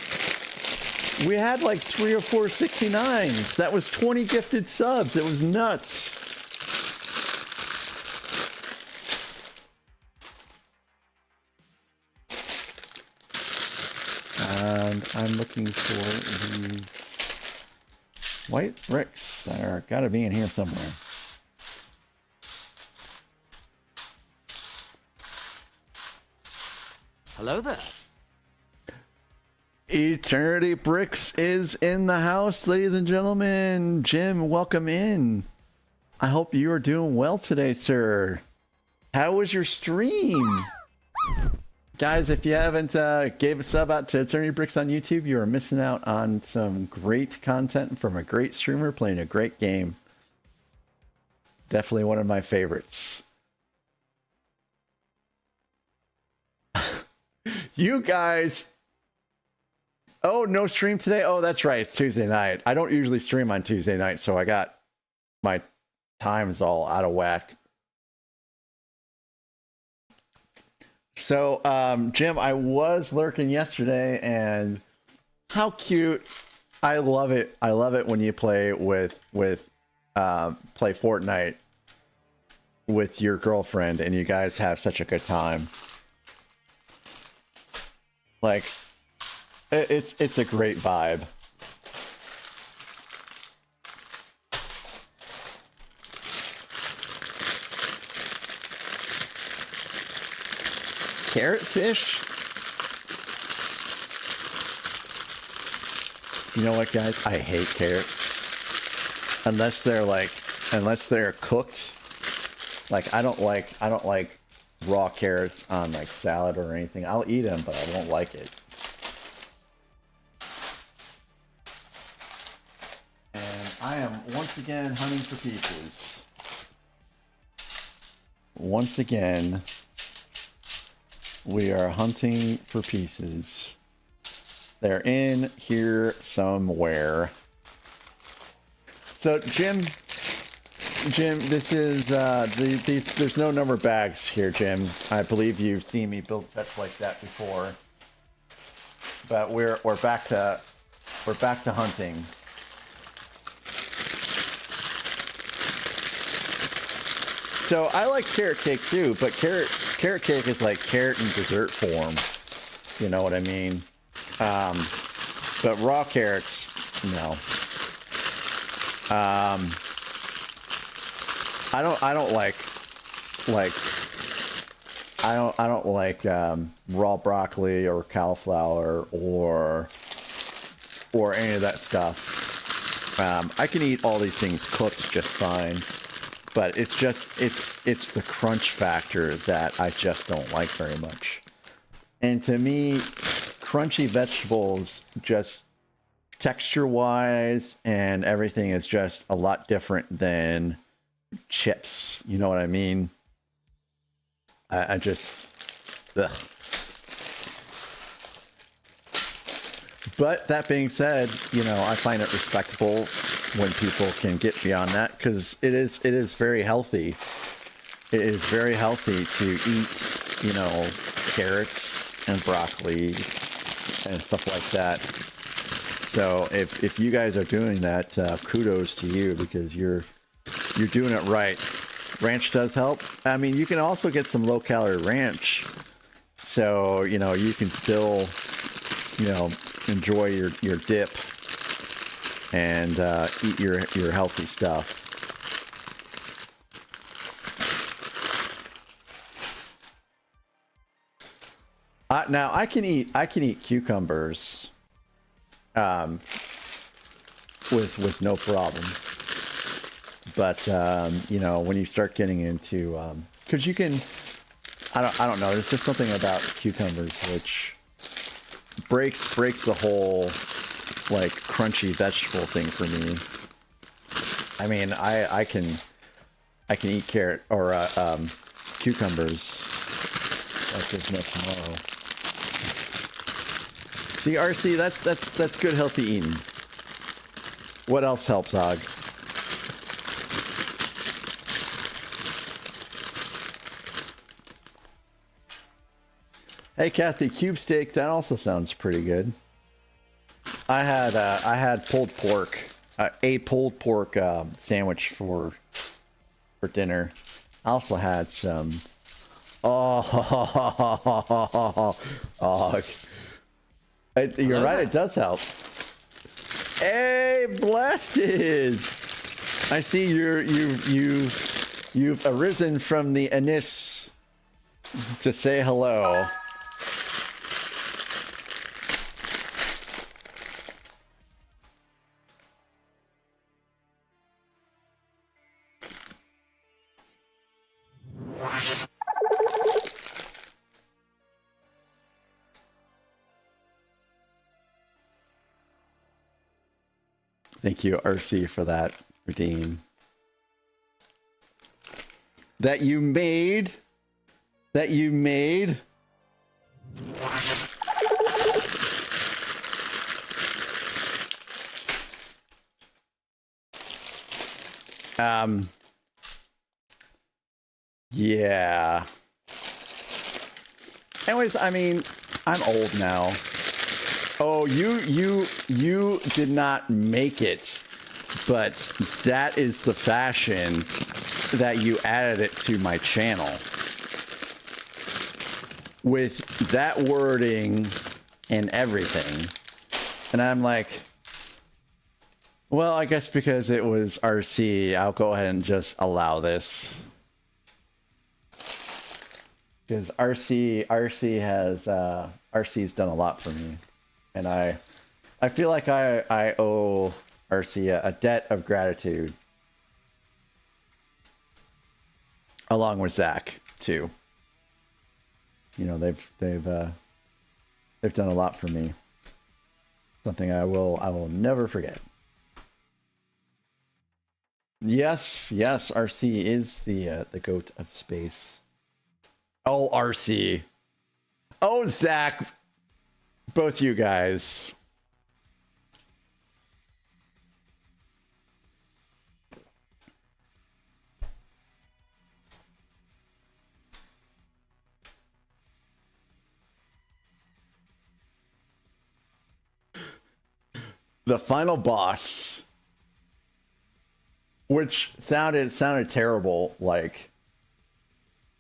We had like 3 or 4 69s. That was 20 gifted subs. It was nuts. And I'm looking for these white bricks that are gotta be in here somewhere. Hello there. Eternity Bricks is in the house, ladies and gentlemen. Jim, welcome in. I hope you are doing well today, sir. How was your stream? Guys, if you haven't gave a sub out to Eternity Bricks on YouTube, you are missing out on some great content from a great streamer playing a great game. Definitely one of my favorites. You guys... Oh, no stream today? Oh, that's right. It's Tuesday night. I don't usually stream on Tuesday night, so I got my times all out of whack. So, Jim, I was lurking yesterday, and how cute. I love it. I love it when you play play Fortnite with your girlfriend, and you guys have such a good time. Like, it's a great vibe. Carrot fish? You know what, guys? I hate carrots. Unless they're cooked. Like, I don't like raw carrots on like salad or anything. I'll eat them, but I won't like it. And I am once again hunting for pieces. Once again, we are hunting for pieces. They're in here somewhere. So, Jim, this is there's no number bags here, Jim. I believe you've seen me build sets like that before. But we're back to hunting. So I like carrot cake too, but carrot cake is like carrot in dessert form. You know what I mean? But raw carrots, no. I don't like raw broccoli or cauliflower or any of that stuff. I can eat all these things cooked just fine, but it's the crunch factor that I just don't like very much. And to me, crunchy vegetables, just texture-wise and everything, is just a lot different than chips. You know what I mean? I just... Ugh. But that being said, you know, I find it respectable when people can get beyond that, because it is very healthy. It is very healthy to eat, you know, carrots and broccoli and stuff like that. So if you guys are doing that, kudos to you, because you're doing it right. Ranch does help. I mean, you can also get some low-calorie ranch, so you know you can still, you know, enjoy your dip and eat your healthy stuff. Now I can eat cucumbers with no problem, But you know, when you start getting into, because you can, I don't know. There's just something about cucumbers which breaks the whole like crunchy vegetable thing for me. I mean, I can eat carrot or cucumbers like there's no tomorrow. See, RC, that's good healthy eating. What else helps, Og? Hey, Kathy, cube steak. That also sounds pretty good. I had pulled pork, a pulled pork sandwich for dinner. I also had some. Oh, you're right. It does help. Hey, blasted! I see you've arisen from the anise to say hello. Thank you, RC, for that redeem. That you made. That you made. Yeah. Anyways, I mean, I'm old now. Oh, you did not make it, but that is the fashion that you added it to my channel. With that wording and everything. And I'm like, well, I guess because it was RC, I'll go ahead and just allow this. Because RC's done a lot for me. And I feel like I owe RC a debt of gratitude. Along with Zach, too. You know, they've done a lot for me. Something I will never forget. Yes, RC is the goat of space. Oh, RC. Oh, Zach. Both you guys. The final boss, which sounded terrible. Like,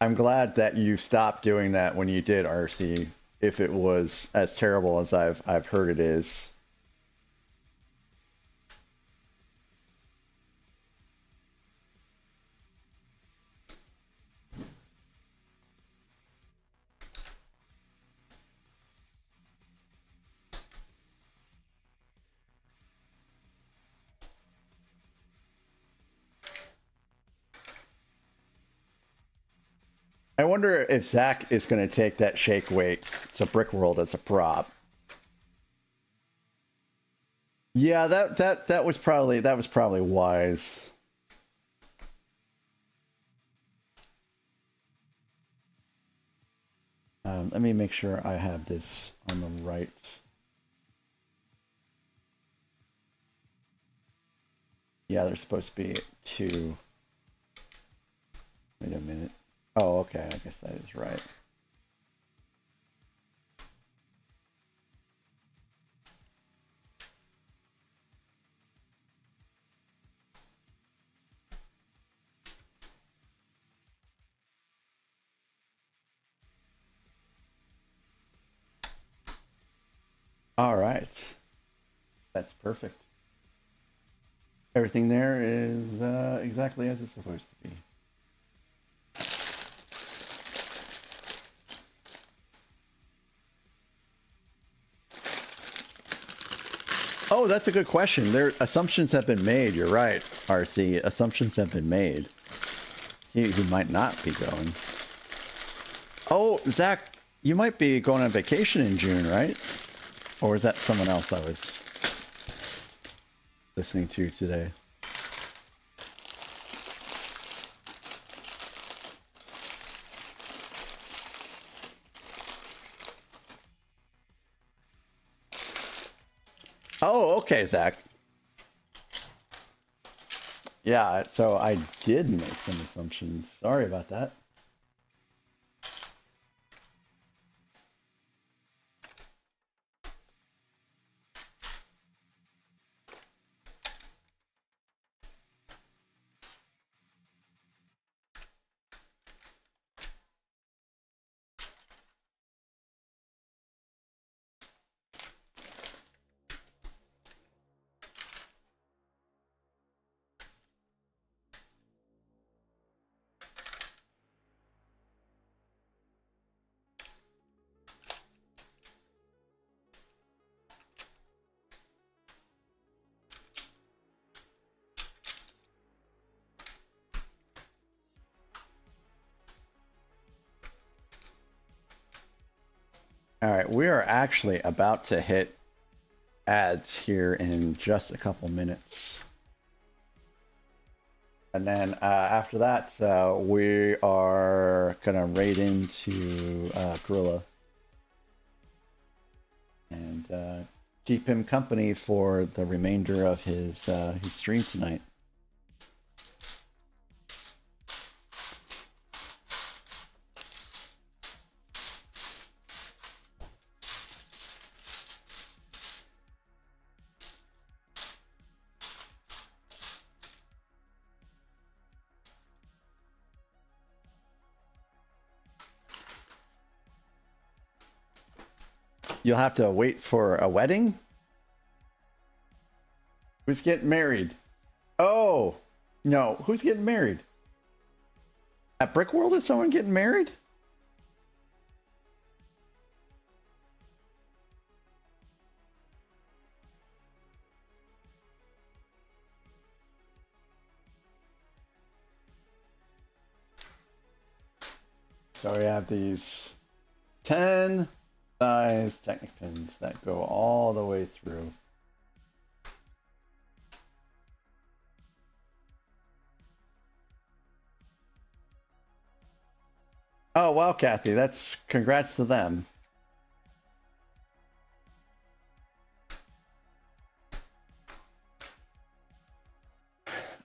I'm glad that you stopped doing that when you did, RC. If it was as terrible as I've heard it is. I wonder if Zach is going to take that shake weight to Brick World as a prop. Yeah, that was probably wise. Let me make sure I have this on the right. Yeah, there's supposed to be 2. Wait a minute. Oh, okay. I guess that is right. All right. That's perfect. Everything there is exactly as it's supposed to be. Oh, that's a good question. Their assumptions have been made. You're right, RC. Assumptions have been made. He might not be going. Oh, Zach, you might be going on vacation in June, right? Or is that someone else I was listening to today? Oh, okay, Zach. Yeah, so I did make some assumptions. Sorry about that. All right, we are actually about to hit ads here in just a couple minutes. And then after that, we are going to raid into Gorilla. And keep him company for the remainder of his stream tonight. You'll have to wait for a wedding? Who's getting married? Oh, no. Who's getting married? At Brickworld, is someone getting married? So we have these 10 size Technic pins that go all the way through. Oh, well, Kathy, that's congrats to them.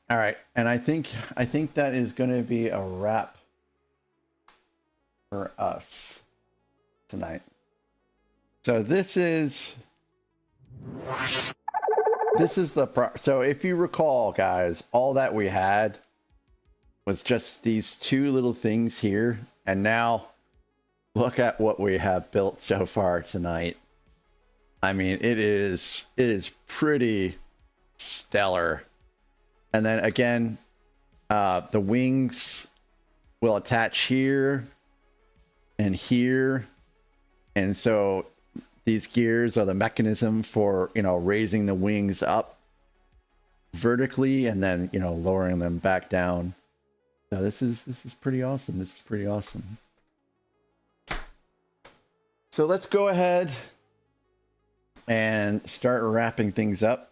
All right, and I think that is going to be a wrap for us tonight. So this is so if you recall, guys, all that we had was just these two little things here, and now look at what we have built so far tonight. I mean, it is pretty stellar. And then again, the wings will attach here and here, and so these gears are the mechanism for, you know, raising the wings up vertically and then, you know, lowering them back down. So this is pretty awesome. This is pretty awesome. So let's go ahead and start wrapping things up.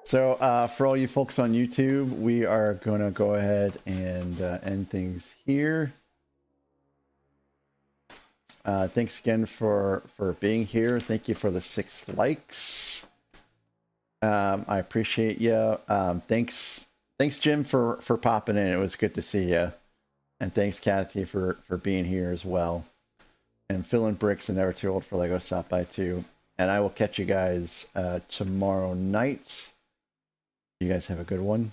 So for all you folks on YouTube, we are going to go ahead and end things here. Thanks again for being here. Thank you for the 6 likes. I appreciate you. Thanks Jim for popping in. It was good to see you. And thanks Kathy for being here as well. And Phil and Bricks and Never Too Old for Lego stopped by too. And I will catch you guys tomorrow night. You guys have a good one.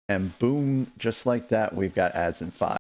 And boom, just like that, we've got ads in 5.